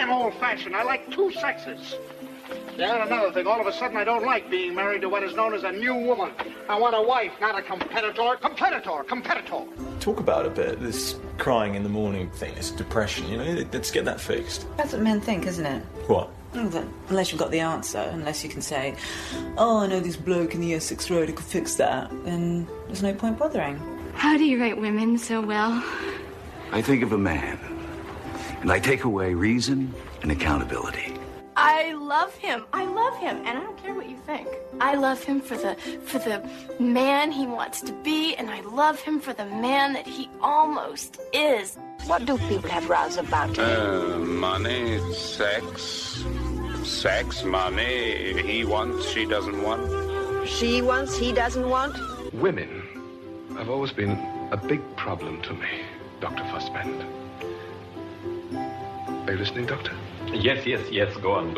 I'm old-fashioned. I like two sexes. Yeah, and another thing, all of a sudden I don't like being married to what is known as a new woman. I want a wife, not a competitor. Competitor. Talk about a bit, this crying in the morning thing, this depression, let's get that fixed. That's what men think, isn't it? What? Unless you've got the answer, unless you can say, oh, I know this bloke in the Essex Road who could fix that, then there's no point bothering. How do you rate women so well? I think of a man, and I take away reason and accountability. I love him, and I don't care what you think. I love him for the man he wants to be, and I love him for the man that he almost is. What do people have rows about? Money, sex, money. He wants, she doesn't want. She wants, he doesn't want? Women have always been a big problem to me, Dr. Fussband. Are you listening, Doctor? Yes, go on.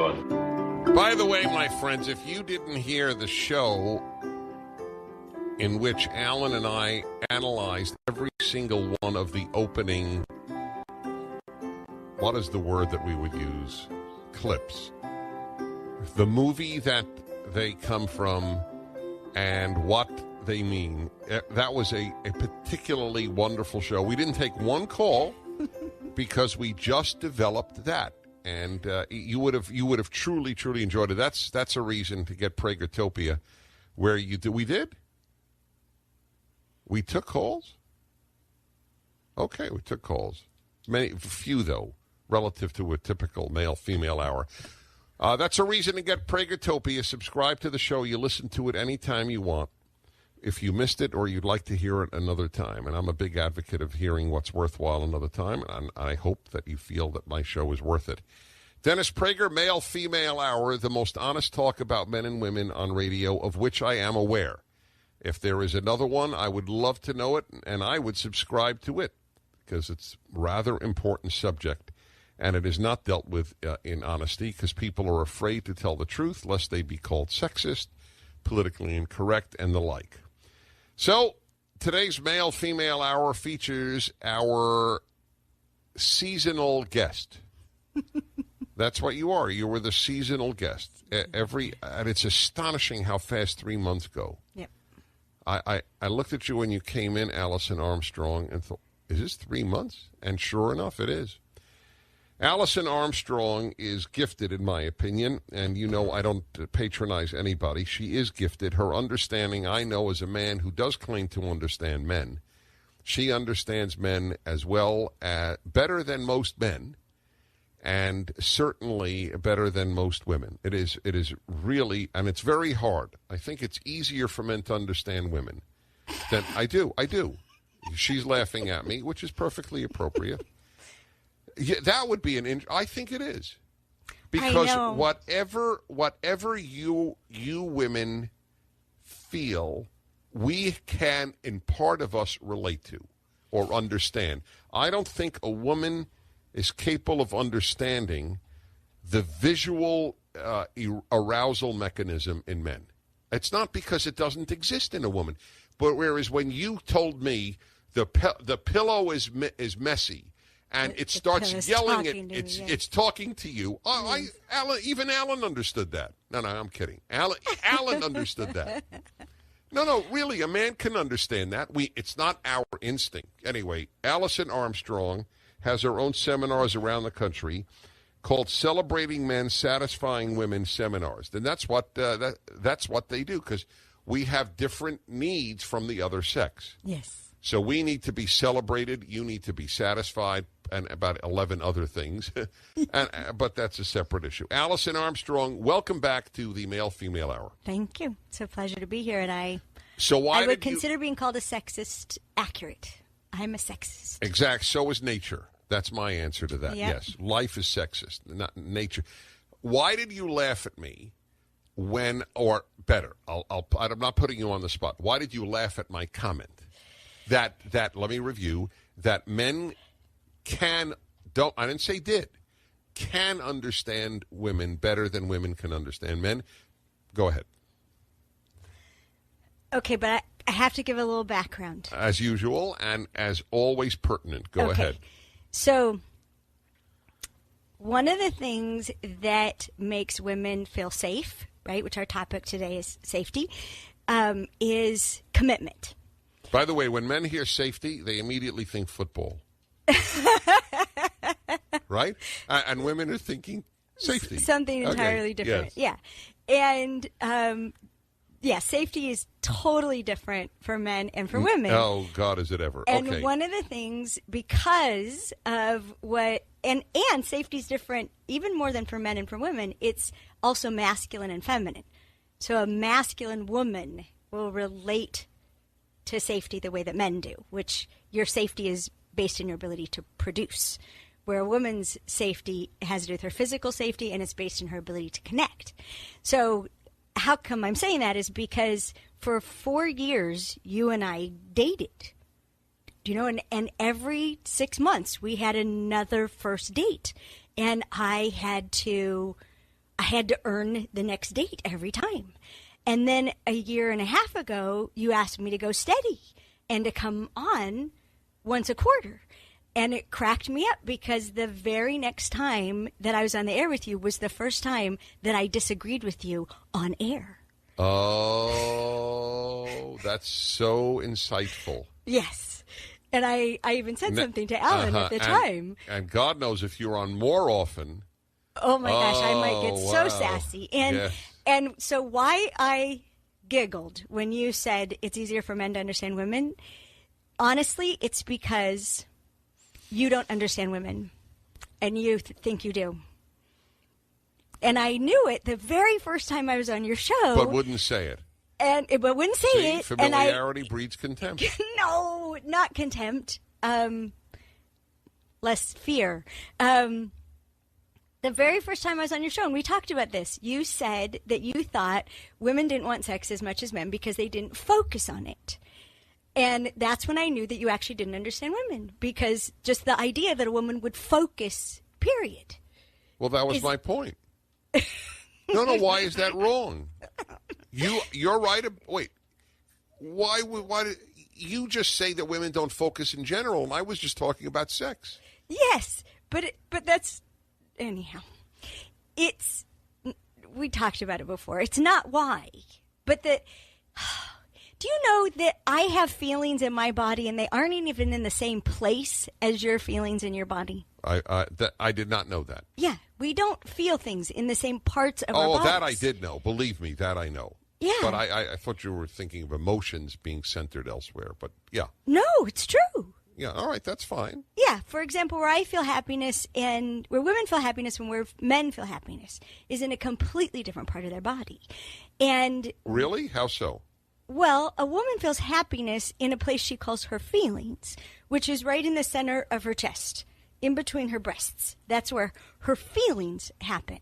By the way, my friends, if you didn't hear the show in which Alan and I analyzed every single one of the opening, what is the word that we would use? Clips. The movie that they come from and what they mean. That was a particularly wonderful show. We didn't take one call because we just developed that. And you would have truly enjoyed it. That's a reason to get Pragertopia, where you do. We did. We took calls. Okay, we took calls. Few though, relative to a typical male-female hour. That's a reason to get Pragertopia. Subscribe to the show. You listen to it anytime you want. If you missed it or you'd like to hear it another time, and I'm a big advocate of hearing what's worthwhile another time, and I hope that you feel that my show is worth it. Dennis Prager, Male-Female Hour, the most honest talk about men and women on radio, of which I am aware. If there is another one, I would love to know it, and I would subscribe to it, because it's a rather important subject, and it is not dealt with in honesty, because people are afraid to tell the truth, lest they be called sexist, politically incorrect, and the like. So, today's Male-Female Hour features our seasonal guest. That's what you are. You were the seasonal guest. And it's astonishing how fast 3 months go. Yep. I looked at you when you came in, Alison Armstrong, and thought, is this 3 months? And sure enough, it is. Alison Armstrong is gifted, in my opinion, and I don't patronize anybody. She is gifted. Her understanding, I know, as a man who does claim to understand men, she understands men as well, better than most men, and certainly better than most women. It is really, and it's very hard. I think it's easier for men to understand women than I do. She's laughing at me, which is perfectly appropriate. Yeah, that would be I think it is, because whatever you women feel, we can, in part of us, relate to or understand. I don't think a woman is capable of understanding the visual arousal mechanism in men. It's not because it doesn't exist in a woman, but whereas when you told me the pillow is messy. And it starts yelling it's talking to you. Even Alan understood that. No, I'm kidding. Alan understood that. No, really, a man can understand that. It's not our instinct. Anyway, Alison Armstrong has her own seminars around the country called Celebrating Men, Satisfying Women Seminars. And that's what they do, because we have different needs from the other sex. Yes. So we need to be celebrated, you need to be satisfied, and about 11 other things. But that's a separate issue. Alison Armstrong, welcome back to the Male-Female Hour. Thank you. It's a pleasure to be here, and I would consider being called a sexist accurate. I'm a sexist. Exact. So is nature. That's my answer to that. Yep. Yes. Life is sexist, not nature. Why did you laugh at me when, or better, I'm not putting you on the spot. Why did you laugh at my comment? That let me review, that men I didn't say did, can understand women better than women can understand men. Go ahead. Okay, but I have to give a little background. As usual, and as always pertinent. Go ahead. So, one of the things that makes women feel safe, right, which our topic today is safety, is commitment. By the way, when men hear safety, they immediately think football. Right? And women are thinking safety. Something entirely different. Yes. Yeah. And, safety is totally different for men and for women. Oh, God, is it ever. And one of the things, because of what, and safety is different even more than for men and for women, it's also masculine and feminine. So a masculine woman will relate to safety the way that men do, which your safety is based on your ability to produce, where a woman's safety has to do with her physical safety, and it's based on her ability to connect. So how come I'm saying that is because for 4 years, you and I dated, and every 6 months we had another first date, and I had to earn the next date every time. And then a year and a half ago, you asked me to go steady and to come on once a quarter. And it cracked me up because the very next time that I was on the air with you was the first time that I disagreed with you on air. Oh, that's so insightful. Yes. And I even said something to Alan at the time. And God knows if you're on more often. Oh, my gosh, I might get so sassy. And so why I giggled when you said it's easier for men to understand women, honestly, it's because you don't understand women, and you think you do. And I knew it the very first time I was on your show. But wouldn't say it. But wouldn't say it. Familiarity breeds contempt. No, not contempt. Less fear. The very first time I was on your show, and we talked about this, you said that you thought women didn't want sex as much as men because they didn't focus on it. And that's when I knew that you actually didn't understand women, because just the idea that a woman would focus, period. Well, that was my point. No, why is that wrong? You're right. Wait, why did you just say that women don't focus in general, and I was just talking about sex? Yes, but that's... Anyhow, we talked about it before. It's not why, but do you know that I have feelings in my body and they aren't even in the same place as your feelings in your body? I did not know that. Yeah, we don't feel things in the same parts of our bodies. Oh, that I did know. Believe me, that I know. Yeah. But I thought you were thinking of emotions being centered elsewhere, but yeah. No, it's true. Yeah, all right, that's fine. Yeah, for example, where I feel happiness and where women feel happiness and where men feel happiness is in a completely different part of their body. And really? How so? Well, a woman feels happiness in a place she calls her feelings, which is right in the center of her chest, in between her breasts. That's where her feelings happen.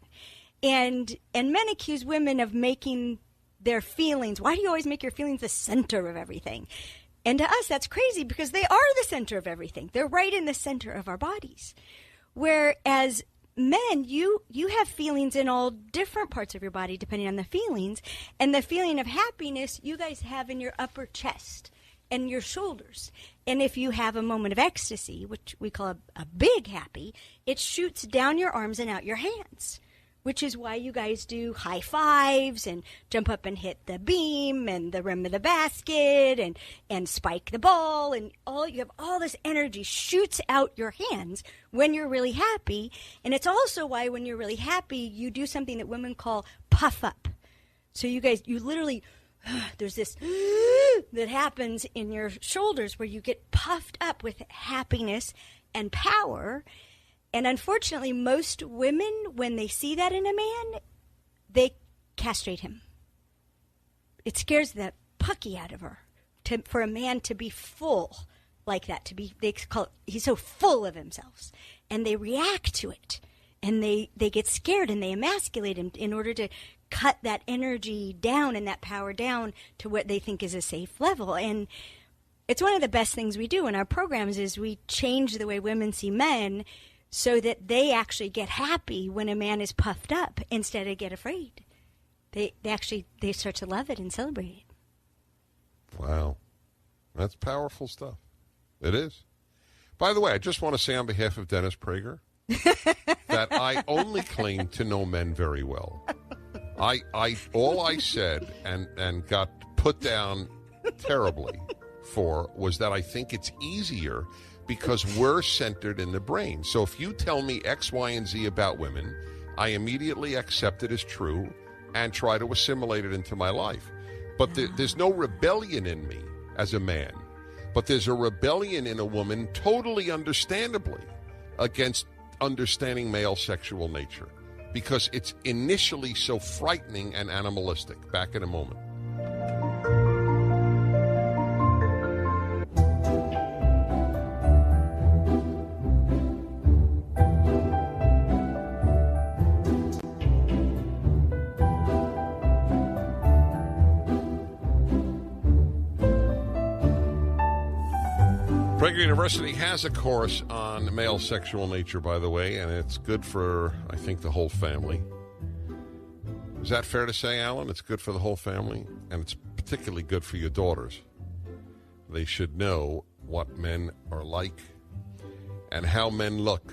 And men accuse women of making their feelings. Why do you always make your feelings the center of everything? And to us, that's crazy because they are the center of everything. They're right in the center of our bodies. Whereas men, you have feelings in all different parts of your body depending on the feelings. And the feeling of happiness you guys have in your upper chest and your shoulders. And if you have a moment of ecstasy, which we call a big happy, it shoots down your arms and out your hands. Which is why you guys do high fives and jump up and hit the beam and the rim of the basket and spike the ball, and you have all this energy shoots out your hands when you're really happy. And it's also why when you're really happy, you do something that women call puff up. So you literally, there's this that happens in your shoulders where you get puffed up with happiness and power. And unfortunately, most women, when they see that in a man, they castrate him. It scares the pucky out of her for a man to be full like that. They call it, he's so full of himself. And they react to it. And they get scared and they emasculate him in order to cut that energy down and that power down to what they think is a safe level. And it's one of the best things we do in our programs is we change the way women see men so that they actually get happy when a man is puffed up instead of get afraid. They start to love it and celebrate it. Wow. That's powerful stuff. It is. By the way, I just want to say on behalf of Dennis Prager, that I only claim to know men very well. All I said and got put down terribly for was that I think it's easier because we're centered in the brain. So if you tell me X, Y, and Z about women, I immediately accept it as true and try to assimilate it into my life. But there's no rebellion in me as a man. But there's a rebellion in a woman, totally understandably, against understanding male sexual nature. Because it's initially so frightening and animalistic. Back in a moment. Prager University has a course on male sexual nature, by the way, and it's good for, I think, the whole family. Is that fair to say, Alan? It's good for the whole family, and it's particularly good for your daughters. They should know what men are like and how men look.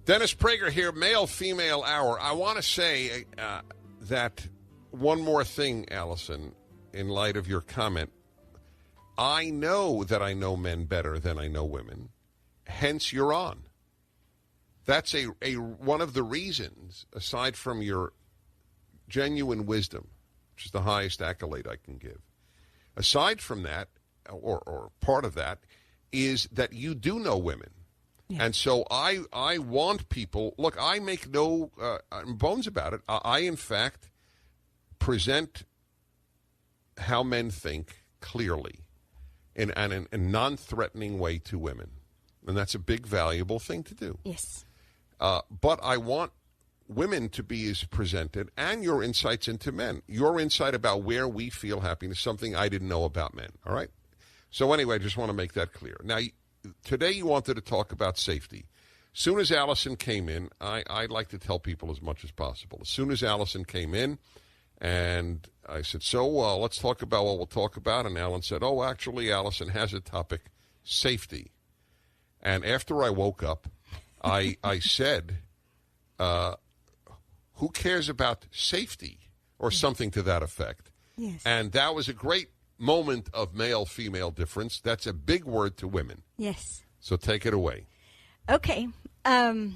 Dennis Prager here, Male-Female Hour. I want to say that one more thing, Allison, in light of your comment. I know that I know men better than I know women. Hence, you're on. That's a one of the reasons, aside from your genuine wisdom, which is the highest accolade I can give. Aside from that, or part of that, is that you do know women. Yeah. And so I want people, look, I make no bones about it. I, in fact, present how men think clearly in a non-threatening way to women. And that's a big, valuable thing to do. Yes. But I want women to be as presented, and your insights into men. Your insight about where we feel happiness, something I didn't know about men, all right? So anyway, I just want to make that clear. Now, today you wanted to talk about safety. As soon as Allison came in, I like to tell people as much as possible. As soon as Allison came in, and I said, so let's talk about what we'll talk about. And Alan said, oh, actually, Allison has a topic, safety. And after I woke up, I said, who cares about safety? Or something to that effect. Yes. And that was a great moment of male-female difference. That's a big word to women. Yes. So take it away. Okay. And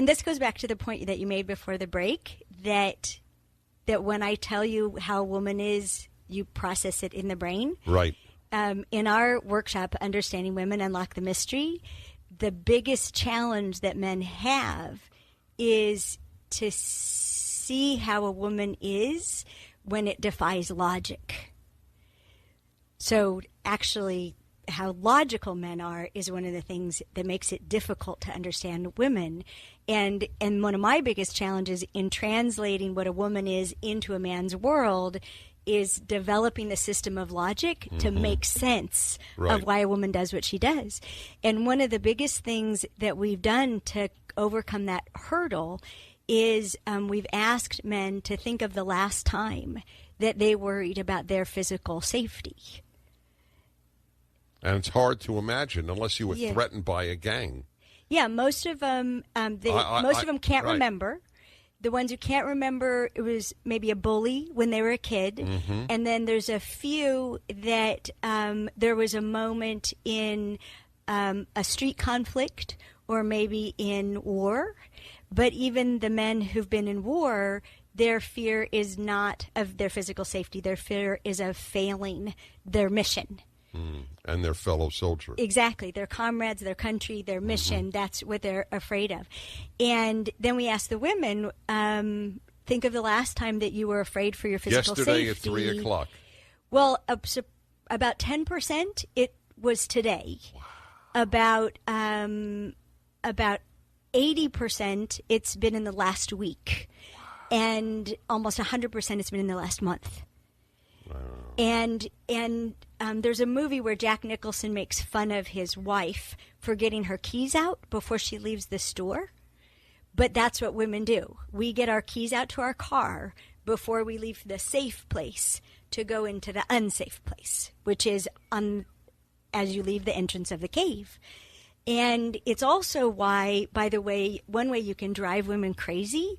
this goes back to the point that you made before the break, that when I tell you how a woman is, you process it in the brain. Right. In our workshop, Understanding Women, Unlock the Mystery, the biggest challenge that men have is to see how a woman is when it defies logic. So actually, how logical men are is one of the things that makes it difficult to understand women. And one of my biggest challenges in translating what a woman is into a man's world is developing the system of logic to make sense of why a woman does what she does. And one of the biggest things that we've done to overcome that hurdle is we've asked men to think of the last time that they worried about their physical safety. And it's hard to imagine unless you were threatened by a gang. Yeah, most of them can't remember. The ones who can't remember, it was maybe a bully when they were a kid. Mm-hmm. And then there's a few that there was a moment in a street conflict or maybe in war. But even the men who've been in war, their fear is not of their physical safety. Their fear is of failing their mission. And their fellow soldier. Exactly. Their comrades, their country, their mission. That's what they're afraid of. And then we asked the women, think of the last time that you were afraid for your physical safety. Yesterday at 3 o'clock. Well, about 10%, it was today. Wow. About 80%, it's been in the last week. Wow. And almost 100%, it's been in the last month. Wow. And there's a movie where Jack Nicholson makes fun of his wife for getting her keys out before she leaves the store. But that's what women do. We get our keys out to our car before we leave the safe place to go into the unsafe place, which is on as you leave the entrance of the cave. And it's also why, by the way, one way you can drive women crazy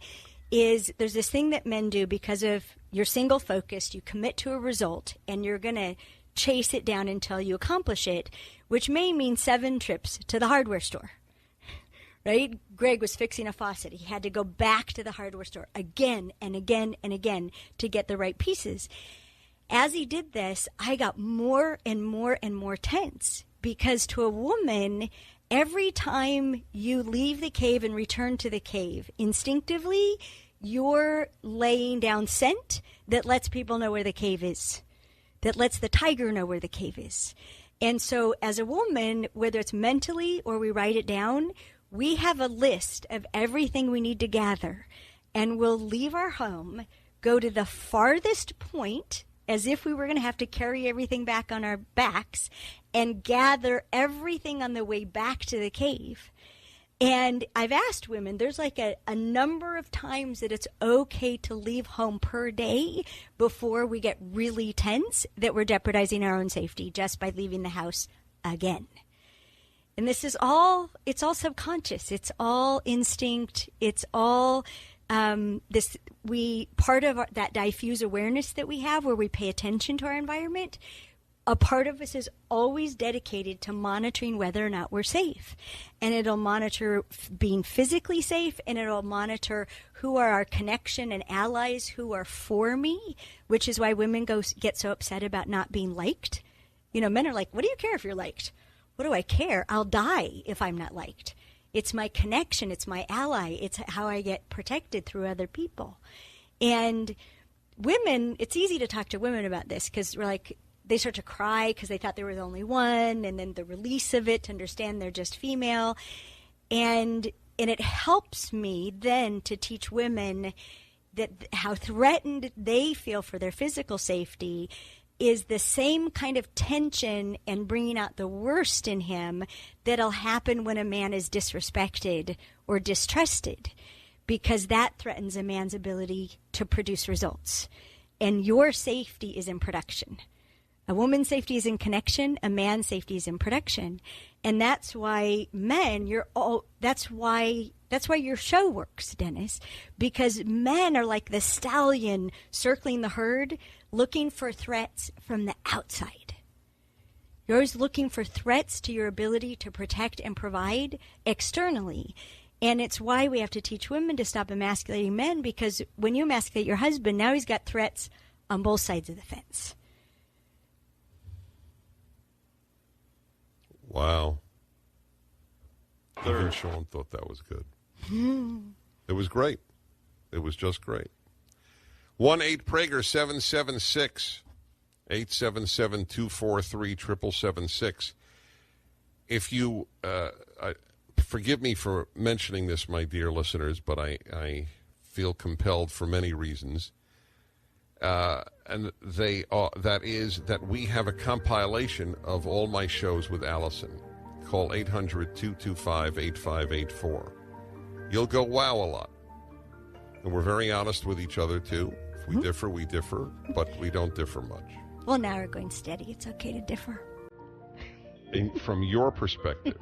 is there's this thing that men do because of you're single focused, you commit to a result, and you're going to chase it down until you accomplish it, which may mean 7 trips to the hardware store. Right? Greg was fixing a faucet. He had to go back to the hardware store again and again and again to get the right pieces. As he did this, I got more and more and more tense because to a woman, every time you leave the cave and return to the cave, instinctively, you're laying down scent that lets people know where the cave is, that lets the tiger know where the cave is. And so as a woman, whether it's mentally or we write it down, we have a list of everything we need to gather, and we'll leave our home, go to the farthest point, as if we were going to have to carry everything back on our backs, and gather everything on the way back to the cave. And I've asked women, there's like a number of times that it's okay to leave home per day before we get really tense that we're jeopardizing our own safety just by leaving the house again. And this is all, it's all subconscious. It's all instinct. It's all part of that diffuse awareness that we have where we pay attention to our environment. A part of us is always dedicated to monitoring whether or not we're safe. And it'll monitor being physically safe, and it'll monitor who are our connection and allies who are for me, which is why women get so upset about not being liked. You know, men are like, what do you care if you're liked? What do I care? I'll die if I'm not liked. It's my connection. It's my ally. It's how I get protected through other people. And women, it's easy to talk to women about this because we're like, they start to cry because they thought they were the only one, and then the release of it to understand they're just female. And it helps me then to teach women that how threatened they feel for their physical safety is the same kind of tension and bringing out the worst in him that'll happen when a man is disrespected or distrusted, because that threatens a man's ability to produce results. And your safety is in production. A woman's safety is in connection. A man's safety is in production. And that's why men, that's why your show works, Dennis, because men are like the stallion circling the herd, looking for threats from the outside. You're always looking for threats to your ability to protect and provide externally. And it's why we have to teach women to stop emasculating men, because when you emasculate your husband, now he's got threats on both sides of the fence. Wow. Even Sean thought that was good. It was great. It was just great. 1-8-PRAGER 776 877-243-7776. If you forgive me for mentioning this, my dear listeners, but I feel compelled for many reasons. And that is that we have a compilation of all my shows with Allison. Call 800-225-8584. You'll go wow a lot. And we're very honest with each other, too. If we differ, we differ, but we don't differ much. Well, now we're going steady. It's okay to differ. From your perspective,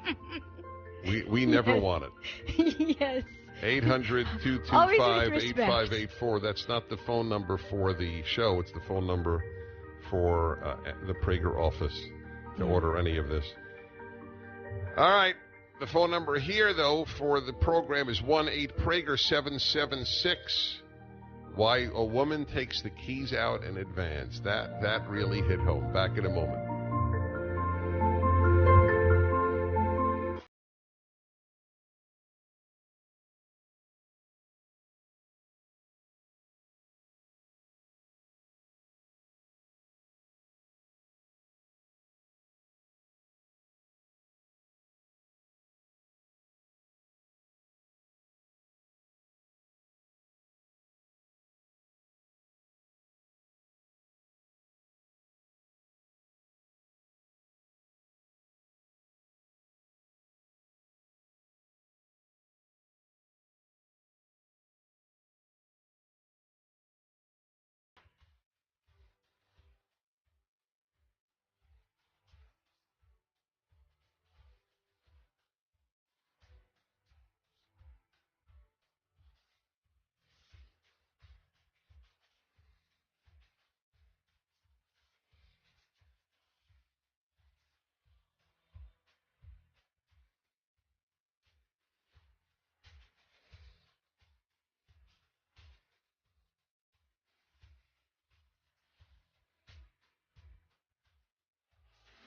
we never want it. Yes. 800-225-8584. That's not the phone number for the show. It's the phone number for the Prager office to order any of this. All right. The phone number here, though, for the program is 1-8-PRAGER 776. Why a woman takes the keys out in advance. That really hit home. Back in a moment.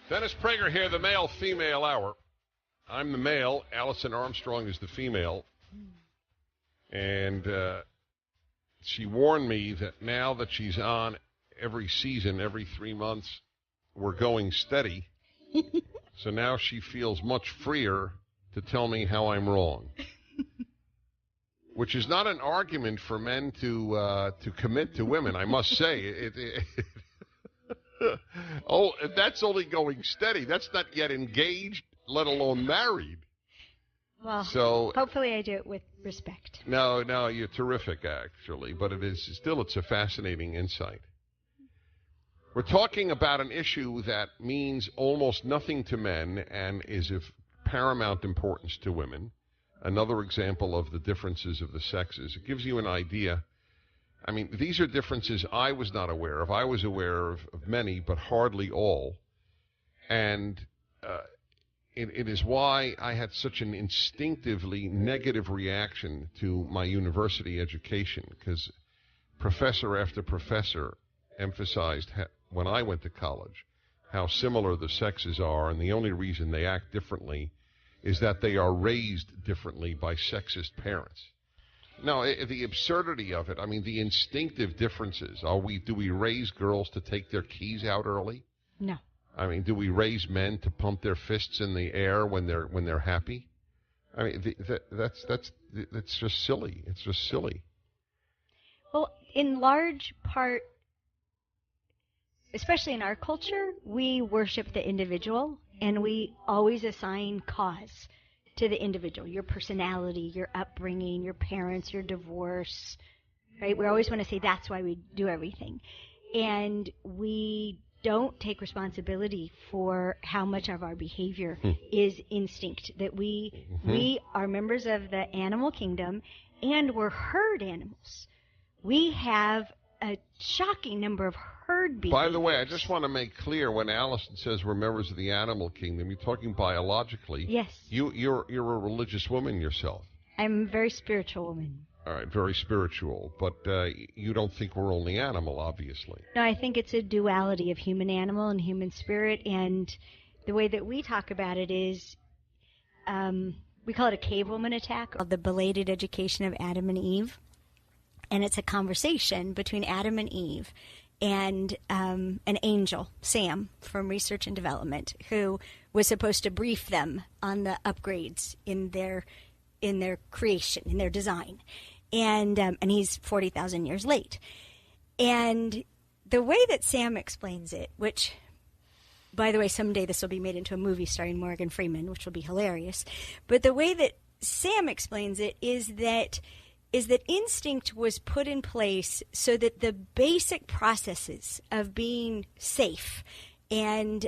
Dennis Prager here, the male-female hour. I'm the male. Alison Armstrong is the female. And she warned me that now that she's on every season, every 3 months, we're going steady. So now she feels much freer to tell me how I'm wrong. Which is not an argument for men to commit to women, I must say. Oh, that's only going steady. That's not yet engaged, let alone married. Well, so hopefully I do it with respect. No, you're terrific, actually. But it's a fascinating insight. We're talking about an issue that means almost nothing to men and is of paramount importance to women. Another example of the differences of the sexes. It gives you an idea. I mean, these are differences I was not aware of. I was aware of many, but hardly all. And it is why I had such an instinctively negative reaction to my university education, because professor after professor emphasized, when I went to college, how similar the sexes are, and the only reason they act differently is that they are raised differently by sexist parents. No, the absurdity of it, I mean, the instinctive differences. Do we raise girls to take their keys out early? No. I mean, do we raise men to pump their fists in the air when they're happy? I mean, that's just silly. It's just silly. Well, in large part, especially in our culture, we worship the individual, and we always assign cause to the individual, your personality, your upbringing, your parents, your divorce, right? We always want to say that's why we do everything. And we don't take responsibility for how much of our behavior is instinct, that we are members of the animal kingdom, and we're herd animals. We have a shocking number of herd behaviors. By the way, I just want to make clear, when Allison says we're members of the animal kingdom, you're talking biologically. Yes. You're a religious woman yourself. I'm a very spiritual woman. All right, very spiritual. But you don't think we're only animal, obviously. No, I think it's a duality of human animal and human spirit. And the way that we talk about it is, we call it a cave woman attack, or the belated education of Adam and Eve. And it's a conversation between Adam and Eve and an angel, Sam, from Research and Development, who was supposed to brief them on the upgrades in their creation, in their design. And he's 40,000 years late. And the way that Sam explains it, which, by the way, someday this will be made into a movie starring Morgan Freeman, which will be hilarious. But the way that Sam explains it is that instinct was put in place so that the basic processes of being safe and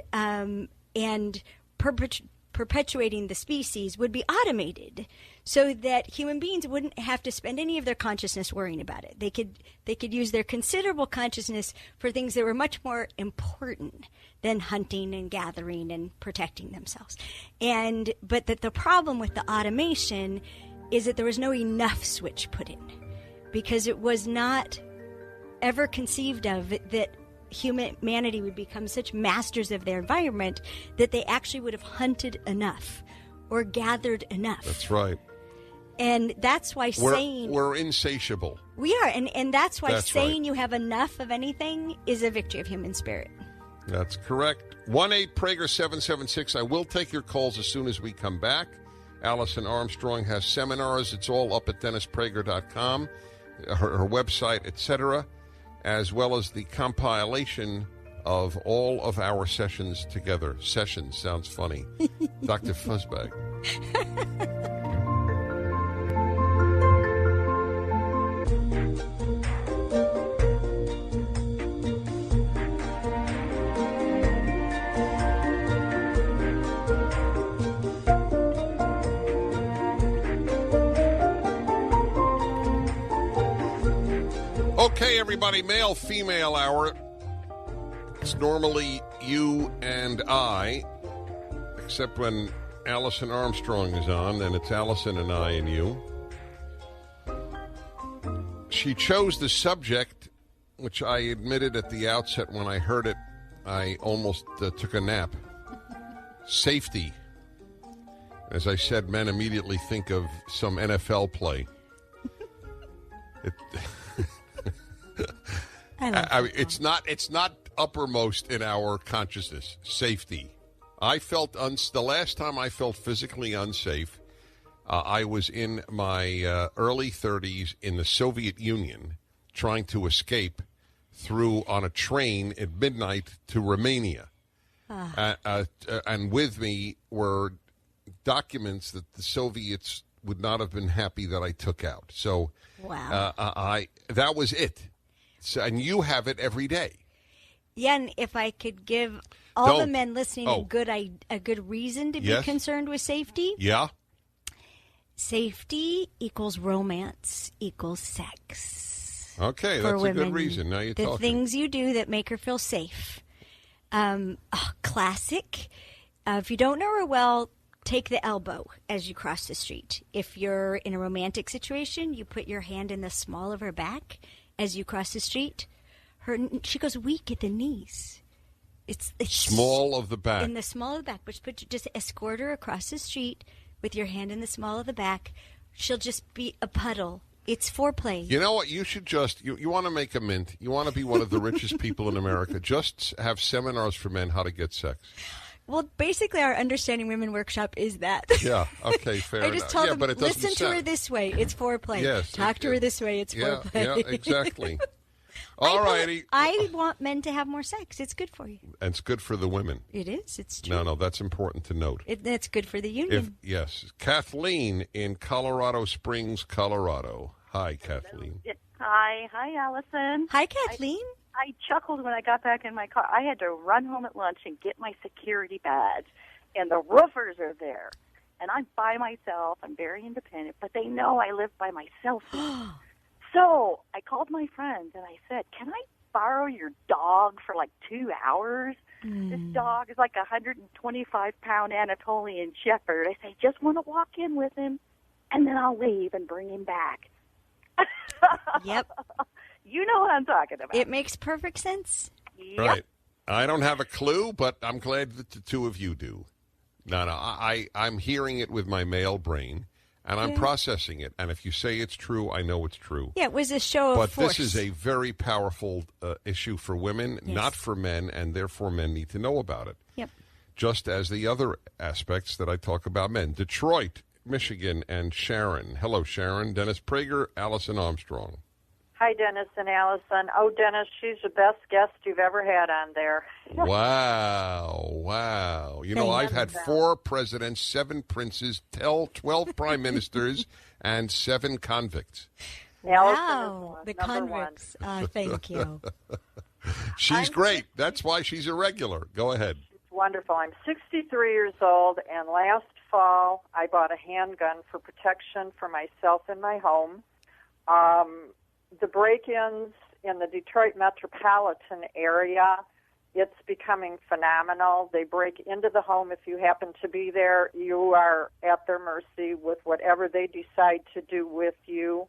perpetuating the species would be automated, so that human beings wouldn't have to spend any of their consciousness worrying about it. They could use their considerable consciousness for things that were much more important than hunting and gathering and protecting themselves. But that the problem with the automation is that there was no enough switch put in, because it was not ever conceived of that humanity would become such masters of their environment that they actually would have hunted enough or gathered enough. That's right. And that's why we're insatiable. We are, and that's why saying right. You have enough of anything is a victory of human spirit. That's correct. 1-8-PRAGER-776. I will take your calls as soon as we come back. Alison Armstrong has seminars. It's all up at DennisPrager.com, her website, etc., as well as the compilation of all of our sessions together. Sessions sounds funny. Dr. Fuzzbag. Okay, everybody, male-female hour. It's normally you and I, except when Alison Armstrong is on, and it's Allison and I and you. She chose the subject, which I admitted at the outset when I heard it, I almost took a nap. Safety. As I said, men immediately think of some NFL play. I mean, it's not uppermost in our consciousness. Safety. I felt the last time I felt physically unsafe, I was in my early 30s in the Soviet Union, trying to escape through on a train at midnight to Romania. And with me were documents that the Soviets would not have been happy that I took out. So wow. That was it. So, and you have it every day. Yeah, and if I could give all the men listening a good reason to be concerned with safety. Yeah. Safety equals romance equals sex. Okay, that's a good reason. Now you're talking. The things you do that make her feel safe. Classic. If you don't know her well, take the elbow as you cross the street. If you're in a romantic situation, you put your hand in the small of her back as you cross the street. She goes weak at the knees. It's small of the back. In the small of the back, which just escort her across the street with your hand in the small of the back. She'll just be a puddle. It's foreplay. You know what? You should just, you want to make a mint. You want to be one of the richest people in America. Just have seminars for men how to get sex. Well, basically, our Understanding Women workshop is that. Yeah, okay, fair enough. I just tell them, but it listen to her this way, it's foreplay. Yes. Talk to her this way, it's foreplay. Yeah, exactly. All righty. I want men to have more sex. It's good for you. And it's good for the women. It is. It's true. No, that's important to note. It's good for the union. Yes. Kathleen in Colorado Springs, Colorado. Hi, Kathleen. Hi, Allison. Hi, Kathleen. I chuckled when I got back in my car. I had to run home at lunch and get my security badge, and the roofers are there. And I'm by myself. I'm very independent, but they know I live by myself. So I called my friends, and I said, can I borrow your dog for like 2 hours? This dog is like a 125-pound Anatolian Shepherd. I say, just want to walk in with him, and then I'll leave and bring him back. Yep. You know what I'm talking about. It makes perfect sense. Yep. Right. I don't have a clue, but I'm glad that the two of you do. No, I'm hearing it with my male brain, and I'm processing it. And if you say it's true, I know it's true. Yeah, it was a show of force. But this is a very powerful issue for women, not for men, and therefore men need to know about it. Yep. Just as the other aspects that I talk about men. Detroit, Michigan, and Sharon. Hello, Sharon. Dennis Prager, Alison Armstrong. Hi, Dennis and Allison. Oh, Dennis, she's the best guest you've ever had on there. Wow. You know, I've had 4 presidents, 7 princes, 12 prime ministers, and 7 convicts. Wow, the convicts. Thank you. She's great. That's why she's a regular. Go ahead. It's wonderful. I'm 63 years old, and last fall I bought a handgun for protection for myself and my home. The break-ins in the Detroit metropolitan area, it's becoming phenomenal. They break into the home. If you happen to be there, you are at their mercy with whatever they decide to do with you,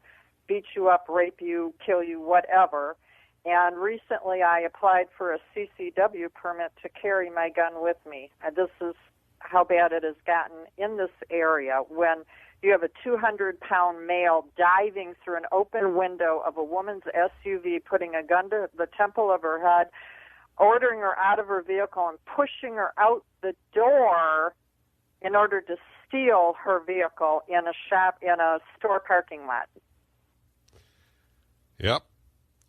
beat you up, rape you, kill you, whatever. And recently I applied for a CCW permit to carry my gun with me. And this is how bad it has gotten in this area when you have a 200-pound male diving through an open window of a woman's SUV, putting a gun to the temple of her head, ordering her out of her vehicle and pushing her out the door in order to steal her vehicle in a store parking lot. Yep.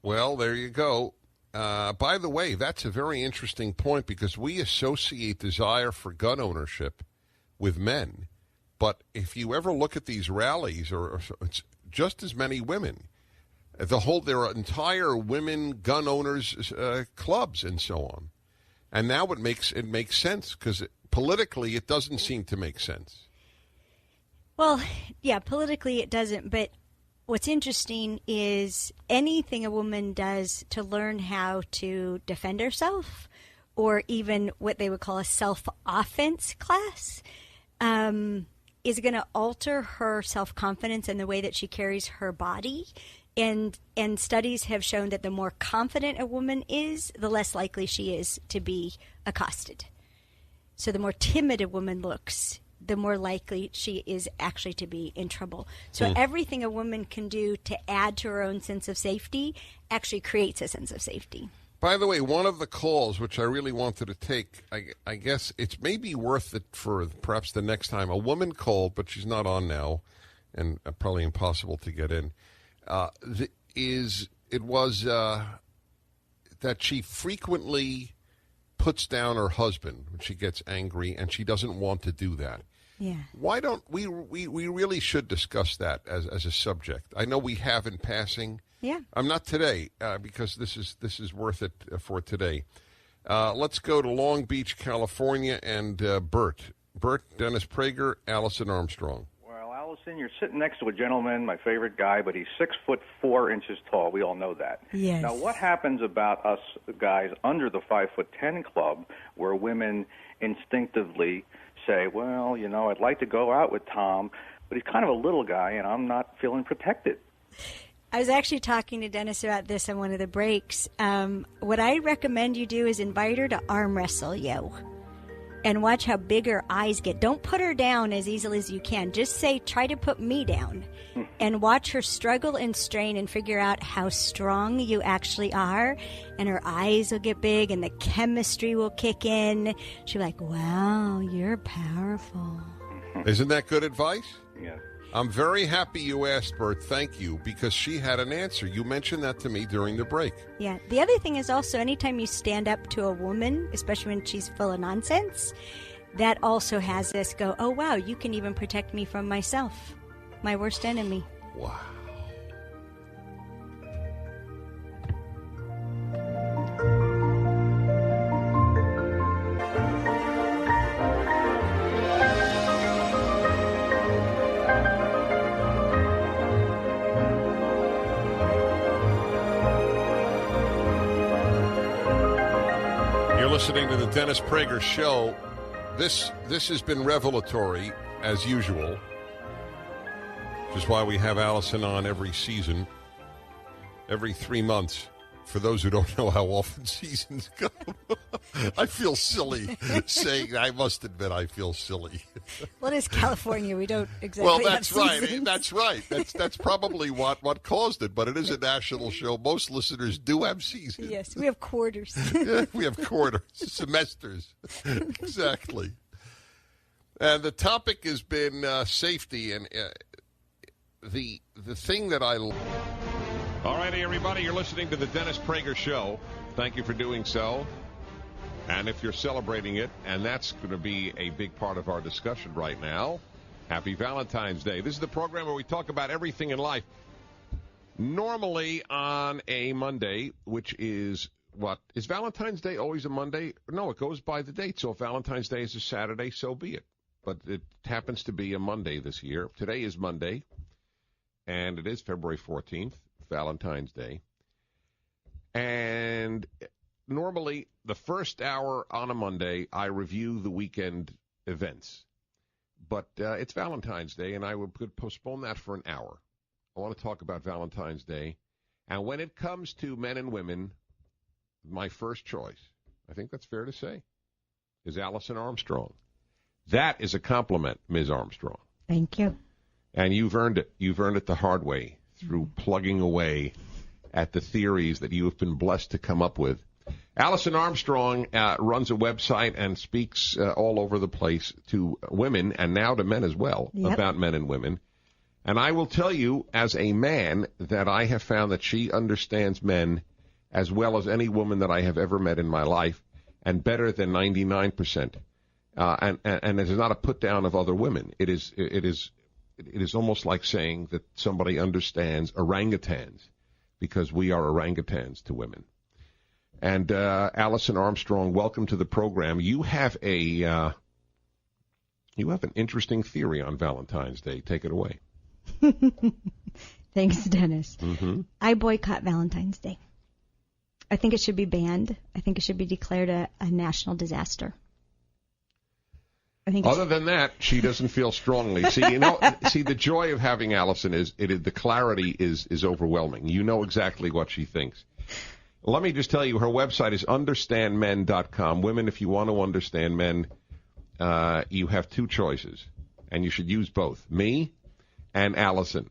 Well, there you go. By the way, that's a very interesting point because we associate desire for gun ownership with men. But if you ever look at these rallies, or it's just as many women. There are entire women gun owners clubs and so on. And now it makes sense because politically it doesn't seem to make sense. Well, yeah, politically it doesn't. But what's interesting is anything a woman does to learn how to defend herself, or even what they would call a self-offense class, is going to alter her self-confidence and the way that she carries her body. And studies have shown that the more confident a woman is, the less likely she is to be accosted. So the more timid a woman looks, the more likely she is actually to be in trouble. So everything a woman can do to add to her own sense of safety actually creates a sense of safety. By the way, one of the calls, which I really wanted to take, I guess it's maybe worth it for perhaps the next time. A woman called, but she's not on now, and probably impossible to get in. It was that she frequently puts down her husband when she gets angry, and she doesn't want to do that. Yeah. Why don't we really should discuss that as a subject? I know we have in passing. Yeah. I'm not today because this is worth it for today. Let's go to Long Beach, California, and Bert. Bert, Dennis Prager, Alison Armstrong. Well, Allison, you're sitting next to a gentleman, my favorite guy, but he's 6'4" tall. We all know that. Yes. Now, what happens about us guys under the 5'10" club, where women instinctively say, well, you know, I'd like to go out with Tom, but he's kind of a little guy, and I'm not feeling protected. I was actually talking to Dennis about this on one of the breaks. What I recommend you do is invite her to arm wrestle you and watch how big her eyes get. Don't put her down as easily as you can. Just say, try to put me down, and watch her struggle and strain and figure out how strong you actually are. And her eyes will get big and the chemistry will kick in. She'll be like, wow, you're powerful. Isn't that good advice? Yeah. I'm very happy you asked, Bert. Thank you, because she had an answer. You mentioned that to me during the break. Yeah. The other thing is also anytime you stand up to a woman, especially when she's full of nonsense, that also has us go, oh, wow, you can even protect me from myself, my worst enemy. Wow. Listening to the Dennis Prager Show. This has been revelatory, as usual, which is why we have Allison on every season, every 3 months. For those who don't know how often seasons go, I feel silly saying. I must admit, I feel silly. Well, it is California. We don't exactly. Well, that's have right. seasons. That's right. That's probably what caused it. But it is a national show. Most listeners do have seasons. Yes, we have quarters. Yeah, we have quarters, semesters. Exactly. And the topic has been safety, and the thing that I. All righty, everybody, you're listening to the Dennis Prager Show. Thank you for doing so. And if you're celebrating it, and that's going to be a big part of our discussion right now, happy Valentine's Day. This is the program where we talk about everything in life. Normally on a Monday, which is what? Is Valentine's Day always a Monday? No, it goes by the date. So if Valentine's Day is a Saturday, so be it. But it happens to be a Monday this year. Today is Monday, and it is February 14th. Valentine's Day. And normally the first hour on a Monday, I review the weekend events. But it's Valentine's Day, and I could postpone that for an hour. I want to talk about Valentine's Day. And when it comes to men and women, my first choice, I think that's fair to say, is Alison Armstrong. That is a compliment, Ms. Armstrong. Thank you. And you've earned it. You've earned it the hard way, through plugging away at the theories that you have been blessed to come up with. Alison Armstrong runs a website and speaks all over the place to women, and now to men as well, about men and women. And I will tell you, as a man, that I have found that she understands men as well as any woman that I have ever met in my life, and better than 99%. And it is not a put down of other women. It is almost like saying that somebody understands orangutans, because we are orangutans to women. And Alison Armstrong, welcome to the program. You have an interesting theory on Valentine's Day. Take it away. Thanks, Dennis. Mm-hmm. I boycott Valentine's Day. I think it should be banned. I think it should be declared a national disaster. Other than that, she doesn't feel strongly. See, the joy of having Allison is the clarity is overwhelming. You know exactly what she thinks. Let me just tell you, her website is understandmen.com. Women, if you want to understand men, you have two choices, and you should use both, me and Allison.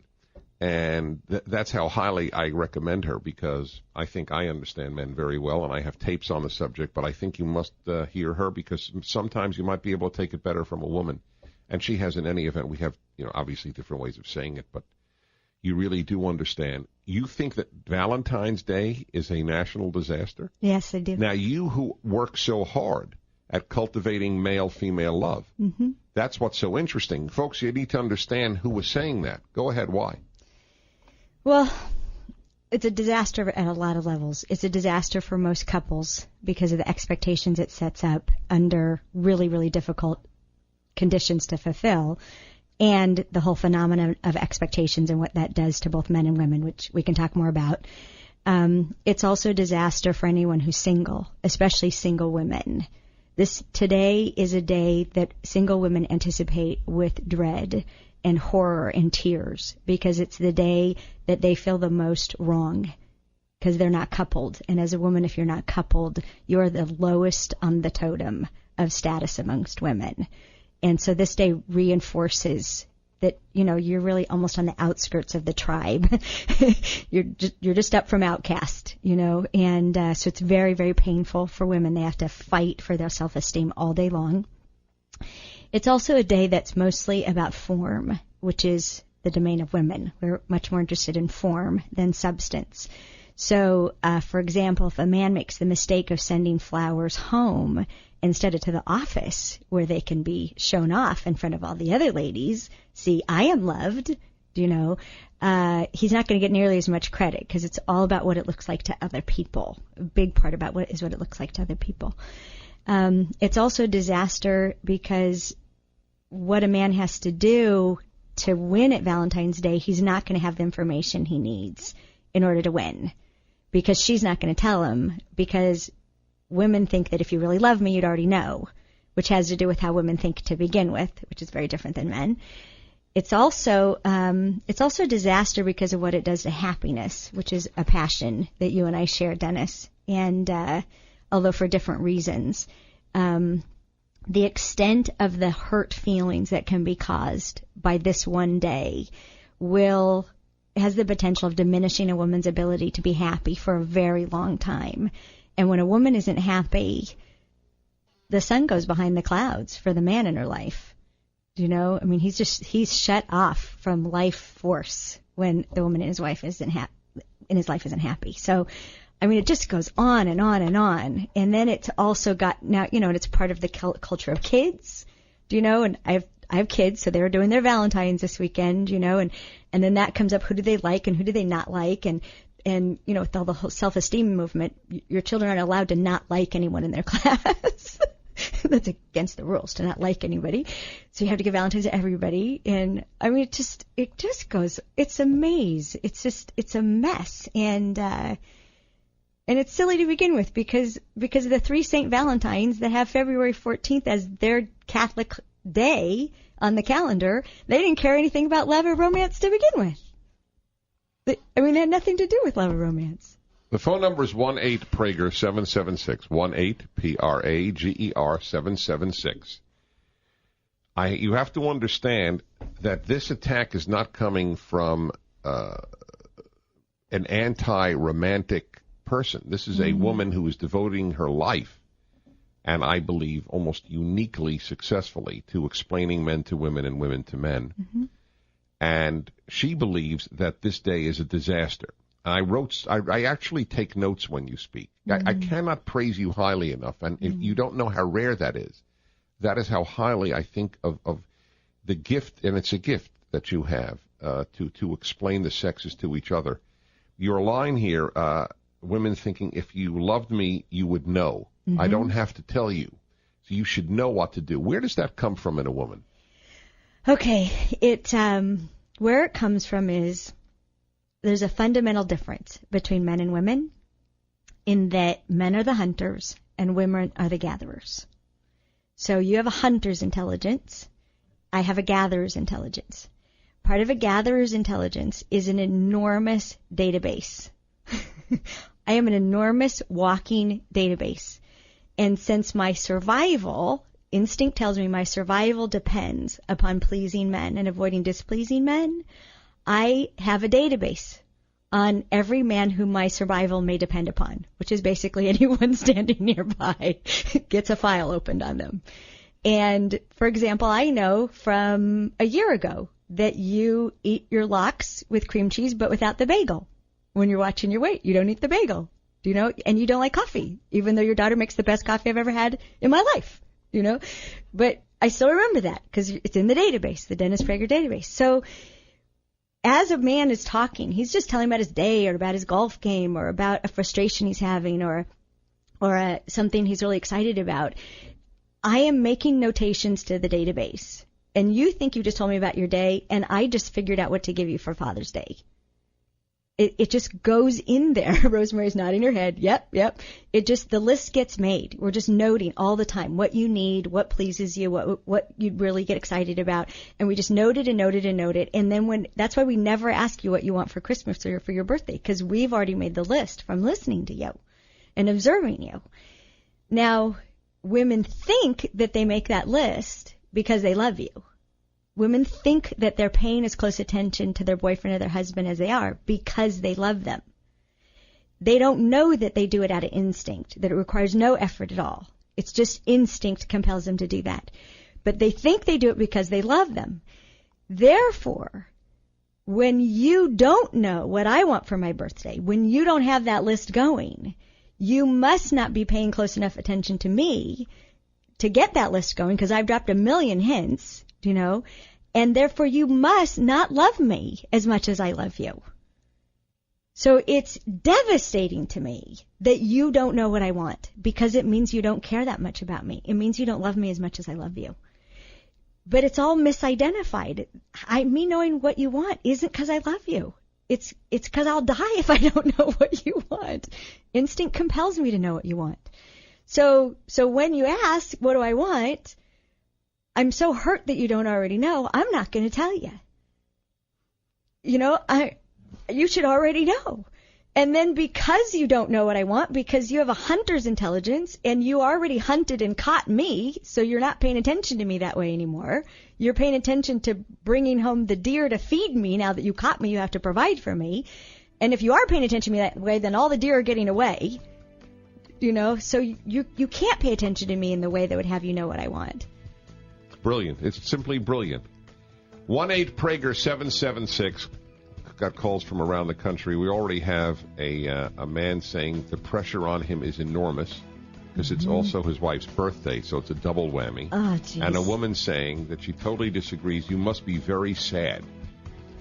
And that's how highly I recommend her, because I think I understand men very well, and I have tapes on the subject, but I think you must hear her, because sometimes you might be able to take it better from a woman. And she has, in any event, we have, obviously different ways of saying it, but you really do understand. You think that Valentine's Day is a national disaster? Yes, I do. Now, you who work so hard at cultivating male-female love, that's what's so interesting. Folks, you need to understand who was saying that. Go ahead, why? Well, it's a disaster at a lot of levels. It's a disaster for most couples because of the expectations it sets up under really, really difficult conditions to fulfill, and the whole phenomenon of expectations and what that does to both men and women, which we can talk more about. It's also a disaster for anyone who's single, especially single women. Today is a day that single women anticipate with dread and horror and tears, because it's the day that they feel the most wrong, because they're not coupled. And as a woman, if you're not coupled, you're the lowest on the totem of status amongst women. And so this day reinforces that, you're really almost on the outskirts of the tribe. you're just up from outcast, and so it's very, very painful for women. They have to fight for their self-esteem all day long. It's also a day that's mostly about form, which is the domain of women. We're much more interested in form than substance. So, for example, if a man makes the mistake of sending flowers home instead of to the office, where they can be shown off in front of all the other ladies, see, I am loved, he's not going to get nearly as much credit, because it's all about what it looks like to other people. A big part about what it looks like to other people. It's also a disaster because what a man has to do to win at Valentine's Day, he's not going to have the information he needs in order to win, because she's not going to tell him, because women think that if you really love me, you'd already know, which has to do with how women think to begin with, which is very different than men. It's also a disaster because of what it does to happiness, which is a passion that you and I share, Dennis, and although for different reasons. The extent of the hurt feelings that can be caused by this one day has the potential of diminishing a woman's ability to be happy for a very long time. And when a woman isn't happy, the sun goes behind the clouds for the man in her life. He's shut off from life force when the woman in his life isn't happy. So, it just goes on and on and on. And then it's also got now, and it's part of the culture of kids, and I have kids, so they're doing their Valentines this weekend, and then that comes up, who do they like and who do they not like? And with all the whole self-esteem movement, your children aren't allowed to not like anyone in their class. That's against the rules to not like anybody. So you have to give Valentines to everybody. And it just goes, it's a maze. It's a mess. And it's silly to begin with, because of the three St. Valentines that have February 14th as their Catholic day on the calendar, they didn't care anything about love or romance to begin with. It had nothing to do with love or romance. The phone number is 1-8-PRAGER-776, 1-8-PRAGER-776. You have to understand that this attack is not coming from an anti-romantic person. This is a woman who is devoting her life, and I believe almost uniquely successfully, to explaining men to women and women to men. And she believes that this day is a disaster. I actually take notes when you speak. I cannot praise you highly enough, and if you don't know how rare that is how highly I think of the gift, and it's a gift that you have to explain the sexes to each other. Your line here, women thinking, if you loved me, you would know. I don't have to tell you. So you should know what to do. Where does that come from in a woman? Okay, where it comes from is there's a fundamental difference between men and women in that men are the hunters and women are the gatherers. So you have a hunter's intelligence. I have a gatherer's intelligence. Part of a gatherer's intelligence is an enormous database. I am an enormous walking database. And since my survival instinct tells me my survival depends upon pleasing men and avoiding displeasing men, I have a database on every man whom my survival may depend upon, which is basically anyone standing nearby gets a file opened on them. And, for example, I know from a year ago that you eat your lox with cream cheese but without the bagel. When you're watching your weight, you don't eat the bagel, you know, and you don't like coffee, even though your daughter makes the best coffee I've ever had in my life, you know. But I still remember that because it's in the database, the Dennis Prager database. So as a man is talking, he's just telling about his day or about his golf game or about a frustration he's having or something he's really excited about. I am making notations to the database. And you think you just told me about your day, and I just figured out what to give you for Father's Day. It just goes in there. Rosemary's nodding her head. Yep. The list gets made. We're just noting all the time what you need, what pleases you, what you really get excited about. And we just note it and note it and note it. And then that's why we never ask you what you want for Christmas or for your birthday, because we've already made the list from listening to you and observing you. Now, women think that they make that list because they love you. Women think that they're paying as close attention to their boyfriend or their husband as they are because they love them. They don't know that they do it out of instinct, that it requires no effort at all. It's just instinct compels them to do that. But they think they do it because they love them. Therefore, when you don't know what I want for my birthday, when you don't have that list going, you must not be paying close enough attention to me to get that list going because I've dropped a million hints, you know, and therefore you must not love me as much as I love you. So it's devastating to me that you don't know what I want because it means you don't care that much about me. It means you don't love me as much as I love you. But it's all misidentified. Me knowing what you want isn't because I love you. It's because I'll die if I don't know what you want. Instinct compels me to know what you want. So when you ask, what do I want? I'm so hurt that you don't already know. I'm not going to tell you. You know, you should already know. And then because you don't know what I want, because you have a hunter's intelligence and you already hunted and caught me, so you're not paying attention to me that way anymore. You're paying attention to bringing home the deer to feed me. Now that you caught me, you have to provide for me. And if you are paying attention to me that way, then all the deer are getting away. You know, so you can't pay attention to me in the way that would have you know what I want. Brilliant. It's simply brilliant. 1-8-PRAGER-776. Got calls from around the country. We already have a man saying the pressure on him is enormous because it's also his wife's birthday, so it's a double whammy. Oh, geez. And a woman saying that she totally disagrees. You must be very sad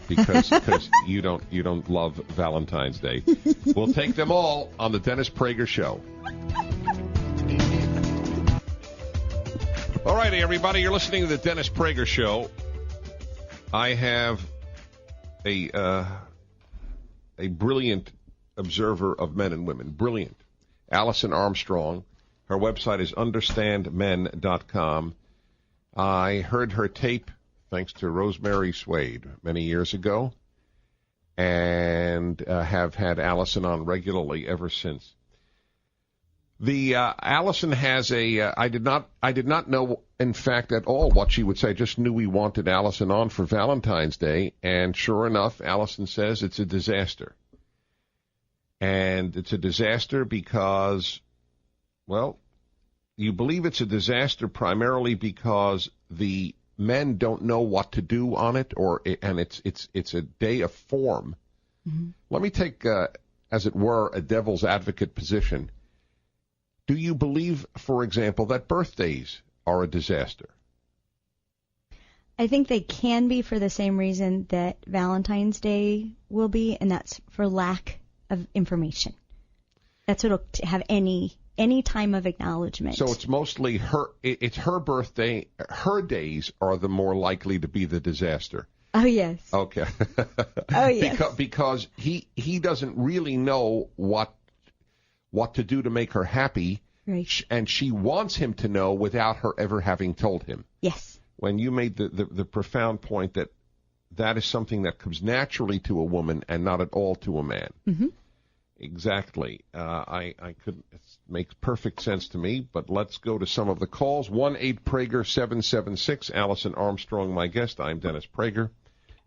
because you don't love Valentine's Day. We'll take them all on the Dennis Prager Show. All righty, everybody, you're listening to the Dennis Prager Show. I have a brilliant observer of men and women. Brilliant. Alison Armstrong. Her website is understandmen.com. I heard her tape, thanks to Rosemary Swade, many years ago, and have had Allison on regularly ever since. Allison has I did not know, in fact, at all what she would say. I just knew we wanted Allison on for Valentine's Day, and sure enough, Allison says it's a disaster. And it's a disaster because, well, you believe it's a disaster primarily because the men don't know what to do on it, and it's a day of form. Mm-hmm. Let me take, as it were, a devil's advocate position. Do you believe, for example, that birthdays are a disaster? I think they can be for the same reason that Valentine's Day will be, and that's for lack of information. That's what will have any time of acknowledgement. So it's mostly it's her birthday. Her days are the more likely to be the disaster. Oh, yes. Okay. Oh, yes. Because he doesn't really know what to do to make her happy, right. And she wants him to know without her ever having told him. Yes. When you made the profound point that is something that comes naturally to a woman and not at all to a man. Mm-hmm. Exactly. I could. It makes perfect sense to me. But let's go to some of the calls. 1-8-Prager-776. Alison Armstrong, my guest. I'm Dennis Prager,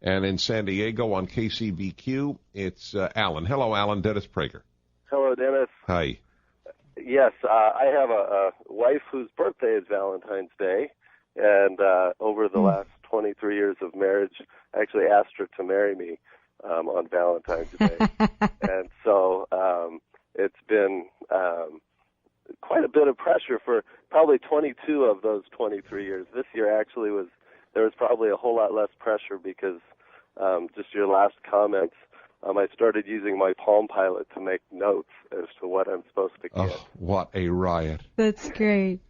and in San Diego on KCBQ, it's Alan. Hello, Alan. Dennis Prager. Hello, Dennis. Hi. Yes, I have a wife whose birthday is Valentine's Day, and over the last 23 years of marriage, I actually asked her to marry me on Valentine's Day. And so it's been quite a bit of pressure for probably 22 of those 23 years. This year actually there was probably a whole lot less pressure because just your last comments, I started using my Palm Pilot to make notes as to what I'm supposed to get. Oh, what a riot. That's great.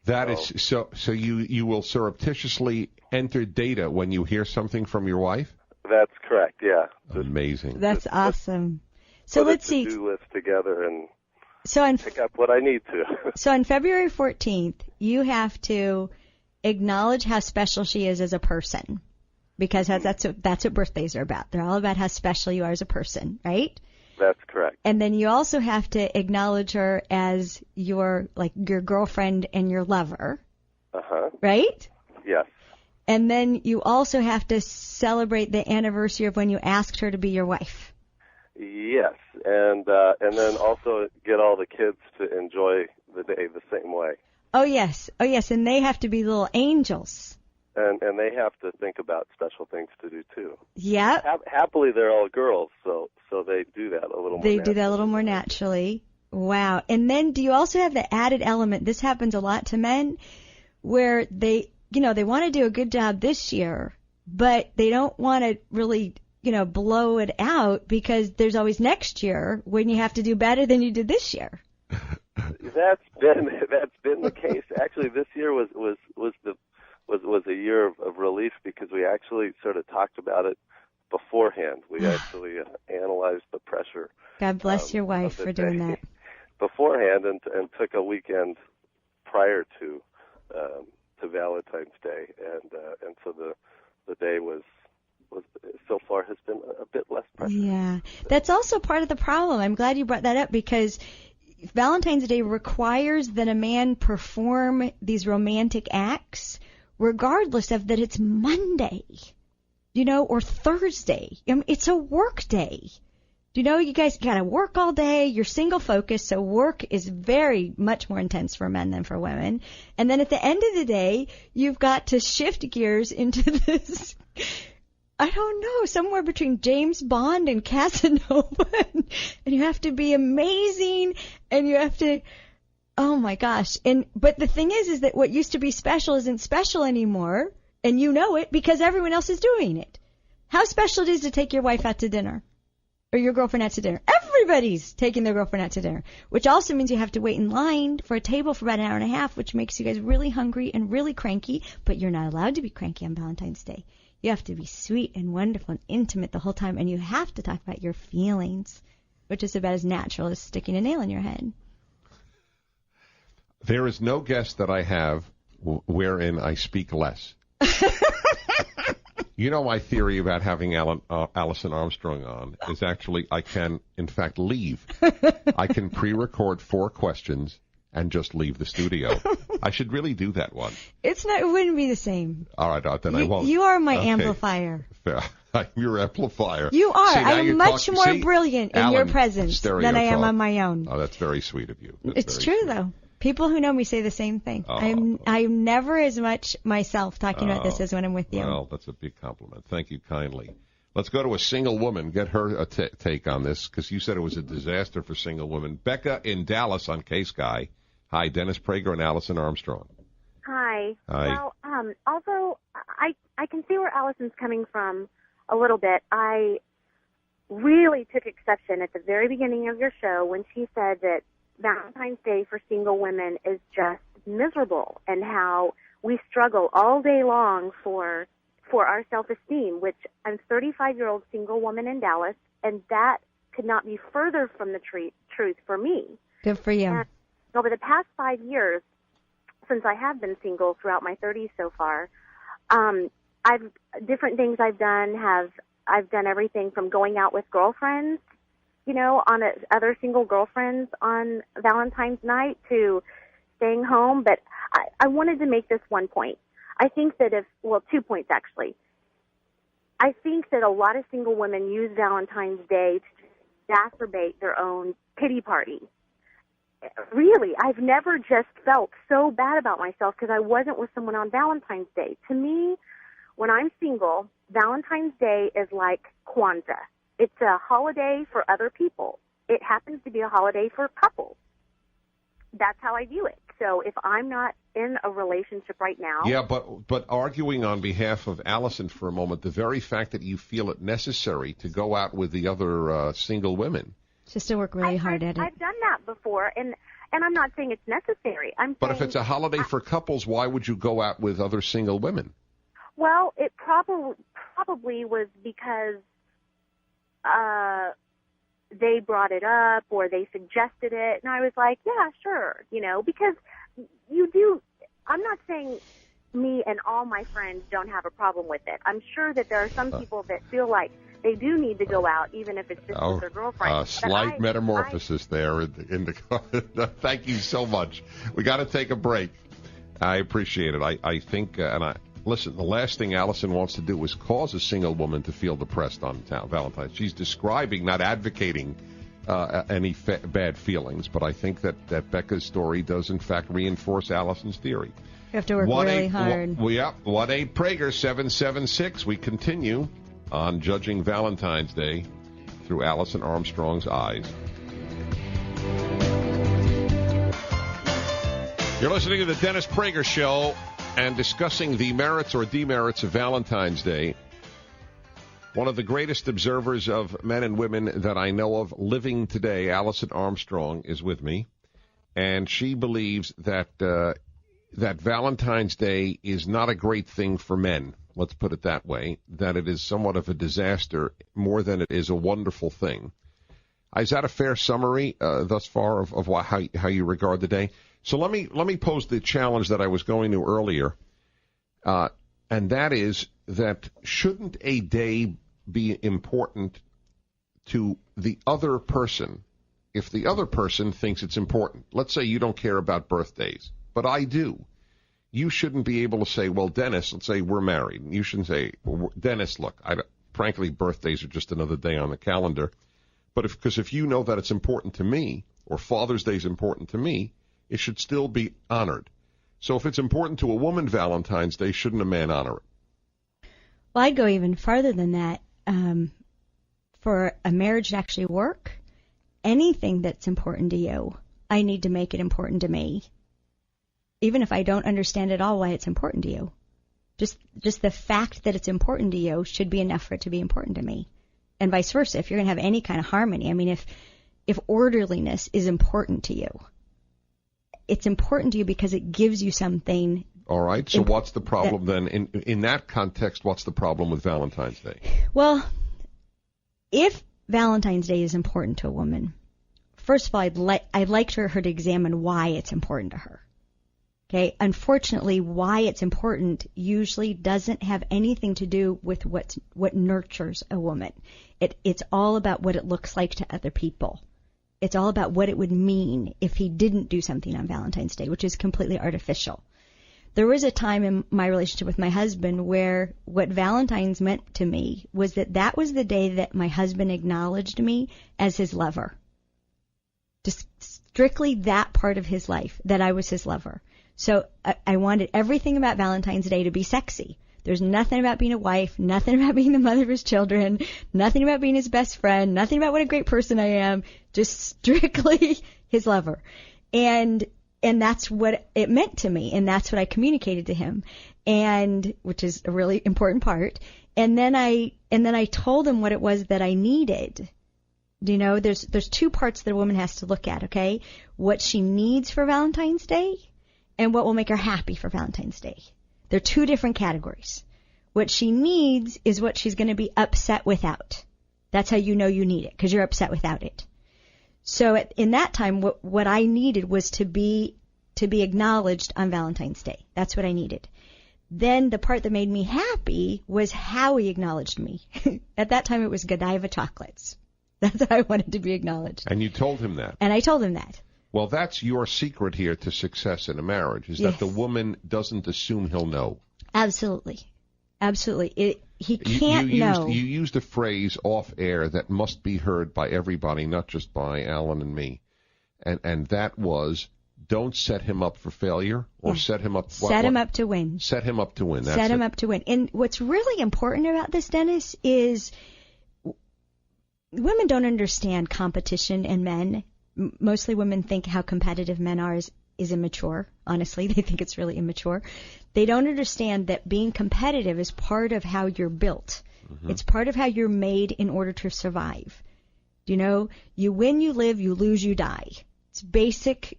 That is so you will surreptitiously enter data when you hear something from your wife? That's correct, yeah. Amazing. That's awesome. So let's see. Put a to-do list together and pick up what I need to. So on February 14th, you have to acknowledge how special she is as a person, because that's what birthdays are about. They're all about how special you are as a person, right? That's correct. And then you also have to acknowledge her as your girlfriend and your lover. Uh-huh. Right? Yes. And then you also have to celebrate the anniversary of when you asked her to be your wife. Yes, and then also get all the kids to enjoy the day the same way. Oh yes, and they have to be little angels. And they have to think about special things to do too. Yeah. Happily, they're all girls, so they do that a little more. They do that a little more naturally. Wow. And then do you also have the added element? This happens a lot to men, where they want to do a good job this year, but they don't want to really, blow it out, because there's always next year when you have to do better than you did this year. That's been the case. Actually, this year was a year of relief, because we actually sort of talked about it beforehand. We actually analyzed the pressure. God bless your wife for doing that. Beforehand, and took a weekend prior to Valentine's Day, and so the day was so far has been a bit less pressure. Yeah, that's also part of the problem. I'm glad you brought that up, because Valentine's Day requires that a man perform these romantic acts, regardless of that it's Monday, or Thursday. It's a work day. You guys got to work all day. You're single focused, so work is very much more intense for men than for women. And then at the end of the day, you've got to shift gears into this, I don't know, somewhere between James Bond and Casanova. And you have to be amazing, and you have to, oh my gosh. But the thing is that what used to be special isn't special anymore, and you know it because everyone else is doing it. How special it is to take your wife out to dinner, or your girlfriend out to dinner. Everybody's taking their girlfriend out to dinner, which also means you have to wait in line for a table for about an hour and a half, which makes you guys really hungry and really cranky, but you're not allowed to be cranky on Valentine's Day. You have to be sweet and wonderful and intimate the whole time, and you have to talk about your feelings, which is about as natural as sticking a nail in your head. There is no guest that I have wherein I speak less. My theory about having Alison Armstrong on is actually I can, in fact, leave. I can pre-record 4 questions and just leave the studio. I should really do that one. It wouldn't be the same. All right, then I won't. You are my amplifier. I'm your amplifier. You are. I am much more brilliant in your presence than I am on my own. Oh, that's very sweet of you. It's true, though. People who know me say the same thing. I'm never as much myself talking about this as when I'm with you. Well, that's a big compliment. Thank you kindly. Let's go to a single woman, get her take on this, because you said it was a disaster for single women. Becca in Dallas on Case Guy. Hi, Dennis Prager and Alison Armstrong. Hi. Hi. Well, also, I can see where Alison's coming from a little bit. I really took exception at the very beginning of your show when she said that Valentine's Day for single women is just miserable, and how we struggle all day long for our self-esteem, which I'm a 35-year-old single woman in Dallas, and that could not be further from the truth for me. Good for you. And over the past 5 years, since I have been single throughout my 30s so far, different things I've done everything from going out with girlfriends, on other single girlfriends on Valentine's night to staying home. But I wanted to make this one point. I think that 2 points actually. I think that a lot of single women use Valentine's Day to exacerbate their own pity party. Really, I've never just felt so bad about myself because I wasn't with someone on Valentine's Day. To me, when I'm single, Valentine's Day is like Kwanzaa. It's a holiday for other people. It happens to be a holiday for couples. That's how I view it. So if I'm not in a relationship right now... Yeah, but arguing on behalf of Allison for a moment, the very fact that you feel it necessary to go out with the other single women... Just to work really hard at it. I've done that before, and I'm not saying it's necessary. But if it's a holiday for couples, why would you go out with other single women? Well, it probably was because they brought it up or they suggested it, and I was like, yeah, sure, because you do. I'm not saying me and all my friends don't have a problem with it. I'm sure that there are some people that feel like they do need to go out, even if it's just with their girlfriend. Slight metamorphosis there in the Thank you so much. We got to take a break. I appreciate it. I think, listen, the last thing Allison wants to do is cause a single woman to feel depressed on Valentine's. She's describing, not advocating any bad feelings, but I think that Becca's story does, in fact, reinforce Allison's theory. You have to work really hard. 1-8-Prager-776. We continue on Judging Valentine's Day through Alison Armstrong's eyes. You're listening to the Dennis Prager Show and discussing the merits or demerits of Valentine's Day. One of the greatest observers of men and women that I know of living today, Alison Armstrong, is with me, and she believes that that Valentine's Day is not a great thing for men. Let's put it that way, that it is somewhat of a disaster more than it is a wonderful thing. Is that a fair summary thus far of how you regard the day? So let me pose the challenge that I was going to earlier, and that is that shouldn't a day be important to the other person if the other person thinks it's important? Let's say you don't care about birthdays, but I do. You shouldn't be able to say, well, Dennis, let's say we're married. You shouldn't say, well, Dennis, look, frankly, birthdays are just another day on the calendar. But because if you know that it's important to me, or Father's Day is important to me, it should still be honored. So if it's important to a woman, Valentine's Day, shouldn't a man honor it? Well, I'd go even farther than that. For a marriage to actually work, anything that's important to you, I need to make it important to me. Even if I don't understand at all why it's important to you. Just the fact that it's important to you should be enough for it to be important to me. And vice versa, if you're going to have any kind of harmony. I mean, if orderliness is important to you, it's important to you because it gives you something. All right, so what's the problem then? In that context, what's the problem with Valentine's Day? Well, if Valentine's Day is important to a woman, first of all, I'd like her to examine why it's important to her. Okay, unfortunately, why it's important usually doesn't have anything to do with what nurtures a woman. It's all about what it looks like to other people. It's all about what it would mean if he didn't do something on Valentine's Day, which is completely artificial. There was a time in my relationship with my husband where what Valentine's meant to me was that was the day that my husband acknowledged me as his lover. Just strictly that part of his life, that I was his lover. So I wanted everything about Valentine's Day to be sexy. There's nothing about being a wife, nothing about being the mother of his children, nothing about being his best friend, nothing about what a great person I am, just strictly his lover. And that's what it meant to me, and that's what I communicated to him, and which is a really important part. And then I told him what it was that I needed. There's two parts that a woman has to look at, okay? What she needs for Valentine's Day and what will make her happy for Valentine's Day. They're two different categories. What she needs is what she's going to be upset without. That's how you know you need it, because you're upset without it. So in that time, what I needed was to be acknowledged on Valentine's Day. That's what I needed. Then the part that made me happy was how he acknowledged me. At that time, it was Godiva chocolates. That's how I wanted to be acknowledged. And you told him that. And I told him that. Well, that's your secret here to success in a marriage, is that the woman doesn't assume he'll know. Absolutely. Absolutely. He can't know. You used a phrase off air that must be heard by everybody, not just by Alan and me. And that was, don't set him up for failure, or set him up... Set him up to win. Set him up to win. That's set him up to win. And what's really important about this, Dennis, is women don't understand competition in men. Mostly women think how competitive men are is immature. Honestly, they think it's really immature. They don't understand that being competitive is part of how you're built. Mm-hmm. It's part of how you're made in order to survive. You know, you win, you live, you lose, you die. It's basic,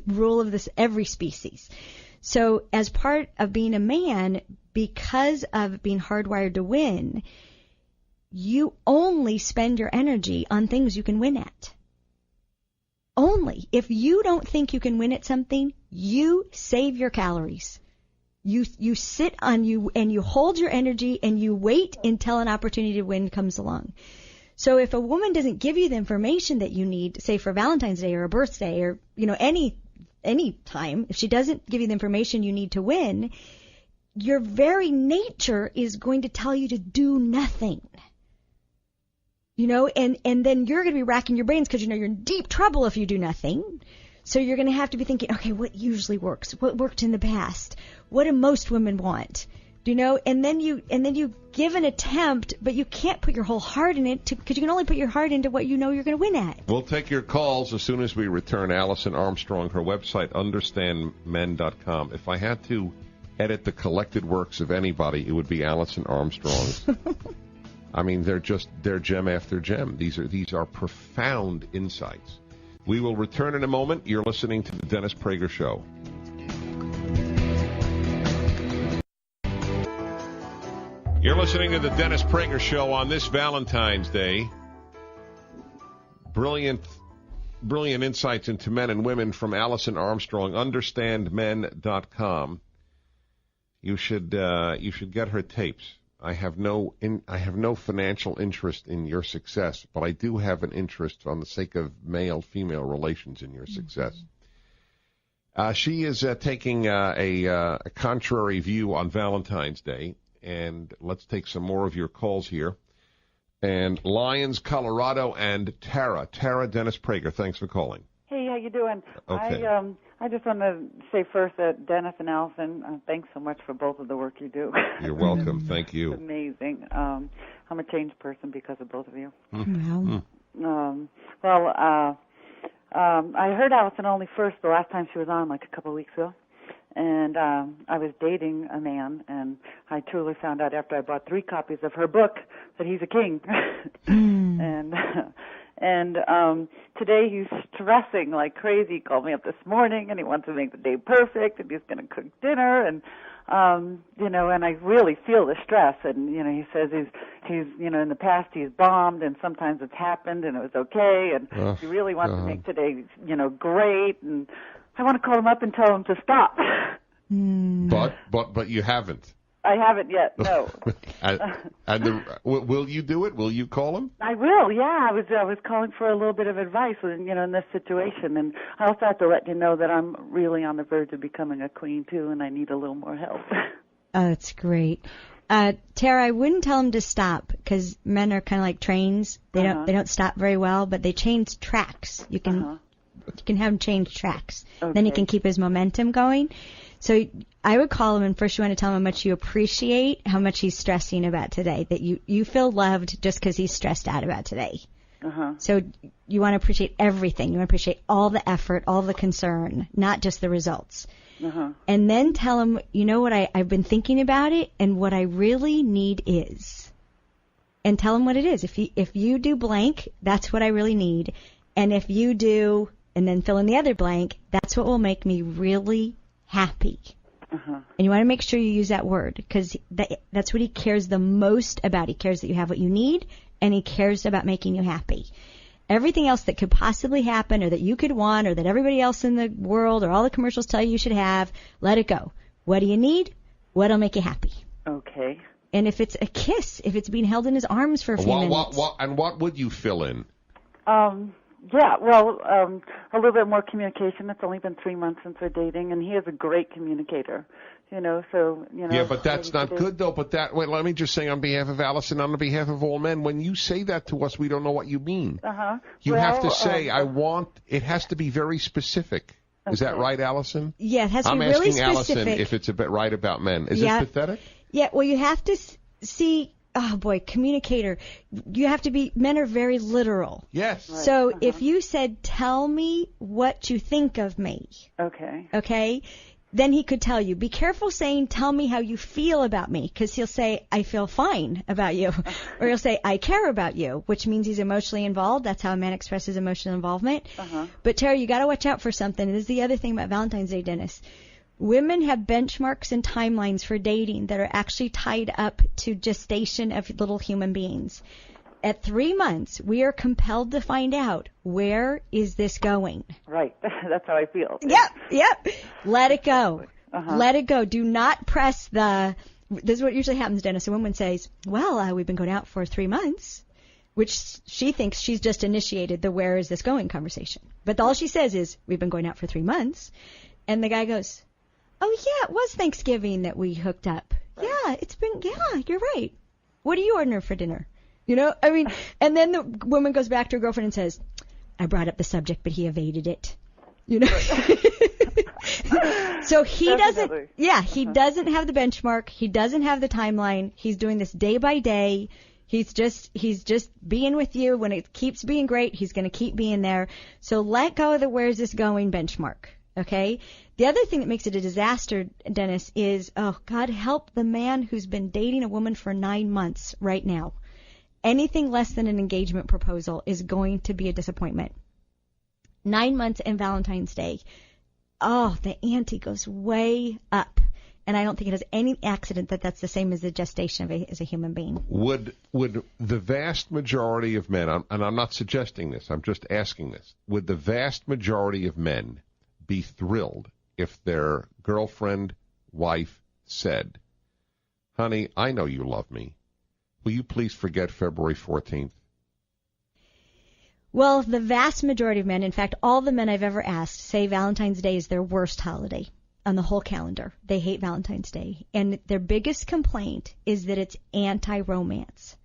rule of this every species. So as part of being a man, because of being hardwired to win, you only spend your energy on things you can win at. Only. If you don't think you can win at something, you save your calories. You sit on you and you hold your energy and you wait until an opportunity to win comes along. So if a woman doesn't give you the information that you need, say for Valentine's Day or a birthday or, any time, if she doesn't give you the information you need to win, your very nature is going to tell you to do nothing. And then you're going to be racking your brains because you're in deep trouble if you do nothing. So you're going to have to be thinking, okay, what usually works? What worked in the past? What do most women want? And then you give an attempt, but you can't put your whole heart in it because you can only put your heart into what you're going to win at. We'll take your calls as soon as we return. Alison Armstrong, her website, understandmen.com. If I had to edit the collected works of anybody, it would be Alison Armstrong's. I mean, they're gem after gem. These are profound insights. We will return in a moment. You're listening to the Dennis Prager Show. You're listening to the Dennis Prager Show on this Valentine's Day. Brilliant insights into men and women from Alison Armstrong, understandmen.com. You should get her tapes. I have no financial interest in your success, but I do have an interest on the sake of male-female relations in your success. She is taking a contrary view on Valentine's Day, and let's take some more of your calls here. And Lyons, Colorado, and Tara, Dennis Prager, thanks for calling. Hey, how you doing? Okay. I just want to say first that Dennis and Allison, thanks so much for both of the work you do. You're welcome. Thank you. It's amazing. I'm a changed person because of both of you. Wow. I heard Allison only first the last time she was on, like a couple of weeks ago. And I was dating a man, and I truly found out after I bought 3 copies of her book that he's a king. And today he's stressing like crazy. He called me up this morning, and he wants to make the day perfect, and he's going to cook dinner, and and I really feel the stress. And he says he's in the past he's bombed, and sometimes it's happened, and it was okay, and he really wants to make today great. And I want to call him up and tell him to stop. But you haven't. I haven't yet, no. Will you do it? Will you call him? I will, yeah. I was calling for a little bit of advice, in this situation. And I also have to let you know that I'm really on the verge of becoming a queen, too, and I need a little more help. Oh, that's great. Tara, I wouldn't tell him to stop because men are kind of like trains. They don't stop very well, but they change tracks. You can have him change tracks. Okay. Then he can keep his momentum going. So I would call him, and first you want to tell him how much you appreciate how much he's stressing about today, that you feel loved just because he's stressed out about today. So you want to appreciate everything. You want to appreciate all the effort, all the concern, not just the results. And then tell him, you know what, I've been thinking about it, and what I really need is. And tell him what it is. If you do blank, that's what I really need. And if you do, and then fill in the other blank, that's what will make me really happy. And you want to make sure you use that word because that's what he cares the most about. He cares that you have what you need, and he cares about making you happy. Everything else that could possibly happen or that you could want or that everybody else in the world or all the commercials tell you should have, let it go. What do you need? What'll make you happy? Okay. And if it's a kiss, if it's being held in his arms for a few minutes. And what would you fill in? Yeah, well, a little bit more communication. It's only been 3 months since we're dating, and he is a great communicator. Yeah, but that's not good, though. But let me just say on behalf of Allison, on behalf of all men, when you say that to us, we don't know what you mean. You have to say, it has to be very specific. Is that right, Allison? Yeah, it has to be really specific. I'm asking Allison if it's a bit right about men. Is this pathetic? Yeah, well, you have to see, oh boy, communicator. You have to be, men are very literal. Yes. Right. So if you said, tell me what you think of me. Okay? Then he could tell you. Be careful saying, tell me how you feel about me, because he'll say, I feel fine about you. Or he'll say, I care about you, which means he's emotionally involved. That's how a man expresses emotional involvement. But Tara, you got to watch out for something. This is the other thing about Valentine's Day, Dennis. Women have benchmarks and timelines for dating that are actually tied up to gestation of little human beings. At 3 months, we are compelled to find out, where is this going? Right. That's how I feel. Yep. Let it go. Let it go. Do not press this is what usually happens, Dennis. A woman says, well, we've been going out for 3 months, which she thinks she's just initiated the where is this going conversation. But all she says is, we've been going out for 3 months. And the guy goes, oh, yeah, it was Thanksgiving that we hooked up. Right. Yeah, you're right. What are you ordering for dinner? And then the woman goes back to her girlfriend and says, I brought up the subject, but he evaded it. So he doesn't have the benchmark. He doesn't have the timeline. He's doing this day by day. He's just being with you. When it keeps being great, he's going to keep being there. So let go of the where's this going benchmark. Okay? The other thing that makes it a disaster, Dennis, is, God help the man who's been dating a woman for 9 months right now. Anything less than an engagement proposal is going to be a disappointment. 9 months and Valentine's Day. Oh, the ante goes way up. And I don't think it has any accident that that's the same as the gestation as a human being. Would the vast majority of men, and I'm not suggesting this, I'm just asking this, would the vast majority of men be thrilled if their girlfriend, wife said, honey, I know you love me. Will you please forget February 14th? Well, the vast majority of men, in fact, all the men I've ever asked, say Valentine's Day is their worst holiday on the whole calendar. They hate Valentine's Day. And their biggest complaint is that it's anti-romance.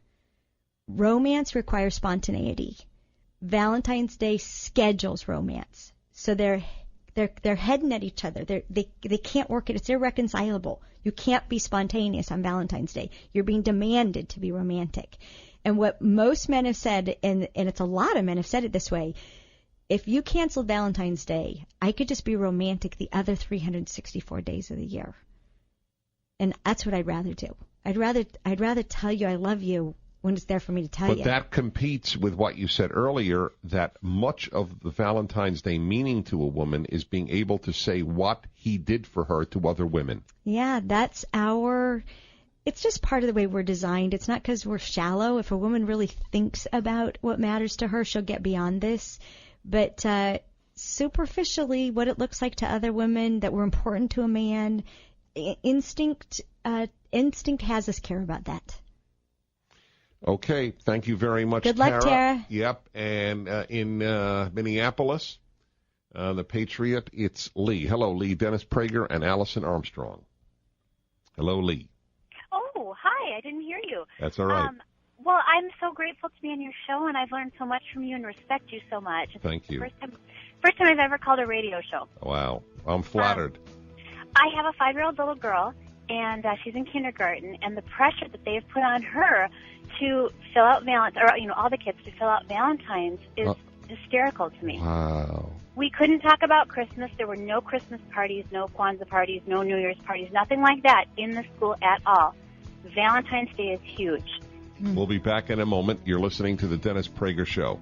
Romance requires spontaneity. Valentine's Day schedules romance. So they're heading at each other. They can't work it. It's irreconcilable. You can't be spontaneous on Valentine's Day. You're being demanded to be romantic. And what most men have said, and it's a lot of men have said it this way, if you canceled Valentine's Day, I could just be romantic the other 364 days of the year. And that's what I'd rather do. I'd rather tell you I love you when it's there for me to tell you. But that competes with what you said earlier, that much of the Valentine's Day meaning to a woman is being able to say what he did for her to other women. Yeah, it's just part of the way we're designed. It's not because we're shallow. If a woman really thinks about what matters to her, she'll get beyond this. But superficially, what it looks like to other women that were important to a man, instinct has us care about that. Okay, thank you very much, Good luck, Tara. Yep, and in Minneapolis, the Patriot, it's Lee. Hello, Lee. Dennis Prager and Alison Armstrong. Hello, Lee. Oh, hi. I didn't hear you. That's all right. Well, I'm so grateful to be on your show, and I've learned so much from you and respect you so much. Thank you. First time I've ever called a radio show. Wow. I'm flattered. I have a 5-year-old little girl, and she's in kindergarten, and the pressure that they've put on her to fill out all the kids to fill out Valentine's is hysterical to me. Wow. We couldn't talk about Christmas. There were no Christmas parties, no Kwanzaa parties, no New Year's parties, nothing like that in the school at all. Valentine's Day is huge. We'll be back in a moment. You're listening to the Dennis Prager Show.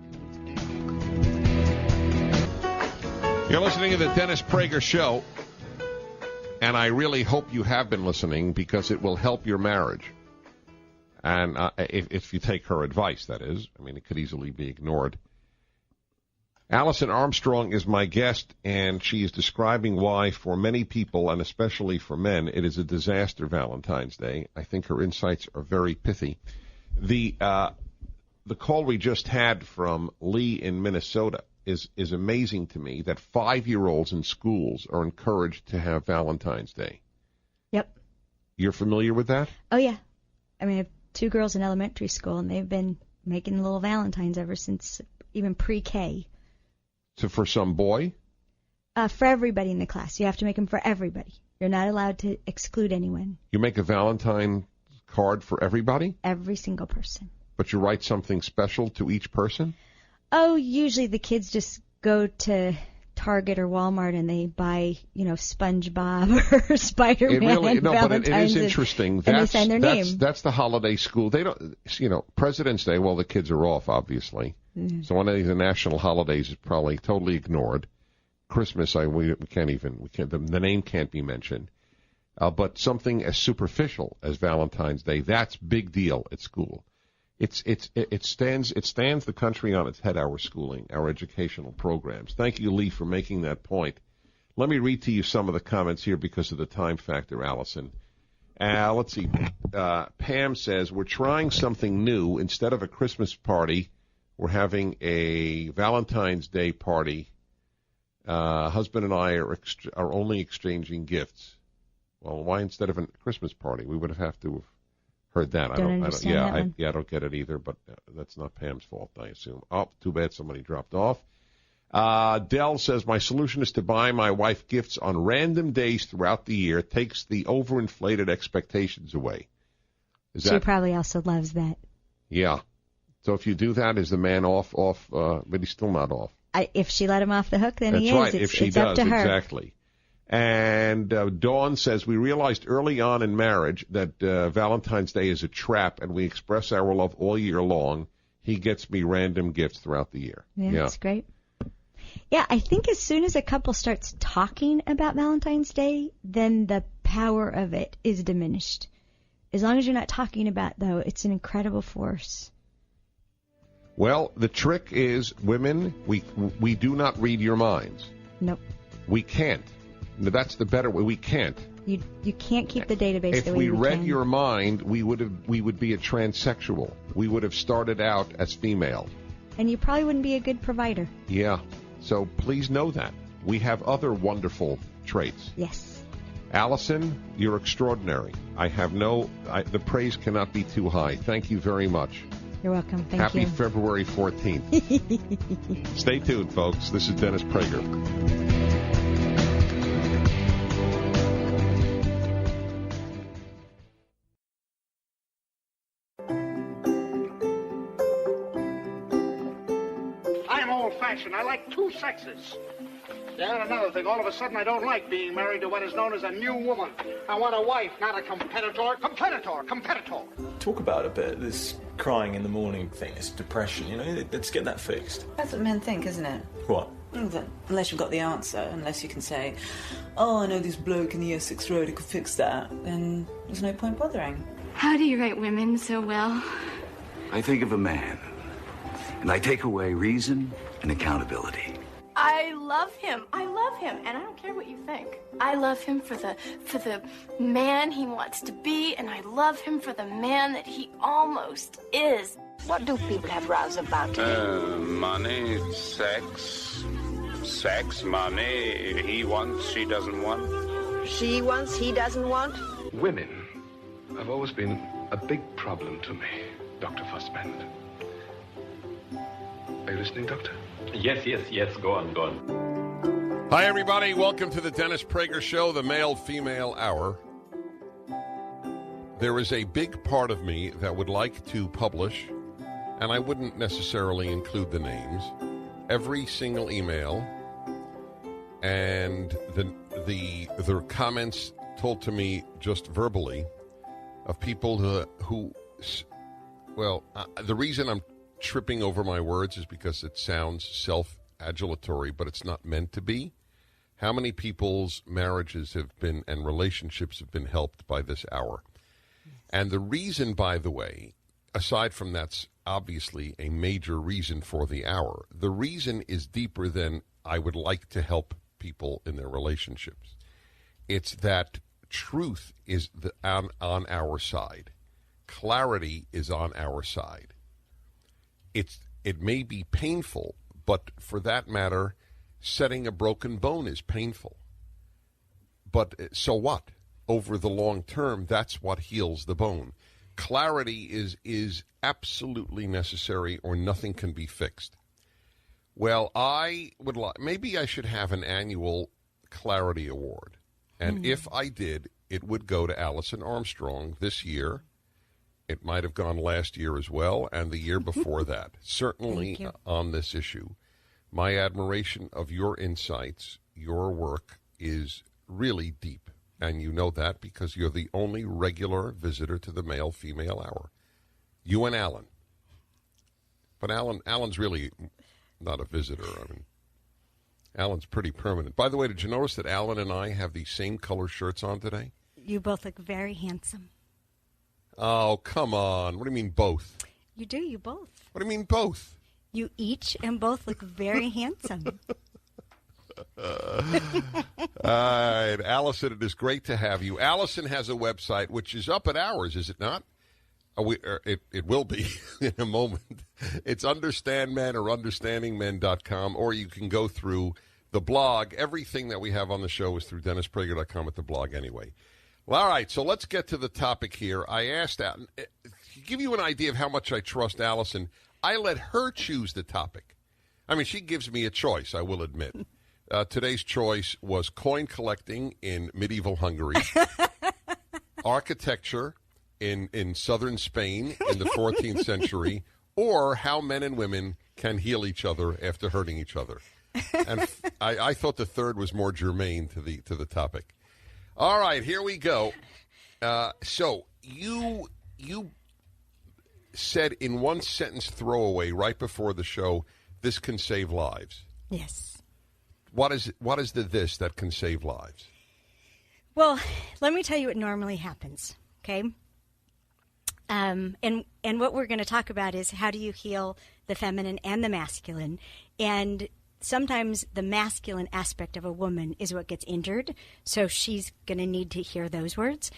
You're listening to the Dennis Prager Show, and I really hope you have been listening because it will help your marriage. And if you take her advice, that is. I mean, it could easily be ignored. Alison Armstrong is my guest, and she is describing why, for many people, and especially for men, it is a disaster Valentine's Day. I think her insights are very pithy. The call we just had from Lee in Minnesota is amazing to me, that 5-year-olds in schools are encouraged to have Valentine's Day. Yep. You're familiar with that? Oh, yeah. I mean, I have 2 girls in elementary school, and they've been making little Valentines ever since even pre-K. So for some boy? For everybody in the class. You have to make them for everybody. You're not allowed to exclude anyone. You make a Valentine card for everybody? Every single person. But you write something special to each person? Oh, usually the kids just go to Target or Walmart and they buy, SpongeBob or Spider-Man. But it is interesting. And they sign their name. That's the holiday school. They don't, President's Day, well, the kids are off, obviously. Mm. So one of the national holidays is probably totally ignored. Christmas, we can't, the name can't be mentioned. But something as superficial as Valentine's Day, that's big deal at school. It stands the country on its head, our schooling, our educational programs. Thank you, Lee, for making that point. Let me read to you some of the comments here because of the time factor, Allison. Let's see. Pam says, we're trying something new. Instead of a Christmas party, we're having a Valentine's Day party. Husband and I are only exchanging gifts. Well, why instead of a Christmas party? We would have to have heard that. I don't get it either, but that's not Pam's fault, I assume. Oh, too bad somebody dropped off. Dell says, my solution is to buy my wife gifts on random days throughout the year. It takes the overinflated expectations away. She probably also loves that. Yeah. So if you do that, is the man off, but he's still not off. If she let him off the hook, then that's he is. Right. If she it's does, up to her. Exactly. And Dawn says, we realized early on in marriage that Valentine's Day is a trap, and we express our love all year long. He gets me random gifts throughout the year. Yeah, that's great. Yeah, I think as soon as a couple starts talking about Valentine's Day, then the power of it is diminished. As long as you're not talking about it, though, it's an incredible force. Well, the trick is, women, we do not read your minds. Nope. We can't. That's the better way. We can't. You can't keep the database if the way we read can. your mind, we would be a transsexual. We would have started out as female. And you probably wouldn't be a good provider. Yeah. So please know that. We have other wonderful traits. Yes. Allison, you're extraordinary. The praise cannot be too high. Thank you very much. You're welcome. Thank you. Happy February 14th. Stay tuned, folks. This is Dennis Prager. I like 2 sexes. Yeah, and another thing, all of a sudden I don't like being married to what is known as a new woman. I want a wife, not a competitor. Competitor. Talk about a bit, this crying in the morning thing, this depression, let's get that fixed. That's what men think, isn't it? What? That unless you've got the answer, unless you can say, oh, I know this bloke in the Essex Road who could fix that, then there's no point bothering. How do you write women so well? I think of a man, and I take away reason and accountability. I love him, and I don't care what you think. I love him for the man he wants to be, and I love him for the man that he almost is. What do people have rows about? Money, sex, money. He wants, she doesn't want. She wants, he doesn't want? Women have always been a big problem to me, Dr. Fussbend. Are you listening, Doctor? Yes, go on. Hi, everybody. Welcome to the Dennis Prager Show, the male-female hour. There is a big part of me that would like to publish, and I wouldn't necessarily include the names, every single email and the comments told to me just verbally of people who the reason I'm tripping over my words is because it sounds self-adulatory, but it's not meant to be. How many people's marriages have been and relationships have been helped by this hour? And the reason, by the way, aside from that's obviously a major reason for the hour. The reason is deeper than I would like to help people in their relationships. It's that truth is on our side. Clarity is on our side. It may be painful, but for that matter, setting a broken bone is painful. But so what? Over the long term, that's what heals the bone. Clarity is absolutely necessary, or nothing can be fixed. Well, I would maybe I should have an annual Clarity Award. And if I did, it would go to Alison Armstrong this year. It might have gone last year as well, and the year before that. Certainly on this issue. My admiration of your insights, your work, is really deep. And you know that because you're the only regular visitor to the Male-Female Hour. You and Alan. But Alan's really not a visitor. I mean, Alan's pretty permanent. By the way, did you notice that Alan and I have the same color shirts on today? You both look very handsome. Oh, come on. What do you mean both? You do, you both. What do you mean both? You each and both look very handsome. All right, Allison, it is great to have you. Allison has a website, which is up at ours, is it not? It will be in a moment. It's understandmen or understandingmen.com, or you can go through the blog. Everything that we have on the show is through DennisPrager.com at the blog anyway. Well, all right, so let's get to the topic here. I asked, to give you an idea of how much I trust Allison, I let her choose the topic. I mean, she gives me a choice, I will admit. Today's choice was coin collecting in medieval Hungary, architecture in southern Spain in the 14th century, or how men and women can heal each other after hurting each other. And I thought the third was more germane to the topic. All right, here we go. So you said in one sentence throwaway right before the show, this can save lives. Yes. What is the this that can save lives? Well, let me tell you what normally happens, okay? And what we're going to talk about is how do you heal the feminine and the masculine. And sometimes the masculine aspect of a woman is what gets injured, so she's going to need to hear those words.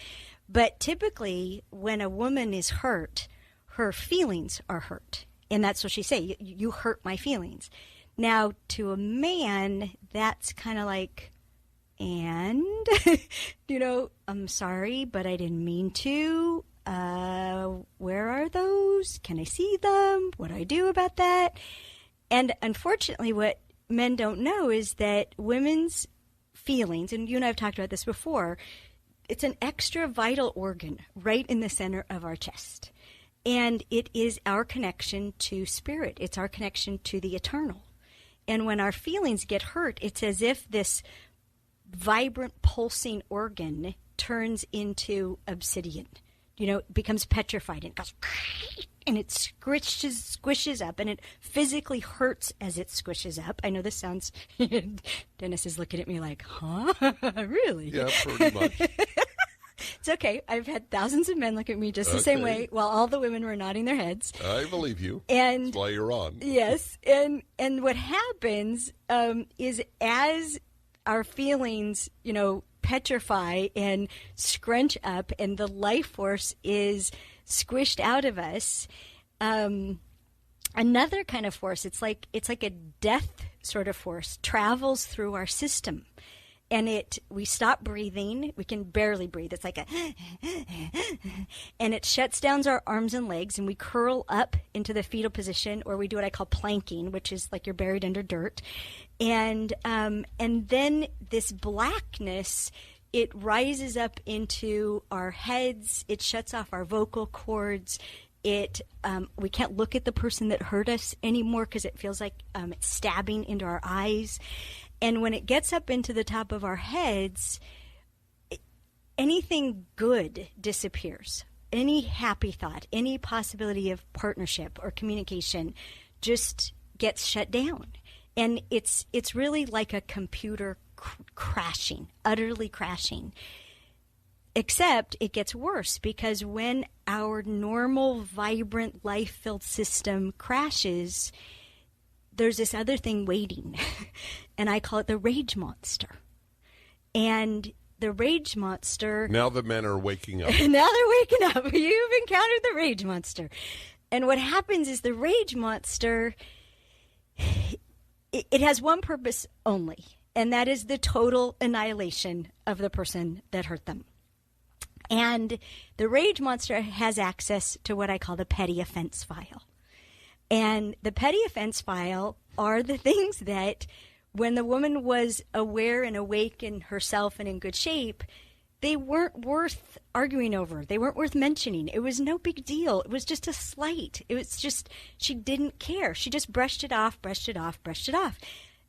But typically, when a woman is hurt, her feelings are hurt. And that's what she say, you hurt my feelings. Now, to a man, that's kind of like, and, I'm sorry, but I didn't mean to. Where are those? Can I see them? What do I do about that? And unfortunately, what men don't know is that women's feelings, and you and I have talked about this before, it's an extra vital organ right in the center of our chest. And it is our connection to spirit. It's our connection to the eternal. And when our feelings get hurt, it's as if this vibrant, pulsing organ turns into obsidian. It becomes petrified, and it goes, and it squishes up, and it physically hurts as it squishes up. I know this sounds, Dennis is looking at me like, huh? Really? Yeah, pretty much. It's okay. I've had thousands of men look at me just the same way while all the women were nodding their heads. I believe you. And that's why you're on. Yes. And what happens is as our feelings, petrify and scrunch up and the life force is squished out of us, another kind of force, it's like a death sort of force, travels through our system. And we stop breathing. We can barely breathe. It's like and it shuts down our arms and legs, and we curl up into the fetal position, or we do what I call planking, which is like you're buried under dirt. And then this blackness, it rises up into our heads. It shuts off our vocal cords. We can't look at the person that hurt us anymore because it feels like it's stabbing into our eyes. And when it gets up into the top of our heads, anything good disappears. Any happy thought, any possibility of partnership or communication just gets shut down. And it's really like a computer crashing, utterly crashing. Except it gets worse, because when our normal, vibrant, life-filled system crashes, there's this other thing waiting, and I call it the rage monster. And the rage monster... Now the men are waking up. Now they're waking up. You've encountered the rage monster. And what happens is the rage monster, it has one purpose only, and that is the total annihilation of the person that hurt them. And the rage monster has access to what I call the petty offense file. And the petty offense file are the things that, when the woman was aware and awake in herself and in good shape, they weren't worth arguing over. They weren't worth mentioning. It was no big deal. It was just a slight. It was just, she didn't care. She just brushed it off,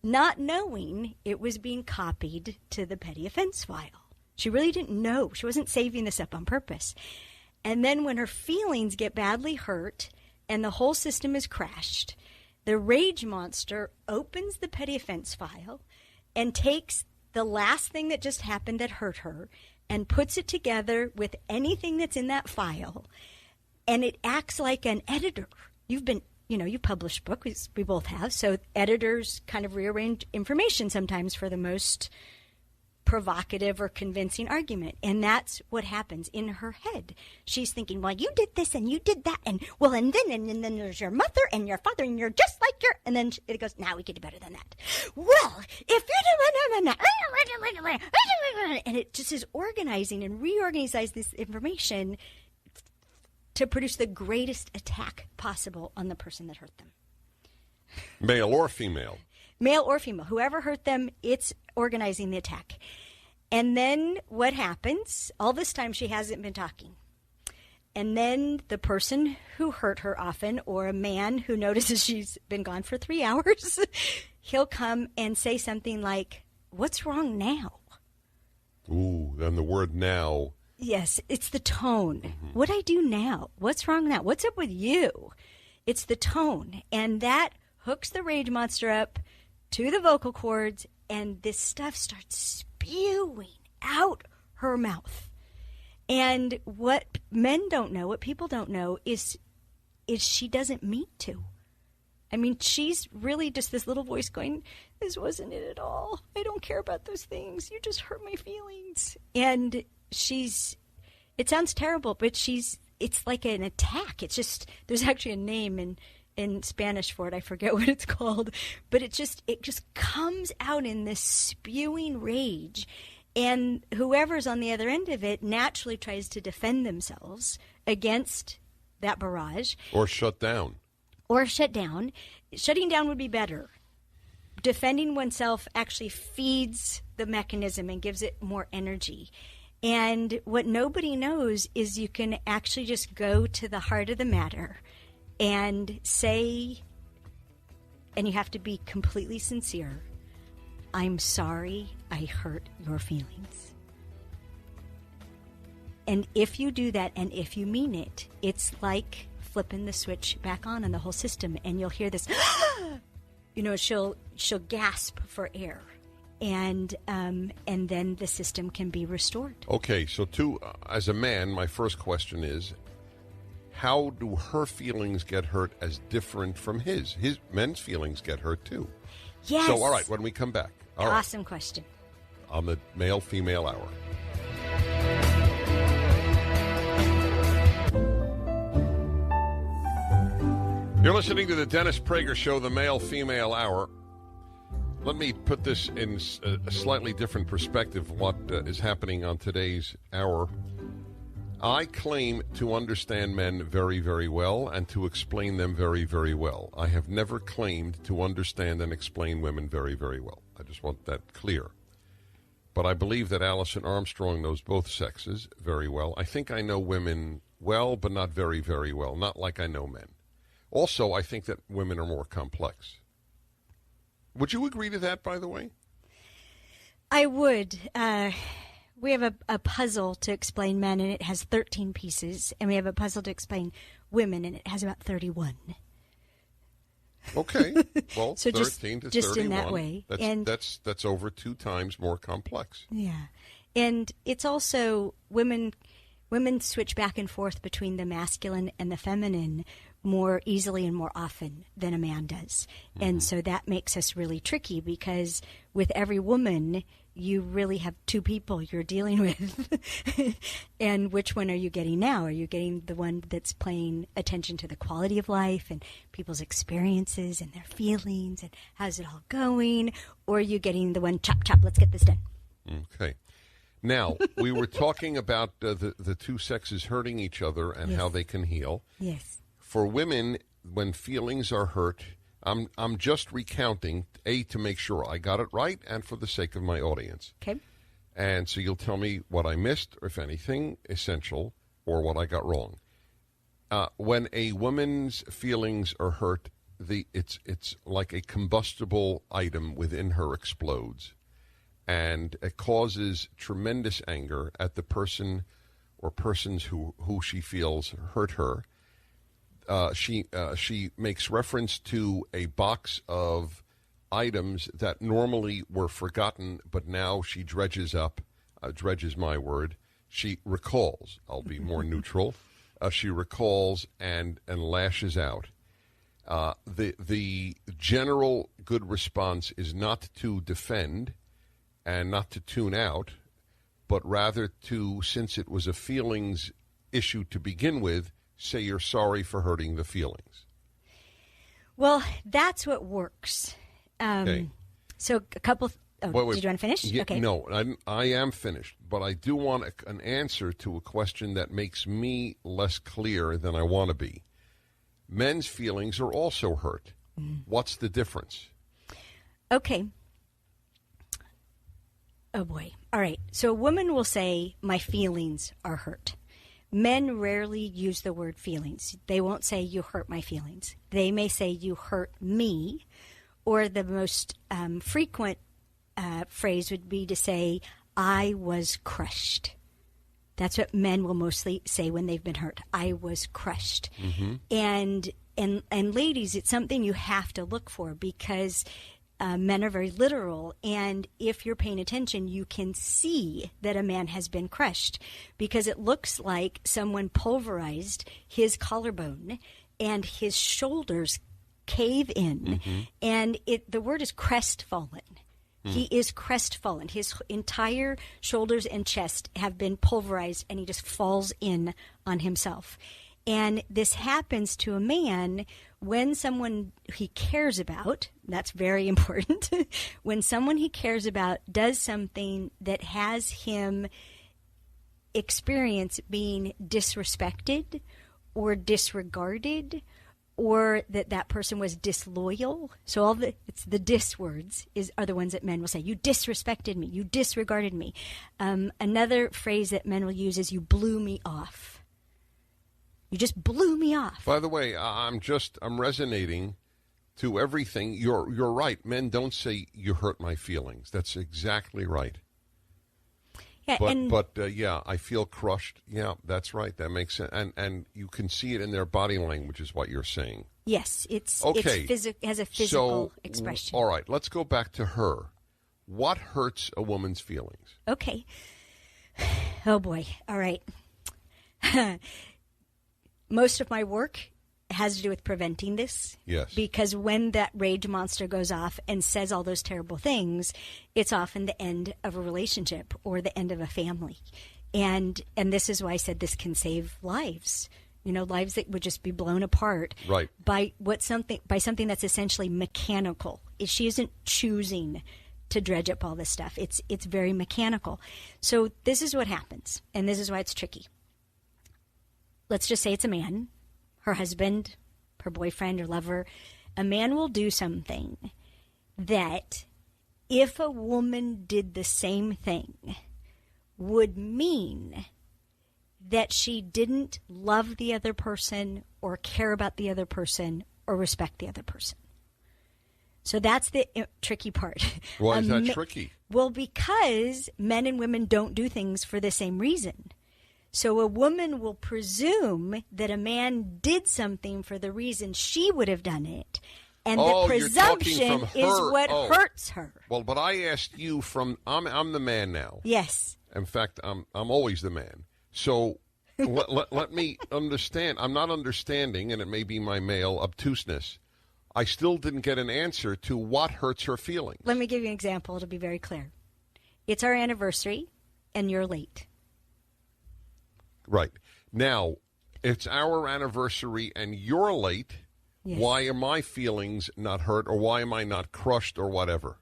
not knowing it was being copied to the petty offense file. She really didn't know. She wasn't saving this up on purpose. And then when her feelings get badly hurt and the whole system is crashed, the rage monster opens the petty offense file and takes the last thing that just happened that hurt her and puts it together with anything that's in that file. And it acts like an editor. You've published books. We both have. So editors kind of rearrange information sometimes for the most provocative or convincing argument. And that's what happens in her head. She's thinking, well, you did this and you did that, and well, and then there's your mother and your father, and you're just like your, and then it goes, now we can do better than that. Well, if you do, and it just is organizing and reorganizing this information to produce the greatest attack possible on the person that hurt them. Male or female? Male or female. Whoever hurt them, it's organizing the attack. And then what happens? All this time she hasn't been talking. And then the person who hurt her often, or a man who notices she's been gone for 3 hours, he'll come and say something like, what's wrong now? Ooh, then the word now. Yes, it's the tone. Mm-hmm. What'd I do now? What's wrong now? What's up with you? It's the tone. And that hooks the rage monster up to the vocal cords, and this stuff starts spewing out her mouth. And what men don't know, what people don't know, is she doesn't mean to. I mean, she's really just this little voice going, this wasn't it at all. I don't care about those things. You just hurt my feelings. And it sounds terrible, but it's like an attack. It's just, there's actually a name in Spanish for it. I forget what it's called. But it just comes out in this spewing rage. And whoever's on the other end of it naturally tries to defend themselves against that barrage. Or shut down. Or shut down. Shutting down would be better. Defending oneself actually feeds the mechanism and gives it more energy. And what nobody knows is you can actually just go to the heart of the matter and say, and you have to be completely sincere, I'm sorry I hurt your feelings. And if you do that, and if you mean it, it's like flipping the switch back on in the whole system, and you'll hear this, she'll gasp for air. And then the system can be restored. Okay, so as a man, my first question is, how do her feelings get hurt as different from his? His men's feelings get hurt too. Yes. So, all right, when we come back. Awesome question. On the Male-Female Hour. You're listening to the Dennis Prager Show, the Male-Female Hour. Let me put this in a slightly different perspective, what is happening on today's hour. I claim to understand men very, very well and to explain them very, very well. I have never claimed to understand and explain women very, very well. I just want that clear. But I believe that Alison Armstrong knows both sexes very well. I think I know women well, but not very, very well, not like I know men. Also, I think that women are more complex. Would you agree to that, by the way? I would. We have a puzzle to explain men, and it has 13 pieces. And we have a puzzle to explain women, and it has about 31. Okay. Well, so 13 to 31. Just in that way. That's over 2 times more complex. Yeah. And it's also women switch back and forth between the masculine and the feminine more easily and more often than a man does. And so that makes us really tricky, because with every woman, you really have two people you're dealing with. And which one are you getting now? Are you getting the one that's paying attention to the quality of life and people's experiences and their feelings and how's it all going? Or are you getting the one, chop, chop, let's get this done? Okay. Now, we were talking about the two sexes hurting each other and how they can heal. Yes. For women, when feelings are hurt, I'm just recounting, to make sure I got it right and for the sake of my audience. Okay. And so you'll tell me what I missed, or if anything essential, or what I got wrong. When a woman's feelings are hurt, it's like a combustible item within her explodes. And it causes tremendous anger at the person or persons who she feels hurt her. She makes reference to a box of items that normally were forgotten, but now she dredges up. Dredges my word. She recalls. I'll be more neutral. She recalls and lashes out. The general good response is not to defend and not to tune out, but rather to, since it was a feelings issue to begin with, say you're sorry for hurting the feelings. Well, that's what works. Okay. So a couple... Wait. Did you want to finish? Yeah, okay. No, I am finished, but I do want an answer to a question that makes me less clear than I want to be. Men's feelings are also hurt. What's the difference? Okay. Oh, boy. All right. So a woman will say, my feelings are hurt. Men rarely use the word feelings. They won't say, you hurt my feelings. They may say, you hurt me. Or the most frequent phrase would be to say, I was crushed. That's what men will mostly say when they've been hurt. I was crushed. And ladies, it's something you have to look for, because men are very literal, and if you're paying attention, you can see that a man has been crushed, because it looks like someone pulverized his collarbone and his shoulders cave in, and the word is crestfallen. He is crestfallen. His entire shoulders and chest have been pulverized, and he just falls in on himself. And this happens to a man when someone he cares about, that's very important, when someone he cares about does something that has him experience being disrespected or disregarded, or that person was disloyal. So it's the dis words are the ones that men will say. You disrespected me. You disregarded me. Another phrase that men will use is, you blew me off. You just blew me off. By the way, I'm resonating to everything. You're right. Men don't say you hurt my feelings. That's exactly right. Yeah, but yeah, I feel crushed. Yeah, that's right. That makes sense. And you can see it in their body language, is what you're saying. Yes, it has a physical expression. All right, let's go back to her. What hurts a woman's feelings? Okay. Oh boy. All right. Most of my work has to do with preventing this. Yes. Because when that rage monster goes off and says all those terrible things, it's often the end of a relationship or the end of a family. And this is why I said this can save lives. You know, lives that would just be blown apart by something that's essentially mechanical. She isn't choosing to dredge up all this stuff. It's very mechanical. So this is what happens, and this is why it's tricky. Let's just say it's a man, her husband, her boyfriend or lover. A man will do something that, if a woman did the same thing, would mean that she didn't love the other person or care about the other person or respect the other person. So that's the tricky part. Why is that tricky? Well, because men and women don't do things for the same reason. So a woman will presume that a man did something for the reason she would have done it. And the presumption is what hurts her. Well, but I asked you I'm the man now. Yes. In fact, I'm always the man. So let me understand. I'm not understanding, and it may be my male obtuseness. I still didn't get an answer to what hurts her feelings. Let me give you an example. It'll be very clear. It's our anniversary, and you're late. Right. Now, it's our anniversary, and you're late. Yes. Why are my feelings not hurt, or why am I not crushed, or whatever?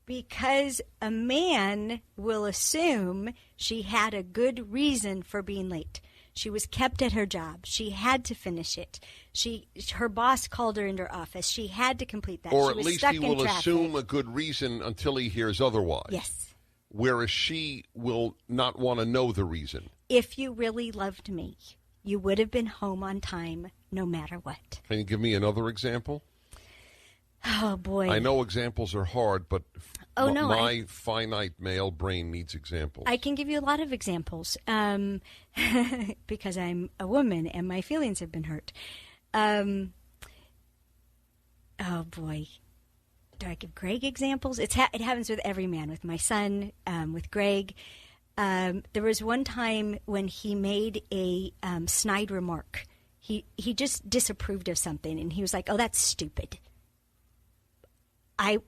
Because a man will assume she had a good reason for being late. She was kept at her job. She had to finish it. Her boss called her into her office. She had to complete that. Or she was at least stuck he in will traffic. assume a good reason until he hears otherwise. Yes. Whereas she will not want to know the reason. If you really loved me, you would have been home on time no matter what. Can you give me another example? Oh, boy. I know examples are hard, but my finite male brain needs examples. I can give you a lot of examples because I'm a woman and my feelings have been hurt. Oh, boy. Do I give Greg examples? It happens with every man, with my son, with Greg. There was one time when he made a snide remark. He just disapproved of something, and he was like, "Oh, that's stupid."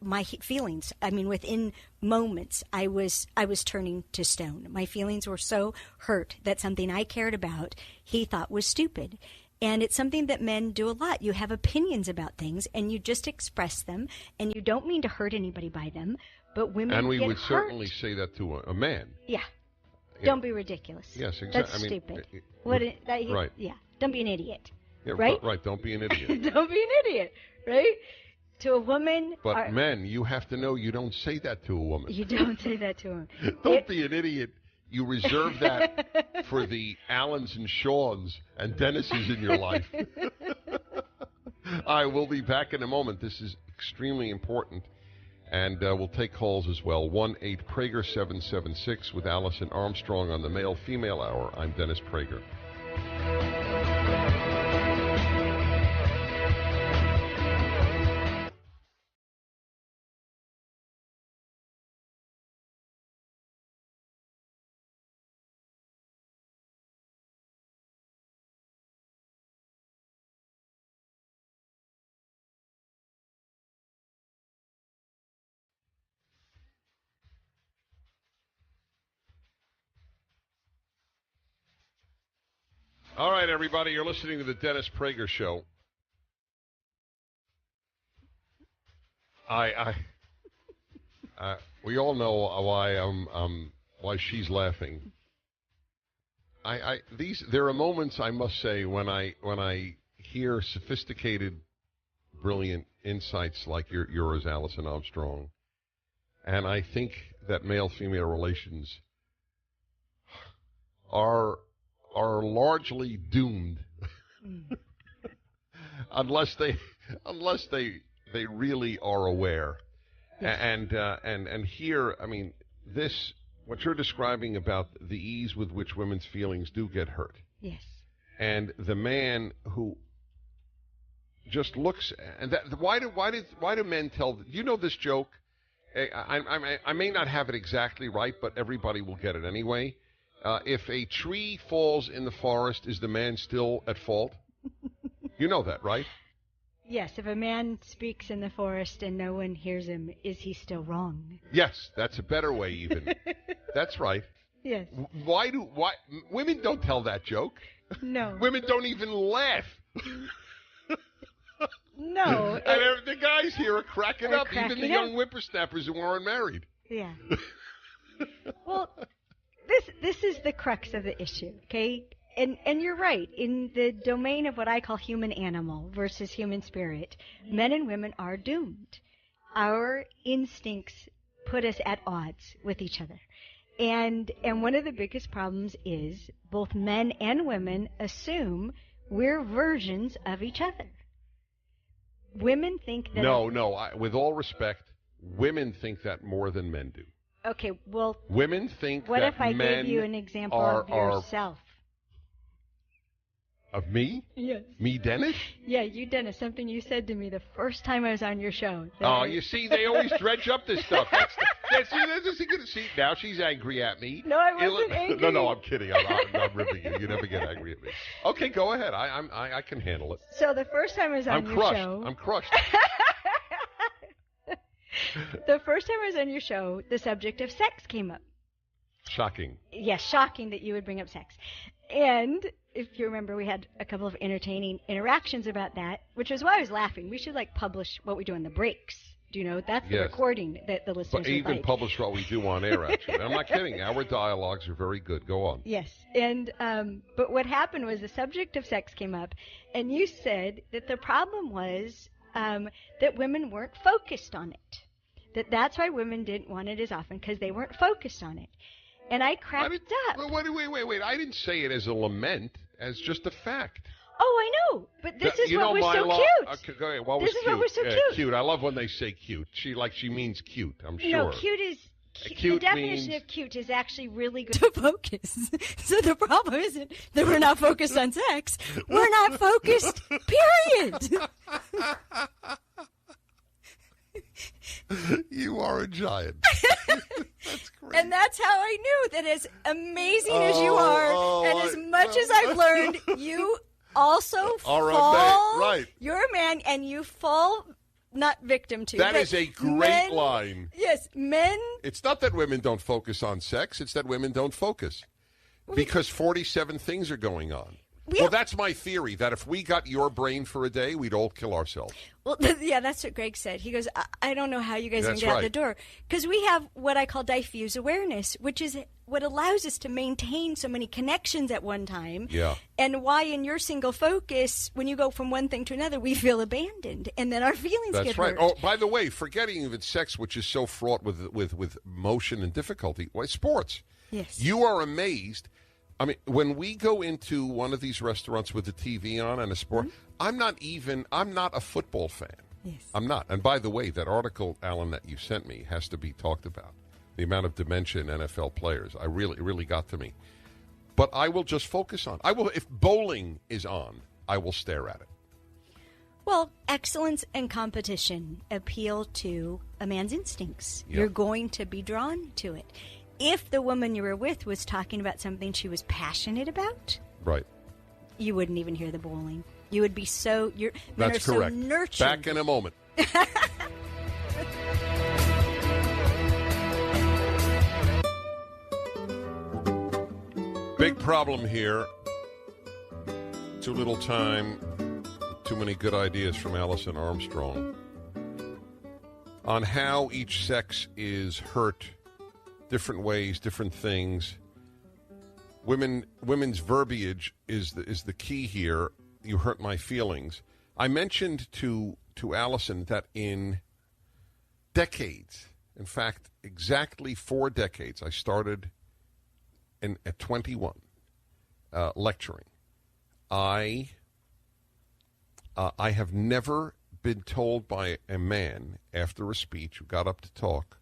My feelings, within moments, I was turning to stone. My feelings were so hurt that something I cared about, he thought was stupid. And it's something that men do a lot. You have opinions about things, and you just express them, and you don't mean to hurt anybody by them, but women And we get would hurt. certainly say that to a man. Yeah. Yeah. Don't be ridiculous. Yes, exactly. That's stupid. Right. Yeah. Don't be an idiot. Yeah, right? Right. Don't be an idiot. Don't be an idiot. Right? To a woman. But men, you have to know you don't say that to a woman. You don't say that to him. Don't be an idiot. You reserve that for the Allens and Shawns and Dennises in your life. I will be back in a moment. This is extremely important. And we'll take calls as well. 1-8-Prager-776 with Alison Armstrong on the Male-Female Hour. I'm Dennis Prager. All right, everybody, you're listening to the Dennis Prager Show. We all know why she's laughing. There are moments, I must say, when I hear sophisticated, brilliant insights like yours, Alison Armstrong, and I think that male-female relations are largely doomed unless they really are aware. Yes. And here, this, what you're describing about the ease with which women's feelings do get hurt. Yes. And the man who just looks, and why do men tell? You know this joke? I may not have it exactly right, but everybody will get it anyway. If a tree falls in the forest, is the man still at fault? You know that, right? Yes, if a man speaks in the forest and no one hears him, is he still wrong? Yes, that's a better way even. That's right. Yes. Why women don't tell that joke? No. Women don't even laugh. No. And the guys here are cracking up, even the young whippersnappers who aren't married. Yeah. Well, this is the crux of the issue, okay? And you're right. In the domain of what I call human animal versus human spirit, men and women are doomed. Our instincts put us at odds with each other. And one of the biggest problems is both men and women assume we're versions of each other. Women think that... No, with all respect, women think that more than men do. Okay, well... Women think what that if I men gave you an example of yourself? Of me? Yes. Me, Dennis? Yeah, you, Dennis. Something you said to me the first time I was on your show. Oh, you see, they always dredge up this stuff. See, now she's angry at me. No, I wasn't angry. No, I'm kidding. I'm ribbing you. You never get angry at me. Okay, go ahead. I can handle it. So the first time I was on your show... I'm crushed. The first time I was on your show, the subject of sex came up. Shocking. Yes, shocking that you would bring up sex. And if you remember, we had a couple of entertaining interactions about that, which is why I was laughing. We should, publish what we do in the breaks. Do you know? That's the recording that the listeners But even would like. publish what we do on air, actually. I'm not kidding. Our dialogues are very good. Go on. Yes. And but what happened was the subject of sex came up, and you said that the problem was that women weren't focused on it. That's why women didn't want it as often, because they weren't focused on it. And I cracked up. Wait. I didn't say it as a lament, as just a fact. Oh, I know. But this is what was so cute. Okay, go ahead. What was this is cute? what was so cute. Cute. I love when they say cute. She means cute, I'm sure. No, cute is... Cute the definition means... of cute is actually really good. To focus. So the problem isn't that we're not focused on sex. We're not focused, period. You are a giant. That's great. And that's how I knew that as amazing as you are, and as much as I've learned, you also fall. Right. You're a man, and you fall not victim to. That is a great line. Yes, men. It's not that women don't focus on sex. It's that women don't focus. Because 47 things are going on. Well, that's my theory, that if we got your brain for a day, we'd all kill ourselves. Well, yeah, that's what Greg said. He goes, I don't know how you guys can get out the door. Because we have what I call diffuse awareness, which is what allows us to maintain so many connections at one time. Yeah. And why in your single focus, when you go from one thing to another, we feel abandoned. And then our feelings get hurt. Oh, by the way, forgetting even sex, which is so fraught with motion and difficulty, sports. Yes. You are amazed. I mean, when we go into one of these restaurants with the TV on and a sport, I'm not a football fan. Yes. I'm not. And by the way, that article, Alan, that you sent me has to be talked about. The amount of dementia in NFL players. It really got to me. But I will just focus on. If bowling is on, I will stare at it. Well, excellence and competition appeal to a man's instincts. Yeah. You're going to be drawn to it. If the woman you were with was talking about something she was passionate about, right, you wouldn't even hear the bowling. You would be so... That's correct. So nurtured. Back in a moment. Big problem here. Too little time. Too many good ideas from Alison Armstrong on how each sex is hurt. Different ways, different things. Women's verbiage is the key here. You hurt my feelings. I mentioned to Allison that in decades, in fact, exactly 4 decades, I started at 21 lecturing. I have never been told by a man after a speech who got up to talk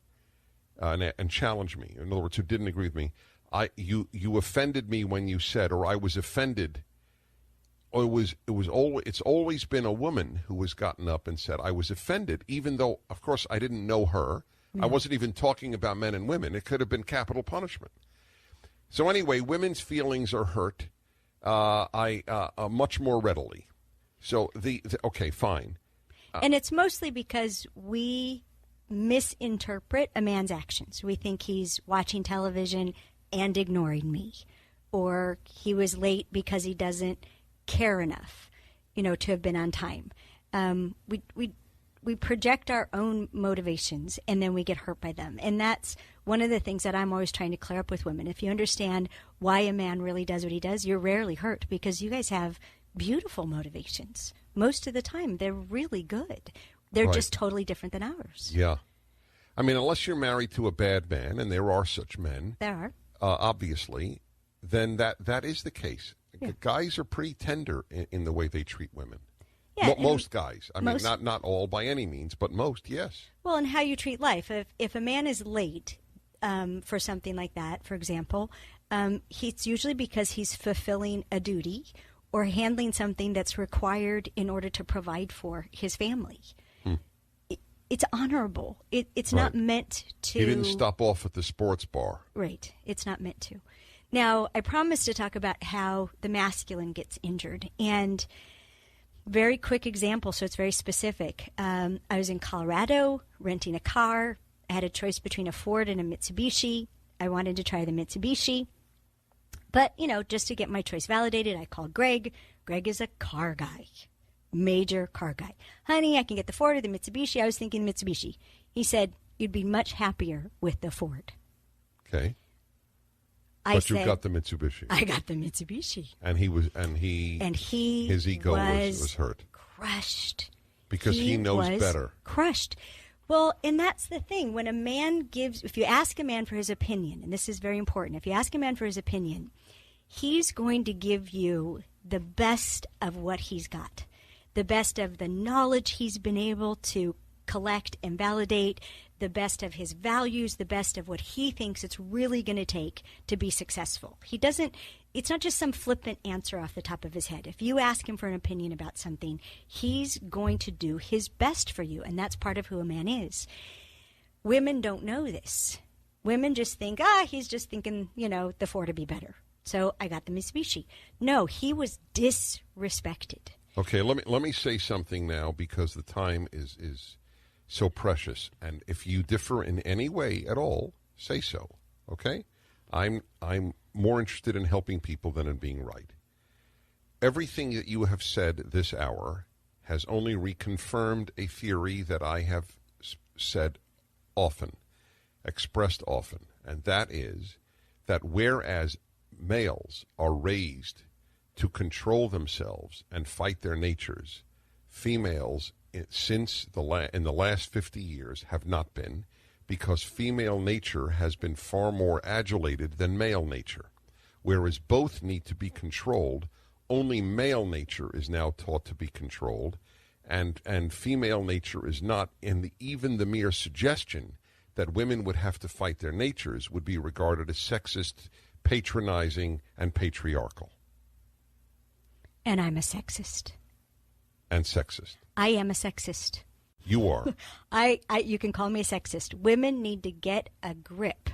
and challenged me. In other words, who didn't agree with me. You offended me when you said, or I was offended. Or it's always been a woman who has gotten up and said, I was offended, even though, of course, I didn't know her. I wasn't even talking about men and women. It could have been capital punishment. So anyway, women's feelings are hurt much more readily. So okay, fine. And it's mostly because we misinterpret a man's actions. We think he's watching television and ignoring me, or he was late because he doesn't care enough, to have been on time. We project our own motivations, and then we get hurt by them. And that's one of the things that I'm always trying to clear up with women. If you understand why a man really does what he does, you're rarely hurt, because you guys have beautiful motivations. Most of the time, they're really good. They're just totally different than ours. Yeah. I mean, unless you're married to a bad man, and there are such men. There are. Obviously, then that is the case. Yeah. Guys are pretty tender in the way they treat women. Yeah, most guys. I mean, not all by any means, but most, yes. Well, and how you treat life. If a man is late for something like that, for example, it's usually because he's fulfilling a duty, or handling something that's required in order to provide for his family. It's honorable. It's Right. not meant to... He didn't stop off at the sports bar. Right. It's not meant to. Now, I promised to talk about how the masculine gets injured. And very quick example, so it's very specific. I was in Colorado renting a car. I had a choice between a Ford and a Mitsubishi. I wanted to try the Mitsubishi. But, just to get my choice validated, I called Greg. Greg is a car guy. Major car guy. Honey, I can get the Ford or the Mitsubishi. I was thinking Mitsubishi. He said, you'd be much happier with the Ford. Okay. But you got the Mitsubishi. I got the Mitsubishi. And his ego was hurt. Crushed. Because he knows was better. Crushed. Well, and that's the thing. When a man if you ask a man for his opinion, and this is very important, if you ask a man for his opinion, he's going to give you the best of what he's got. The best of the knowledge he's been able to collect and validate, the best of his values, the best of what he thinks it's really going to take to be successful. It's not just some flippant answer off the top of his head. If you ask him for an opinion about something, he's going to do his best for you, and that's part of who a man is. Women don't know this. Women just think, he's just thinking, the Ford would be better. So I got the Mitsubishi. No, he was disrespected. Okay, let me say something now because the time is so precious, and if you differ in any way at all, say so. Okay, I'm more interested in helping people than in being right. Everything that you have said this hour has only reconfirmed a theory that I have said often, expressed often, and that is that whereas males are raised to control themselves and fight their natures, females in the last 50 years have not been, because female nature has been far more adulated than male nature. Whereas both need to be controlled, only male nature is now taught to be controlled, and female nature is not. And even the mere suggestion that women would have to fight their natures would be regarded as sexist, patronizing, and patriarchal. And I'm a sexist. And sexist. I am a sexist. You are. You can call me a sexist. Women need to get a grip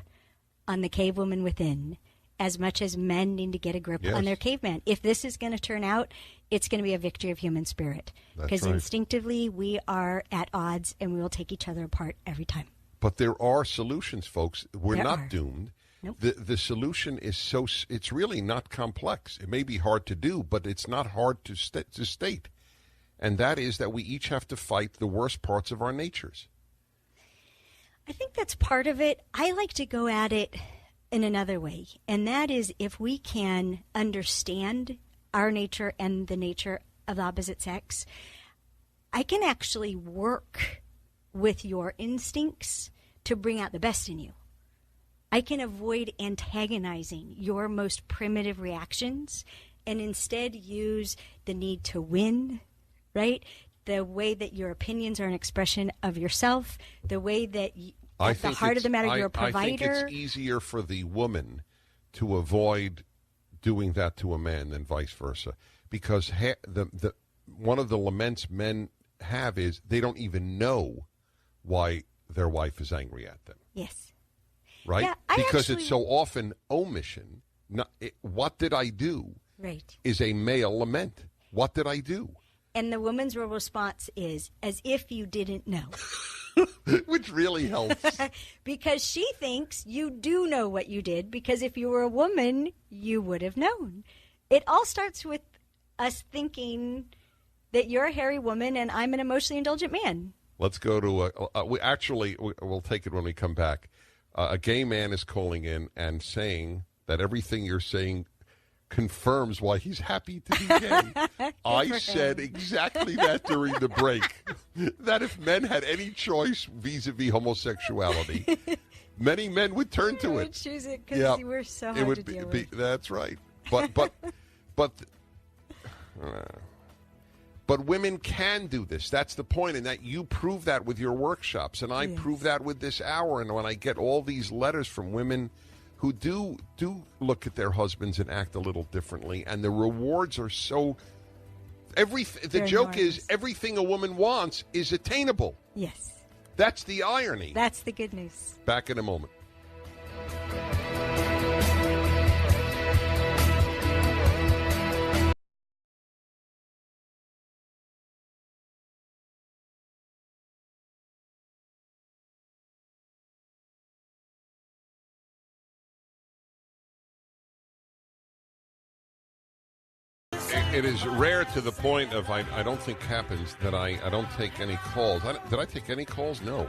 on the cave woman within as much as men need to get a grip on their caveman. If this is going to turn out, it's going to be a victory of human spirit. Because instinctively we are at odds and we will take each other apart every time. But there are solutions, folks. We're not doomed. Nope. The solution is it's really not complex. It may be hard to do, but it's not hard to state. And that is that we each have to fight the worst parts of our natures. I think that's part of it. I like to go at it in another way, and that is if we can understand our nature and the nature of the opposite sex, I can actually work with your instincts to bring out the best in you. I can avoid antagonizing your most primitive reactions and instead use the need to win, right? The way that your opinions are an expression of yourself, the way that at the heart of the matter, you're a provider. I think it's easier for the woman to avoid doing that to a man than vice versa. Because one of the laments men have is they don't even know why their wife is angry at them. Yes. Right? Yeah, because it's so often omission. What did I do? Right. Is a male lament. What did I do? And the woman's real response is, as if you didn't know. Which really helps. Because she thinks you do know what you did, because if you were a woman, you would have known. It all starts with us thinking that you're a hairy woman and I'm an emotionally indulgent man. Let's go to we'll take it when we come back. A gay man is calling in and saying that everything you're saying confirms why he's happy to be gay. I said exactly that during the break, that if men had any choice vis-a-vis homosexuality, many men would turn to it. Would choose it because you were so hard to deal with. That's right. But women can do this. That's the point, and that you prove that with your workshops, and I prove that with this hour. And when I get all these letters from women who do look at their husbands and act a little differently, and the rewards are so. The joke is everything a woman wants is attainable. Yes. That's the irony. That's the good news. Back in a moment. It is rare to the point of I don't think happens that I don't take any calls. Did I take any calls? No.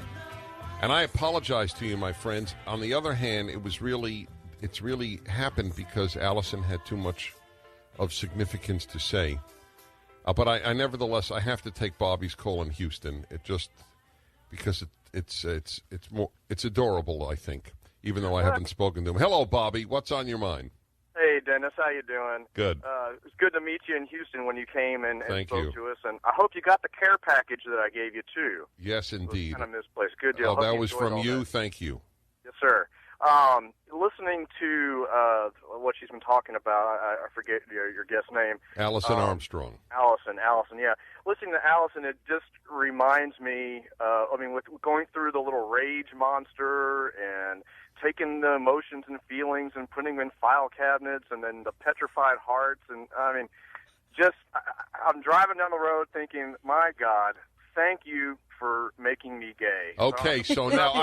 And I apologize to you, my friends. On the other hand, it's really happened because Allison had too much of significance to say. But I nevertheless I have to take Bobby's call in Houston. It just because it's adorable, I think, even though I haven't spoken to him. Hello, Bobby. What's on your mind? Hey, Dennis, how you doing? Good. It was good to meet you in Houston when you came and spoke to us, and I hope you got the care package that I gave you, too. Yes, indeed. Kind of misplaced. Good deal. Oh, that was from you? Thank you. Yes, sir. Listening to what she's been talking about, I forget your guest name. Alison Armstrong. Allison, yeah. Listening to Allison, it just reminds me, with going through the little rage monster and taking the emotions and feelings and putting them in file cabinets and then the petrified hearts. And, I'm driving down the road thinking, my God, thank you for making me gay. Okay, so now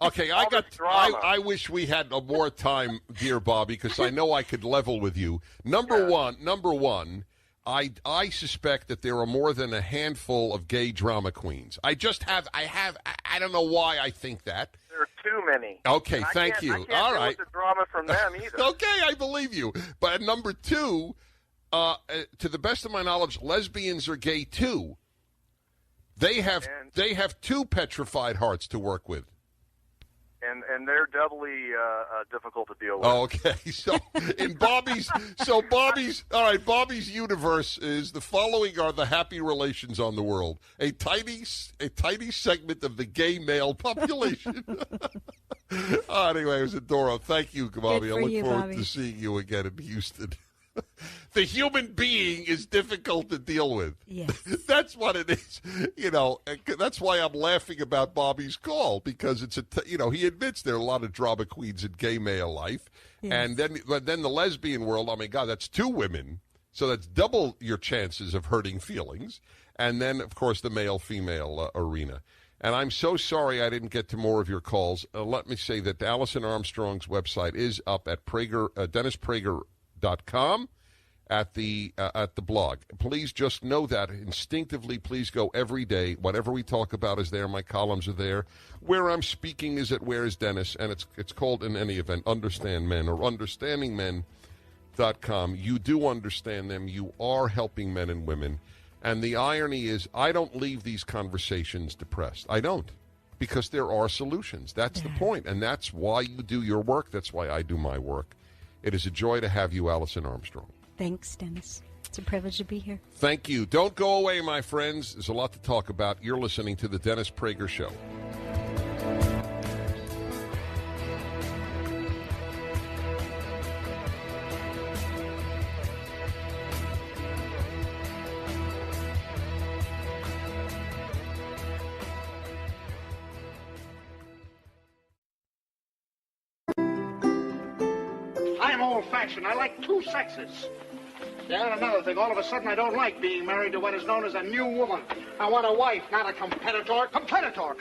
I wish we had more time, dear Bobby, because I know I could level with you. Number one, I suspect that there are more than a handful of gay drama queens. I don't know why I think that. There are too many. Okay, thank you. I can't all deal right. with the drama from them either. Okay, I believe you. But number two, to the best of my knowledge, lesbians are gay too. They have two petrified hearts to work with. And they're doubly difficult to deal with. Oh, okay. So in Bobby's universe is the following are the happy relations on the world. A tiny segment of the gay male population. Anyway, it was adorable. Thank you, Bobby. I look forward to seeing you again in Houston. The human being is difficult to deal with. Yes. That's what it is. That's why I'm laughing about Bobby's call, because it's he admits there are a lot of drama queens in gay male life. Yes. And then the lesbian world, oh my God, that's two women. So that's double your chances of hurting feelings. And then, of course, the male-female arena. And I'm so sorry I didn't get to more of your calls. Let me say that Alison Armstrong's website is up at DennisPrager.com at the blog. Please just know that instinctively. Please go every day. Whatever we talk about is there. My columns are there. Where I'm speaking is at Where is Dennis, and it's called in any event Understand Men or UnderstandingMen.com. You do understand them. You are helping men and women. And the irony is, I don't leave these conversations depressed. I don't, because there are solutions. That's the point, and that's why you do your work. That's why I do my work. It is a joy to have you, Alison Armstrong. Thanks, Dennis. It's a privilege to be here. Thank you. Don't go away, my friends. There's a lot to talk about. You're listening to The Dennis Prager Show. I'm old-fashioned. I like two sexes. Yeah, and another thing, all of a sudden I don't like being married to what is known as a new woman. I want a wife, not a competitor. Competitor.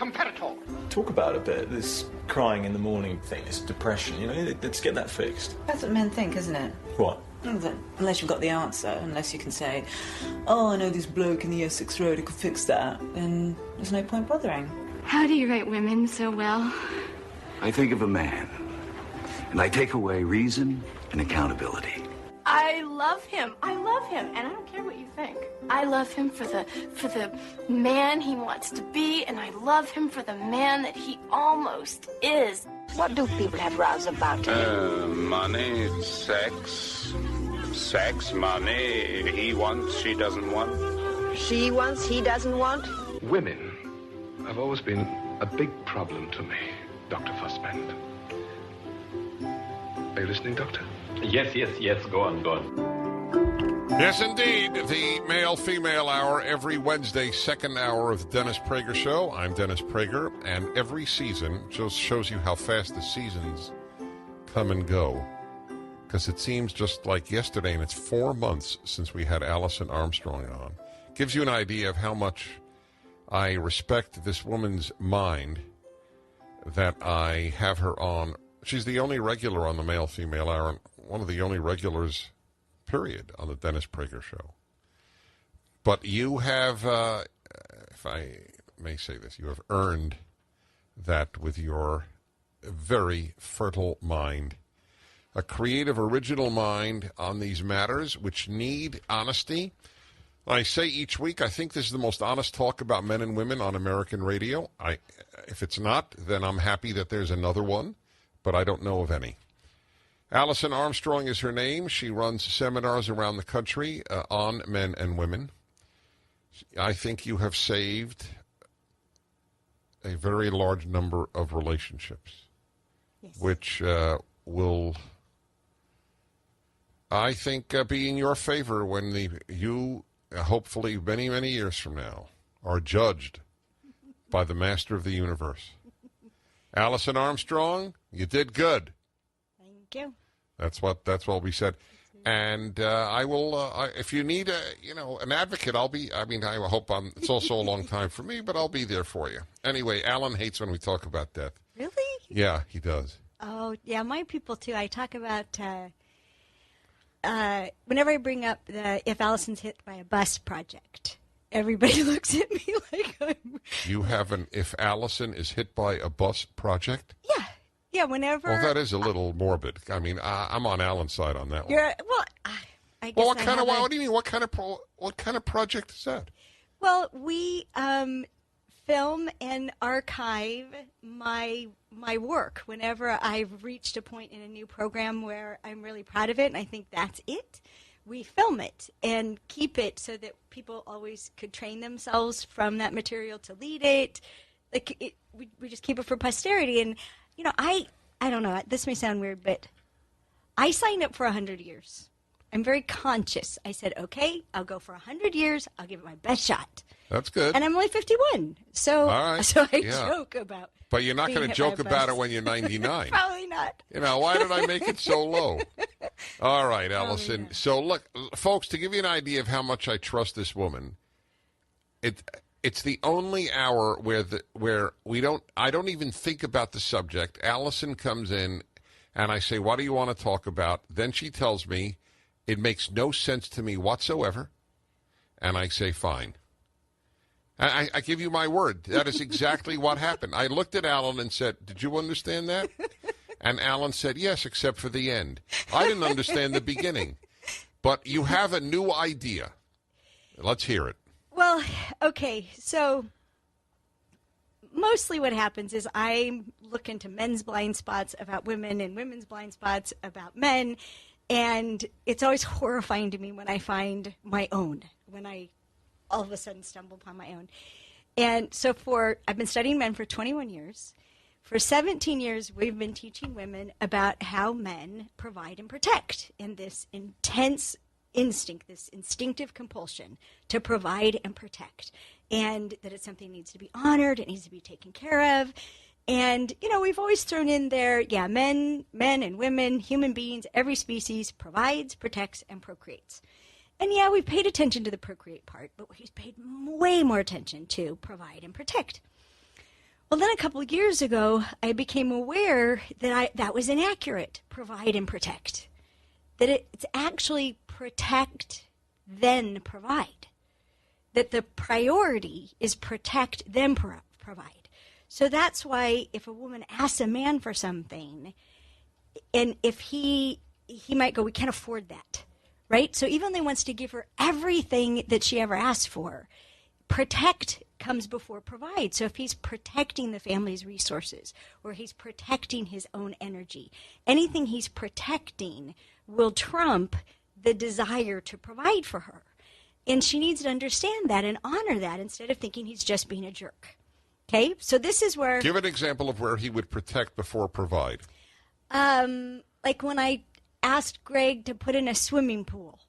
Talk about a bit, this crying in the morning thing, this depression, let's get that fixed. That's what men think, isn't it? What? Unless you've got the answer, unless you can say, oh, I know this bloke in the Essex Road who could fix that, then there's no point bothering. How do you write women so well? I think of a man, and I take away reason and accountability. I love him, and I don't care what you think. I love him for the man he wants to be, and I love him for the man that he almost is. What do people have rows about? Money, sex, money. He wants, she doesn't want. She wants, he doesn't want? Women have always been a big problem to me, Dr. Fussbend. Are you listening, Doctor? Yes, go on. Yes, indeed. The male-female hour every Wednesday, second hour of the Dennis Prager Show. I'm Dennis Prager, and every season just shows you how fast the seasons come and go. Because it seems just like yesterday, and it's 4 months since we had Alison Armstrong on. Gives you an idea of how much I respect this woman's mind that I have her on. She's the only regular on the male-female hour, and one of the only regulars, period, on the Dennis Prager Show. But you have, if I may say this, you have earned that with your very fertile mind. A creative, original mind on these matters, which need honesty. I say each week, I think this is the most honest talk about men and women on American radio. If it's not, then I'm happy that there's another one, but I don't know of any. Alison Armstrong is her name. She runs seminars around the country on men and women. I think you have saved a very large number of relationships, yes, which will, I think, be in your favor when you, hopefully many, many years from now, are judged by the master of the universe. Alison Armstrong, you did good. Thank you. That's what we said. And I will, if you need an advocate, I'll be, I hope it's also a long time for me, but I'll be there for you. Anyway, Alan hates when we talk about death. Really? Yeah, he does. Oh, yeah, my people too. I talk about, whenever I bring up the If Allison's Hit by a Bus project, everybody looks at me like I'm... You have an If Allison is Hit by a Bus project? Yeah. Yeah, whenever... Well, that is a little morbid. I mean, I'm on Alan's side on that one. Well, I guess what do you mean? What kind of project is that? Well, we film and archive my work whenever I've reached a point in a new program where I'm really proud of it and I think that's it. We film it and keep it so that people always could train themselves from that material to lead it. We just keep it for posterity. And I don't know, this may sound weird, but I signed up for 100 years. I'm very conscious. I said, okay, I'll go for 100 years. I'll give it my best shot. That's good. And I'm only 51. So, all right. So I joke about But you're not going to joke about it when you're 99. Probably not. Why did I make it so low? All right, Allison. Yeah. So, look, folks, to give you an idea of how much I trust this woman, it's the only hour where I don't even think about the subject. Allison comes in, and I say, what do you want to talk about? Then she tells me, it makes no sense to me whatsoever, and I say, fine. I give you my word. That is exactly what happened. I looked at Alan and said, did you understand that? And Alan said, yes, except for the end. I didn't understand the beginning. But you have a new idea. Let's hear it. Well, okay, so mostly what happens is I look into men's blind spots about women and women's blind spots about men, and it's always horrifying to me when I find my own, when I all of a sudden stumble upon my own. And so I've been studying men for 21 years. For 17 years, we've been teaching women about how men provide and protect in this intense instinct, this instinctive compulsion to provide and protect, and that it's something that needs to be honored, it needs to be taken care of. And, we've always thrown in there, men and women, human beings, every species provides, protects, and procreates. And we've paid attention to the procreate part, but we've paid way more attention to provide and protect. Well, then a couple of years ago, I became aware that that was inaccurate, provide and protect. That it's actually protect, then provide. That the priority is protect, then provide. So that's why if a woman asks a man for something, and if he might go, we can't afford that. Right? So even though he wants to give her everything that she ever asked for, protect comes before provide. So if he's protecting the family's resources or he's protecting his own energy, anything he's protecting will trump the desire to provide for her. And she needs to understand that and honor that instead of thinking he's just being a jerk. Okay? So this is where... Give an example of where he would protect before provide. Like when I asked Greg to put in a swimming pool.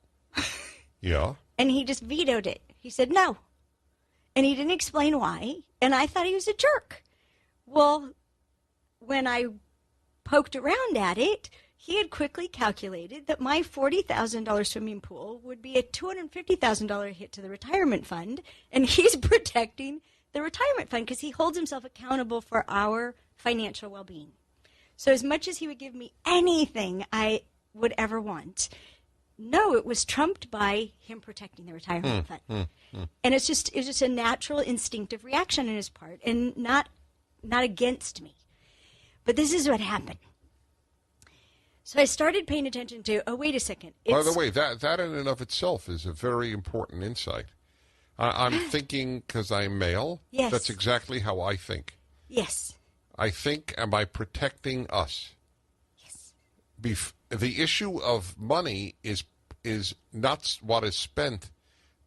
Yeah. And he just vetoed it. He said no. And he didn't explain why. And I thought he was a jerk. Well, when I poked around at it, he had quickly calculated that my $40,000 swimming pool would be a $250,000 hit to the retirement fund. And he's protecting the retirement fund because he holds himself accountable for our financial well-being. So as much as he would give me anything I would ever want, no, it was trumped by him protecting the retirement fund. And it's just a natural instinctive reaction on his part and not against me. But this is what happened. So I started paying attention to, oh, wait a second. By the way, that in and of itself is a very important insight. I'm thinking, because I'm male, yes. That's exactly how I think. Yes. I think, am I protecting us? Yes. The issue of money is not what is spent,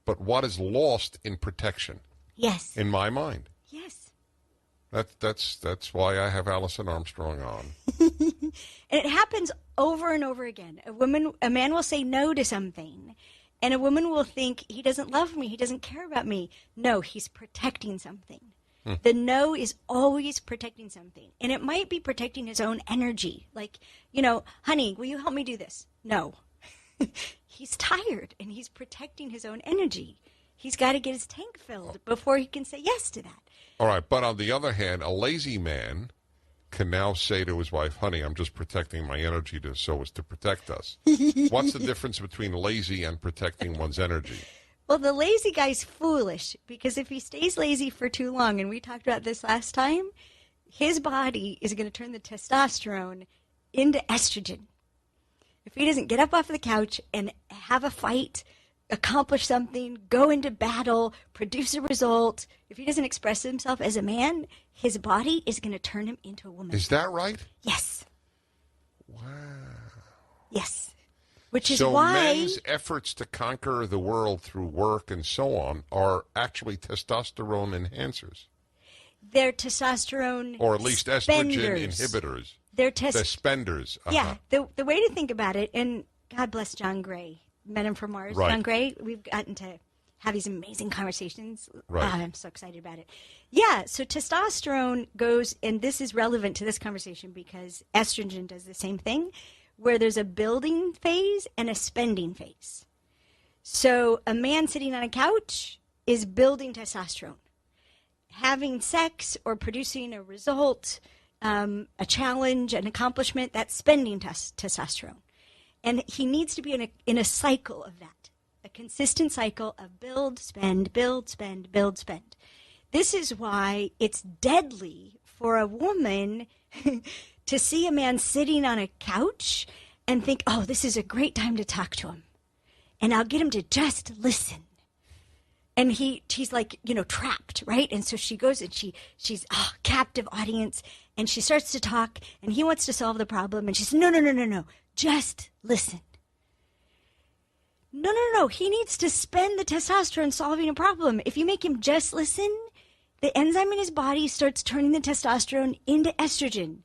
but what is lost in protection. Yes. In my mind. Yes. That's why I have Alison Armstrong on. And it happens over and over again. A man will say no to something, and a woman will think, he doesn't love me, he doesn't care about me. No, he's protecting something. The no is always protecting something. And it might be protecting his own energy. Like, honey, will you help me do this? No. He's tired, and he's protecting his own energy. He's got to get his tank filled before he can say yes to that. All right, but on the other hand, a lazy man can now say to his wife, honey, I'm just protecting my energy so as to protect us. What's the difference between lazy and protecting one's energy? Well, the lazy guy's foolish, because if he stays lazy for too long, and we talked about this last time, his body is going to turn the testosterone into estrogen. If he doesn't get up off the couch and have a fight, accomplish something, go into battle, produce a result, if he doesn't express himself as a man, his body is going to turn him into a woman. Is that right? Yes. Wow. Yes. Which is so why men's efforts to conquer the world through work and so on are actually testosterone enhancers. They're testosterone or at least estrogen inhibitors. They're spenders. Yeah, the way to think about it, and God bless John Gray, Men and from Mars. Right. John Gray, we've gotten to have these amazing conversations. Right. I'm so excited about it. Yeah, so testosterone goes, and this is relevant to this conversation because estrogen does the same thing, where there's a building phase and a spending phase. So a man sitting on a couch is building testosterone. Having sex or producing a result, a challenge, an accomplishment, that's spending testosterone. And he needs to be in a cycle of that, a consistent cycle of build, spend, build, spend, build, spend. This is why it's deadly for a woman to see a man sitting on a couch and think, oh, this is a great time to talk to him. And I'll get him to just listen. And he's like, trapped, right? And so she goes and she's captive audience, and she starts to talk, and he wants to solve the problem, and she says, no, just listen. No, he needs to spend the testosterone solving a problem. If you make him just listen, the enzyme in his body starts turning the testosterone into estrogen,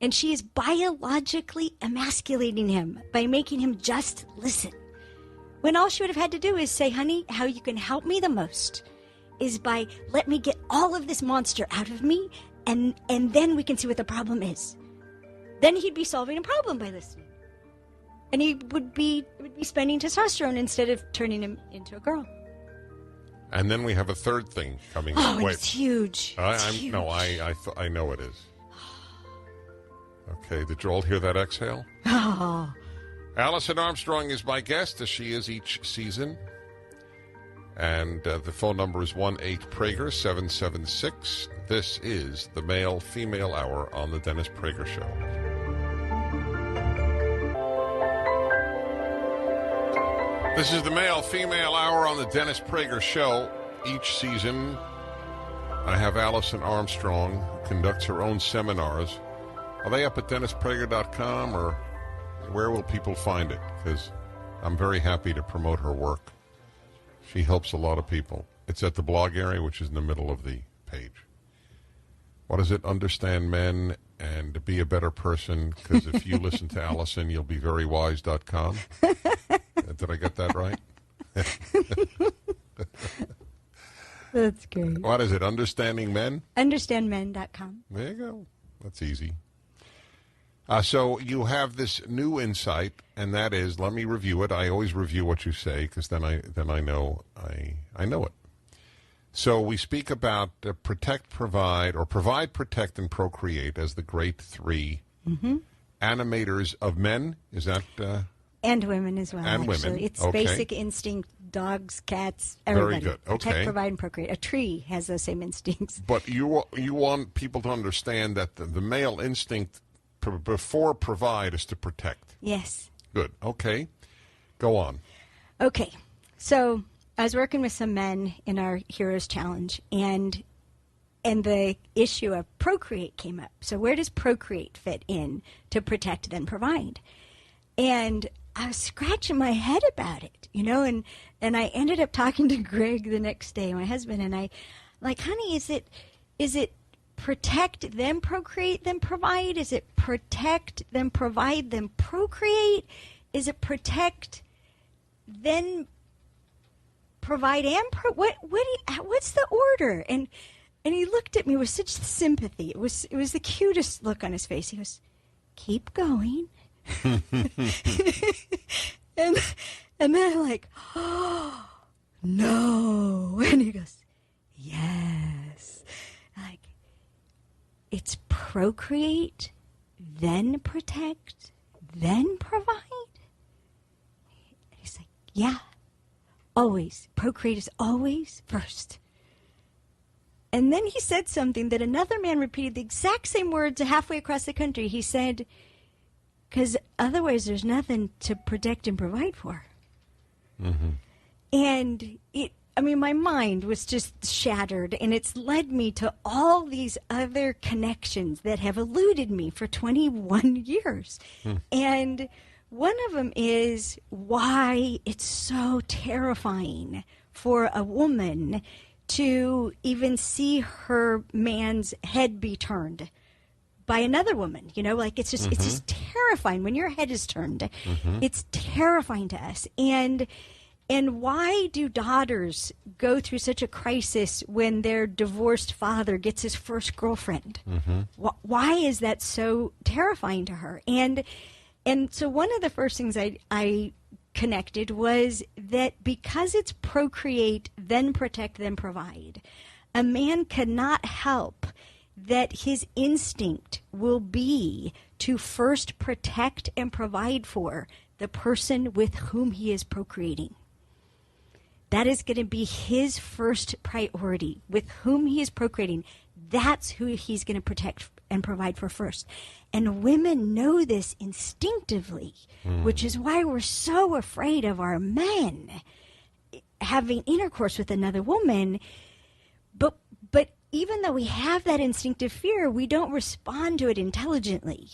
and she is biologically emasculating him by making him just listen. When all she would have had to do is say, honey, how you can help me the most is by let me get all of this monster out of me, and then we can see what the problem is. Then he'd be solving a problem by listening. And he would be spending testosterone instead of turning him into a girl. And then we have a third thing coming. Oh, and it's huge. I know it is. Okay, did you all hear that exhale? Oh. Alison Armstrong is my guest, as she is each season. And the phone number is 1-8-PRAGER-776. This is the Male-Female Hour on the Dennis Prager Show. This is the Male-Female Hour on the Dennis Prager Show. Each season, I have Alison Armstrong, who conducts her own seminars. Are they up at DennisPrager.com, or where will people find it? Because I'm very happy to promote her work. She helps a lot of people. It's at the blog area, which is in the middle of the page. What is it? Understand men and be a better person, because if you listen to Allison, you'll be verywise.com. Did I get that right? That's great. What is it? Understanding men? Understandmen.com. There you go. That's easy. So you have this new insight, and that is, let me review it. I always review what you say, because then I know I know it. So we speak about protect, provide, or provide, protect, and procreate as the great three animators of men. Is that? And women as well. And actually. women. It's Okay. basic instinct. Dogs, cats, everybody. Very good. Okay. Protect, provide, and procreate. A tree has those same instincts. But you want people to understand that the male instinct before provide is to protect. Yes. Good. Okay. Go on. Okay. So I was working with some men in our Heroes Challenge, and the issue of procreate came up. So where does procreate fit in to protect then provide? And I was scratching my head about it, and I ended up talking to Greg the next day, my husband, and I like, honey, is it protect then procreate then provide? Is it protect then provide then procreate? Is it protect then provide and what's the order? And he looked at me with such sympathy. It was the cutest look on his face. He goes, keep going. and then I'm like, oh no. And he goes, yes. Like, it's procreate, then protect, then provide. And he's like, yeah, always. Procreate is always first. And then he said something that another man repeated the exact same words halfway across the country. He said, because otherwise there's nothing to protect and provide for. And my mind was just shattered, and it's led me to all these other connections that have eluded me for 21 years. And one of them is why it's so terrifying for a woman to even see her man's head be turned by another woman. It's just terrifying when your head is turned. It's terrifying to us. And why do daughters go through such a crisis when their divorced father gets his first girlfriend? Why is that so terrifying to her? And so one of the first things I connected was that because it's procreate, then protect, then provide, a man cannot help that his instinct will be to first protect and provide for the person with whom he is procreating. That is going to be his first priority. With whom he is procreating, that's who he's going to protect and provide for first. And women know this instinctively, which is why we're so afraid of our men having intercourse with another woman. But even though we have that instinctive fear, we don't respond to it intelligently.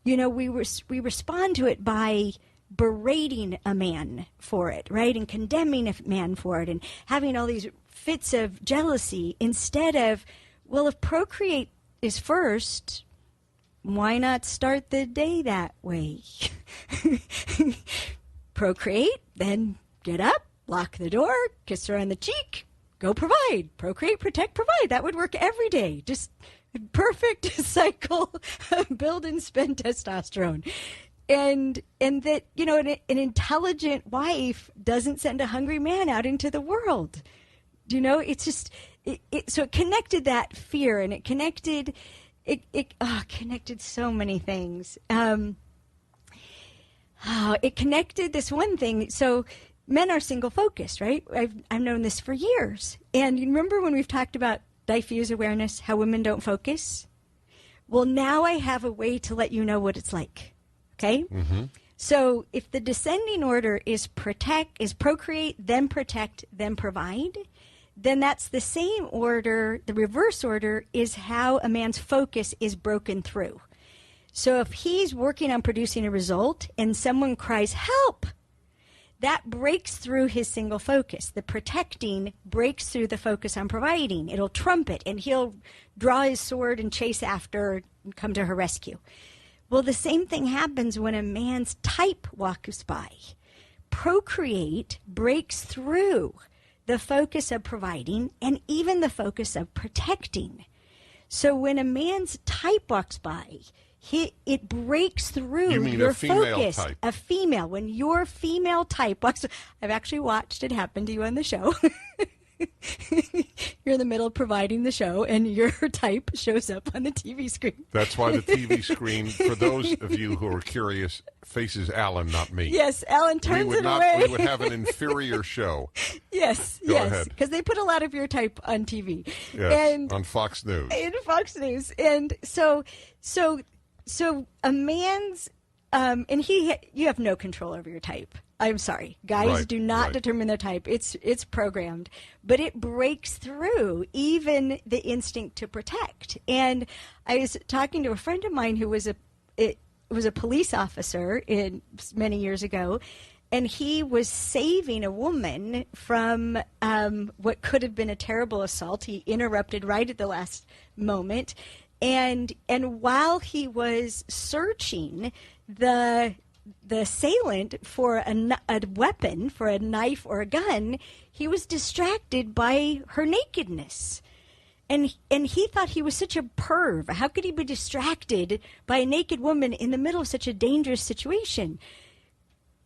We respond to it by berating a man for it, right? And condemning a man for it and having all these fits of jealousy instead of, well, if procreate is first, why not start the day that way? Procreate, then get up, lock the door, kiss her on the cheek, go provide. Procreate, protect, provide. That would work every day. Just perfect cycle of build and spend testosterone. And that, an intelligent wife doesn't send a hungry man out into the world. It's just, so it connected that fear, and it connected so many things. It connected this one thing. So men are single focused, right? I've known this for years. And you remember when we've talked about diffuse awareness, how women don't focus? Well, now I have a way to let you know what it's like. Okay? So if the descending order is procreate, then protect, then provide, then that's the same order. The reverse order is how a man's focus is broken through. So if he's working on producing a result and someone cries, help, that breaks through his single focus. The protecting breaks through the focus on providing. It'll trump it, and he'll draw his sword and chase after and come to her rescue. Well, the same thing happens when a man's type walks by. Procreate breaks through the focus of providing and even the focus of protecting. So when a man's type walks by, it breaks through You mean your a female focus. type? A female. When your female type walks, I've actually watched it happen to you on the show. You're in the middle of providing the show, and your type shows up on the TV screen. That's why the TV screen, for those of you who are curious, faces Alan, not me. Yes, Alan turns it away. We would have an inferior show. Yes, Go yes, ahead. because they put a lot of your type on TV. Yes, and on Fox News. In Fox News, and so a man's and you have no control over your type. I'm sorry, guys do not determine their type. It's programmed, but it breaks through even the instinct to protect. And I was talking to a friend of mine who was a police officer many years ago, and he was saving a woman from what could have been a terrible assault. He interrupted right at the last moment, and while he was searching the assailant for a weapon, for a knife or a gun, he was distracted by her nakedness. And he thought he was such a perv. How could he be distracted by a naked woman in the middle of such a dangerous situation?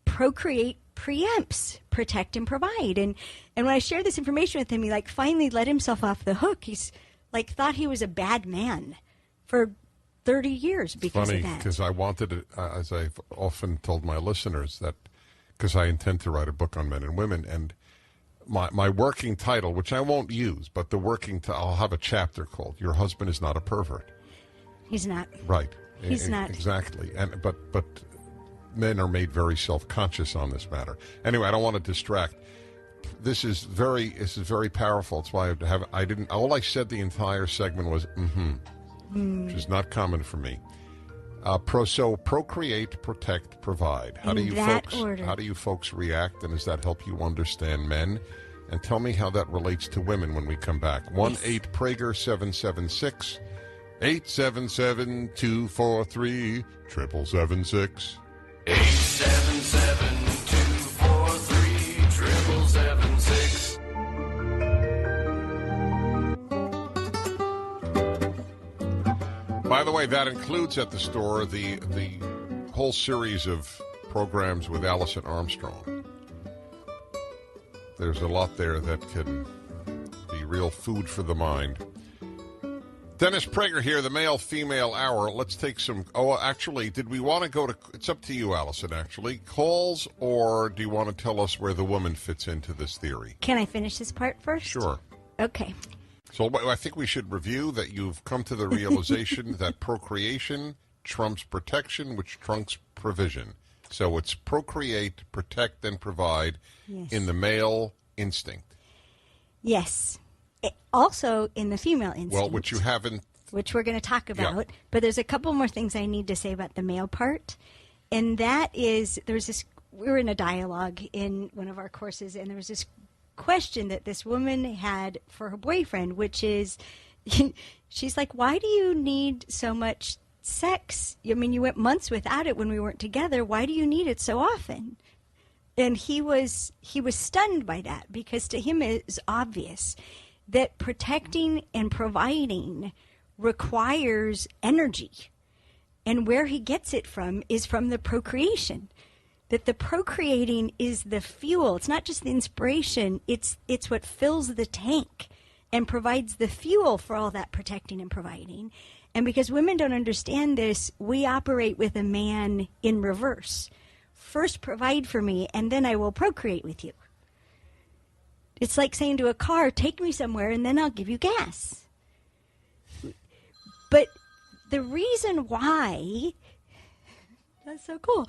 Procreate preempts protect and provide. And when I shared this information with him, he finally let himself off the hook. He's thought he was a bad man for 30 years because Funny, of that. because I wanted to, as I've often told my listeners, that because I intend to write a book on men and women, and my working title, which I won't use, but the working I'll have a chapter called "Your Husband is Not a Pervert." He's not. Right. He's not. Exactly. And but men are made very self-conscious on this matter. Anyway, I don't want to distract. This is very powerful. It's why all I said the entire segment was which is not common for me. So procreate, protect, provide. How do you folks react, and does that help you understand men? And tell me how that relates to women when we come back. 1-8-PRAGER-776 877-243-7776 877-243-7776. By the way, that includes at the store the whole series of programs with Alison Armstrong. There's a lot there that can be real food for the mind. Dennis Prager here, the male-female hour. Let's take some... Oh, actually, did we want to go to... It's up to you, Allison, actually. Calls, or do you want to tell us where the woman fits into this theory? Can I finish this part first? Sure. Okay. So I think we should review that you've come to the realization that procreation trumps protection, which trumps provision. So it's procreate, protect, and provide in the male instinct. Yes. Also in the female instinct. Well, which you haven't... Which we're going to talk about. Yeah. But there's a couple more things I need to say about the male part. And that is, we were in a dialogue in one of our courses, and there was this question that this woman had for her boyfriend, which is, she's like, why do you need so much sex? I mean, you went months without it when we weren't together. Why do you need it so often? And he was stunned by that, because to him it is obvious that protecting and providing requires energy. And where he gets it from is from the procreation. That the procreating is the fuel. It's not just the inspiration. It's what fills the tank and provides the fuel for all that protecting and providing. And because women don't understand this, we operate with a man in reverse. First provide for me, and then I will procreate with you. It's like saying to a car, take me somewhere, and then I'll give you gas. But the reason why... That's so cool.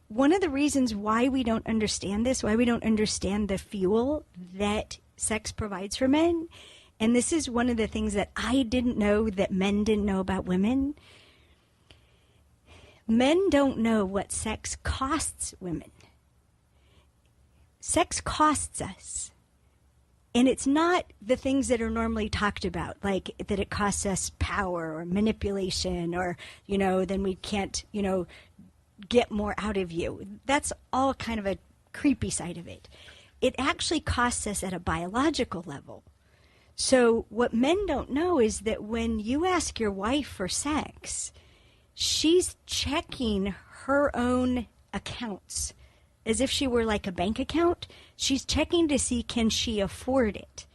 One of the reasons why we don't understand this, why we don't understand the fuel that sex provides for men, and this is one of the things that I didn't know that men didn't know about women. Men don't know what sex costs women. sex costs us. And it's not the things that are normally talked about, like that it costs us power or manipulation or, then we can't, get more out of you. That's all kind of a creepy side of it. It actually costs us at a biological level. So what men don't know is that when you ask your wife for sex, she's checking her own accounts as if she were like a bank account. She's checking to see, can she afford it?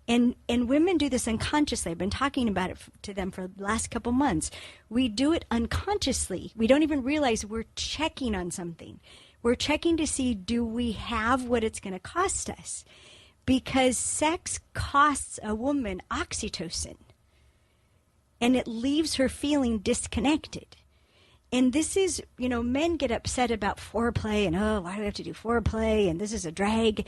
And women do this unconsciously. I've been talking about it to them for the last couple months. We do it unconsciously. We don't even realize we're checking on something. We're checking to see, do we have what it's going to cost us? Because sex costs a woman oxytocin, and it leaves her feeling disconnected. And this is, men get upset about foreplay and, oh, why do we have to do foreplay? And this is a drag.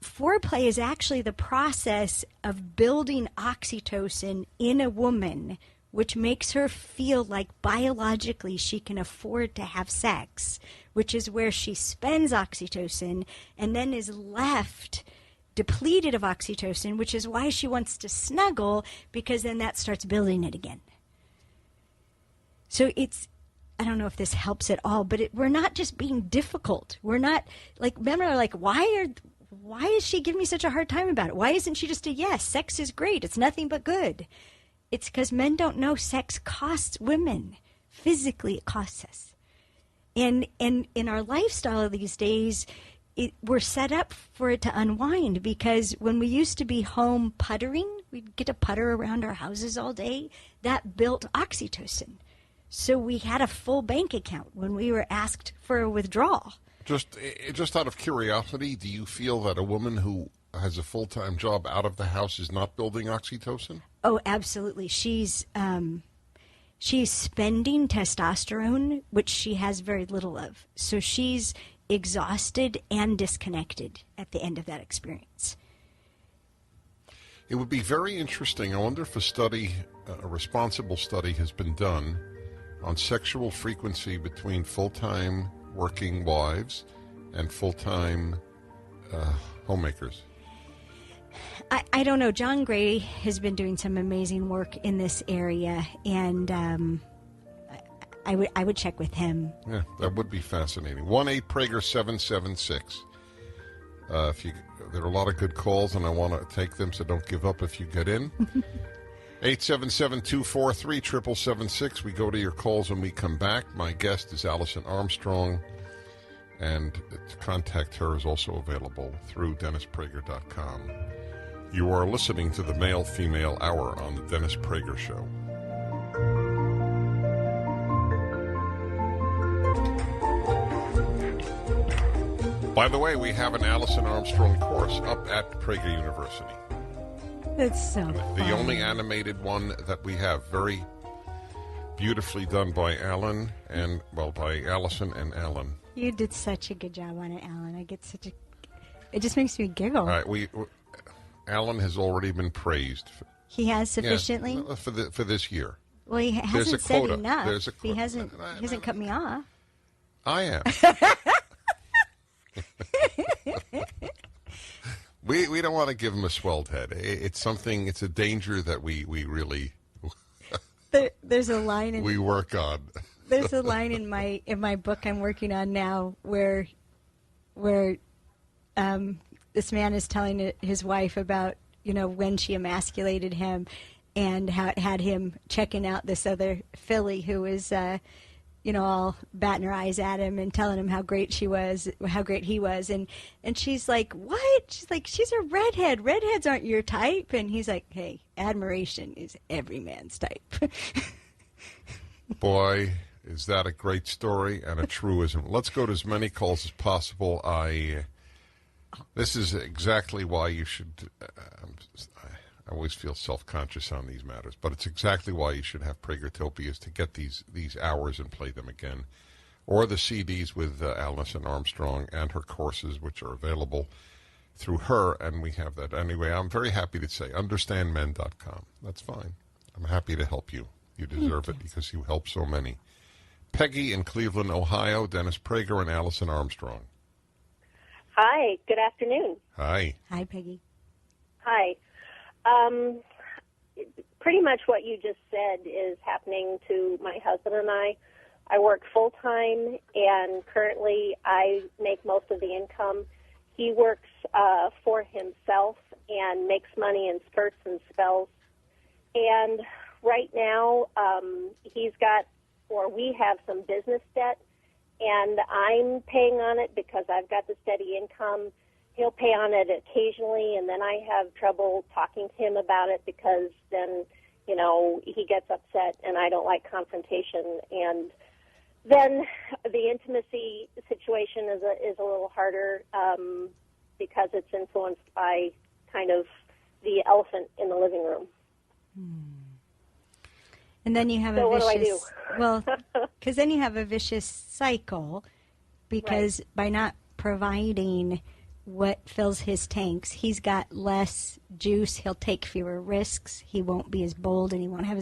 Foreplay is actually the process of building oxytocin in a woman, which makes her feel like biologically she can afford to have sex, which is where she spends oxytocin and then is left depleted of oxytocin, which is why she wants to snuggle, because then that starts building it again. So I don't know if this helps at all, but we're not just being difficult. We're not, like, men are like, why is she giving me such a hard time about it? Why isn't she just a yes? Sex is great. It's nothing but good. It's because men don't know sex costs women. Physically, it costs us. And in our lifestyle these days, we're set up for it to unwind, because when we used to be home puttering, we'd get to putter around our houses all day. That built oxytocin. So we had a full bank account when we were asked for a withdrawal. Just out of curiosity, do you feel that a woman who has a full-time job out of the house is not building oxytocin? Oh, absolutely. She's spending testosterone, which she has very little of. So she's exhausted and disconnected at the end of that experience. It would be very interesting. I wonder if a responsible study has been done on sexual frequency between full-time working wives and full-time homemakers. I don't know. John Gray has been doing some amazing work in this area, and I would check with him. Yeah, that would be fascinating. 1-8-PRAGER-776. There are a lot of good calls, and I want to take them, so don't give up if you get in. 877-243-7776. We go to your calls when we come back. My guest is Alison Armstrong, and to contact her is also available through DennisPrager.com. You are listening to the Male-Female Hour on the Dennis Prager Show. By the way, we have an Alison Armstrong course up at Prager University. That's so fun. The only animated one that we have, very beautifully done by Allison and Alan. You did such a good job on it, Alan. It just makes me giggle. All right, Alan has already been praised. He has sufficiently? Yeah, for this year. Well, he hasn't said quota. enough. There's a quota. He hasn't cut me off. I am. We don't want to give him a swelled head. It's a danger that we really there's a line we work on. There's a line in my book I'm working on now where this man is telling his wife about, when she emasculated him and how it had him checking out this other filly who was all batting her eyes at him and telling him how great he was, and she's like, what? She's like, she's a redhead. Redheads aren't your type. And he's like, hey, admiration is every man's type. Boy, is that a great story and a truism. Let's go to as many calls as possible. This is exactly why you should. I always feel self-conscious on these matters, but it's exactly why you should have Pragertopias, to get these hours and play them again, or the CDs with Alison Armstrong and her courses, which are available through her, and we have that. Anyway, I'm very happy to say understandmen.com. That's fine. I'm happy to help you. You deserve it because you help so many. Peggy in Cleveland, Ohio, Dennis Prager and Alison Armstrong. Hi, good afternoon. Hi. Hi, Peggy. Hi. Pretty much what you just said is happening to my husband and I. I work full-time, and currently I make most of the income. He works for himself and makes money in spurts and spells. And right now we have some business debt, and I'm paying on it because I've got the steady income. He'll pay on it occasionally, and then I have trouble talking to him about it because then, he gets upset, and I don't like confrontation. And then the intimacy situation is a little harder because it's influenced by kind of the elephant in the living room. And then you have so a vicious... what do I do? Well, because then you have a vicious cycle because by not providing what fills his tanks, he's got less juice, he'll take fewer risks, he won't be as bold, and he won't have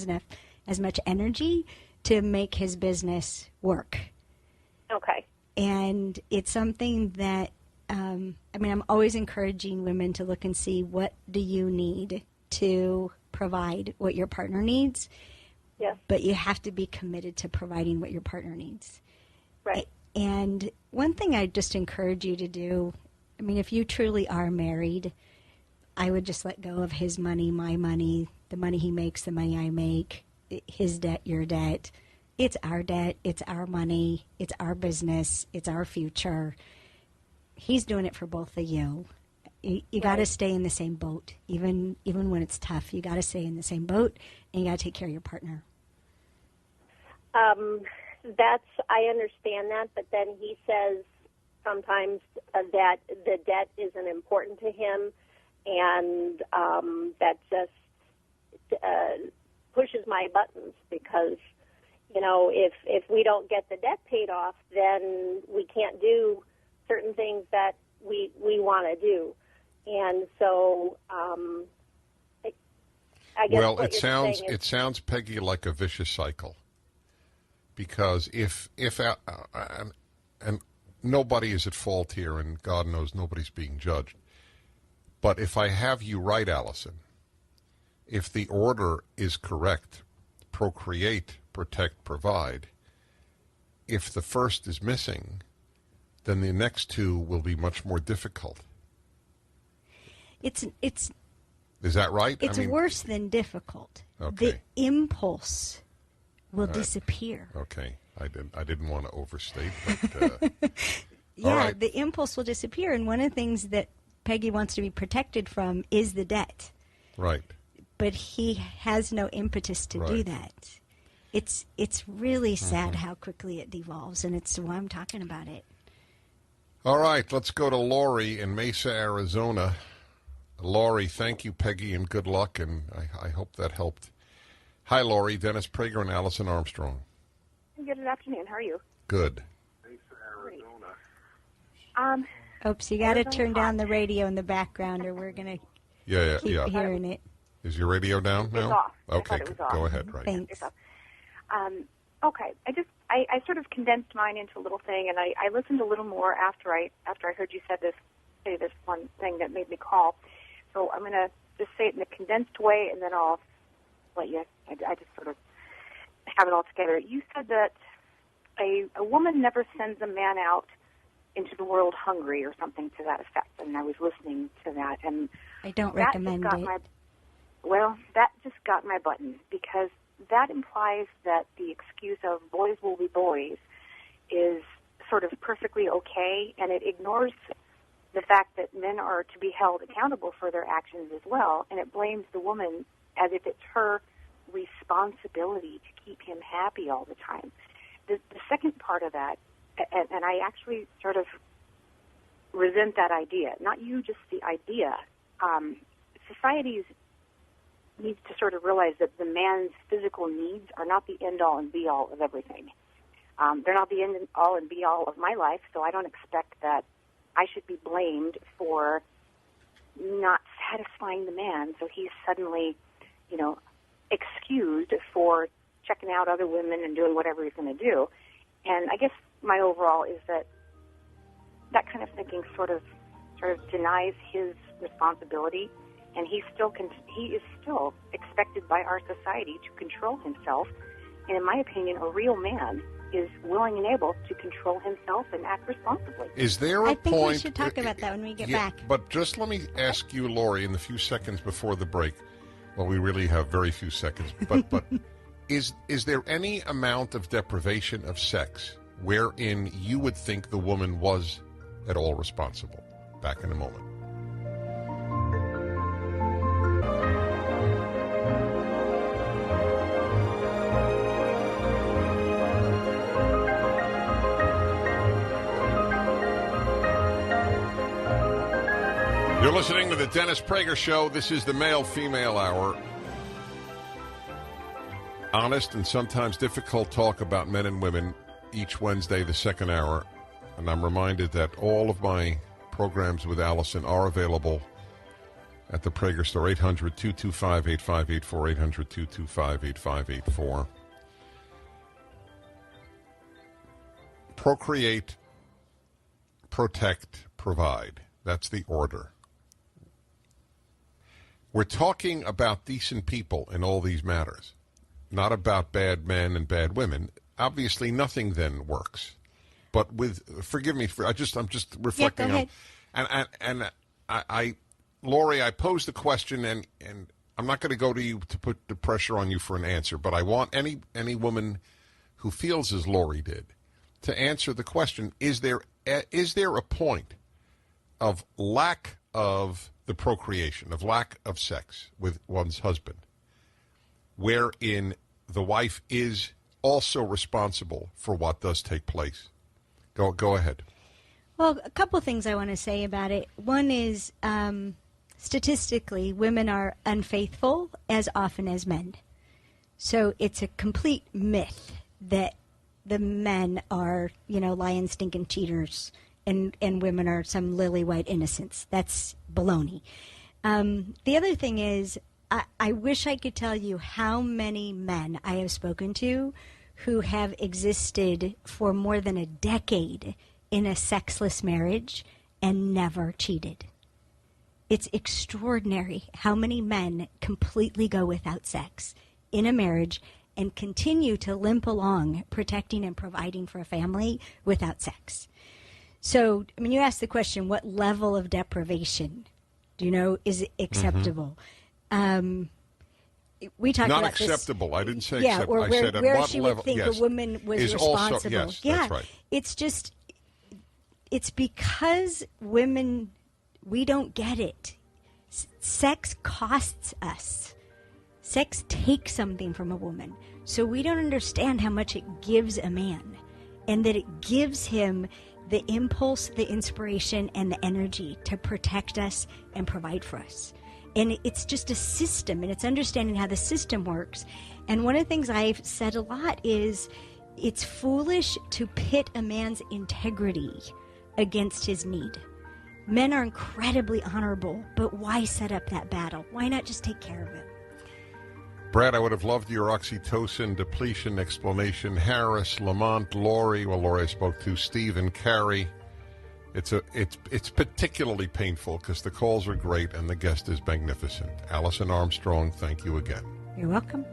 as much energy to make his business work. Okay. And it's something that, I'm always encouraging women to look and see what do you need to provide what your partner needs. Yes. But you have to be committed to providing what your partner needs. Right. And one thing I just encourage you to do, if you truly are married, I would just let go of his money, my money, the money he makes, the money I make, his debt, your debt. It's our debt, it's our money, it's our business, it's our future. He's doing it for both of you. You got to stay in the same boat, even when it's tough. You got to stay in the same boat, and you got to take care of your partner. I understand that, but then he says sometimes that the debt isn't important to him, and that just pushes my buttons because, if we don't get the debt paid off, then we can't do certain things that we want to do. And so I guess well, what it sounds, Peggy, like a vicious cycle. Because if and nobody is at fault here, and God knows nobody's being judged. But if I have you right, Allison, if the order is correct, procreate, protect, provide, if the first is missing, then the next two will be much more difficult. It's Is that right? It's worse than difficult. Okay. The impulse will disappear. Okay. I didn't want to overstate, but yeah, all right. The impulse will disappear, and one of the things that Peggy wants to be protected from is the debt. Right. But he has no impetus to do that. It's really sad how quickly it devolves, and it's why I'm talking about it. All right, let's go to Lori in Mesa, Arizona. Lori, thank you, Peggy, and good luck, and I hope that helped. Hi, Lori. Dennis Prager and Alison Armstrong. Good afternoon. How are you? Good. Mesa, Arizona. Oops, you got to turn down the radio in the background, or we're going to keep hearing it. Is your radio down now? It's off. Okay, I thought it was off. go ahead. Right. Thanks. It's off. Okay. I sort of condensed mine into a little thing, and I listened a little more after I heard you say this one thing that made me call. So I'm going to just say it in a condensed way, and then I'll let you. I just sort of have it all together. You said that a woman never sends a man out into the world hungry or something to that effect, and I was listening to that, and I don't recommend it. That just got my button, because that implies that the excuse of boys will be boys is sort of perfectly okay, and it ignores the fact that men are to be held accountable for their actions as well, and it blames the woman as if it's her responsibility to keep him happy all the time. The second part of that, and I actually sort of resent that idea, not you, just the idea. Societies needs to sort of realize that the man's physical needs are not the end-all and be-all of everything. They're not the end-all and be-all of my life, so I don't expect that I should be blamed for not satisfying the man, so he's suddenly, excused for checking out other women and doing whatever he's going to do. And I guess my overall is that kind of thinking sort of sort of denies his responsibility, and he is still expected by our society to control himself. And in my opinion, a real man is willing and able to control himself and act responsibly. Is there a I think point? we should talk about that when we get back. But just let me ask you, Lori, in the few seconds before the break. Well, we really have very few seconds. But is there any amount of deprivation of sex wherein you would think the woman was at all responsible? Back in a moment. You're listening to the Dennis Prager Show. This is the Male-Female Hour. Honest and sometimes difficult talk about men and women each Wednesday, the second hour. And I'm reminded that all of my programs with Allison are available at the Prager Store, 800-225-8584, 800-225-8584. Procreate, protect, provide. That's the order. We're talking about decent people in all these matters, not about bad men and bad women. Obviously, nothing then works. But forgive me I'm just reflecting on, and Lori, I posed the question, and I'm not going to go to you to put the pressure on you for an answer, but I want any woman who feels as Lori did to answer the question: Is there a point of lack of the procreation, of lack of sex with one's husband, wherein the wife is also responsible for what does take place? Go ahead. Well, a couple things I want to say about it. One is, statistically, women are unfaithful as often as men. So it's a complete myth that the men are, lying, stinking cheaters, and women are some lily white innocents. That's baloney. The other thing is, I wish I could tell you how many men I have spoken to who have existed for more than a decade in a sexless marriage and never cheated. It's extraordinary how many men completely go without sex in a marriage and continue to limp along protecting and providing for a family without sex. So, you asked the question, what level of deprivation, is acceptable? We talked Not about acceptable. This, I didn't say acceptable. Or where, I said at where what she level, would think yes, a woman was is responsible. Also, yes, yeah, that's right. It's because women, we don't get it. Sex costs us. Sex takes something from a woman. So we don't understand how much it gives a man, and that it gives him the impulse, the inspiration, and the energy to protect us and provide for us. And it's just a system, and it's understanding how the system works. And one of the things I've said a lot is it's foolish to pit a man's integrity against his need. Men are incredibly honorable, but why set up that battle? Why not just take care of it? Brad, I would have loved your oxytocin depletion explanation. Harris, Lamont, Lori, Lori I spoke to, Steve and Carrie. It's particularly painful because the calls are great and the guest is magnificent. Alison Armstrong, thank you again. You're welcome.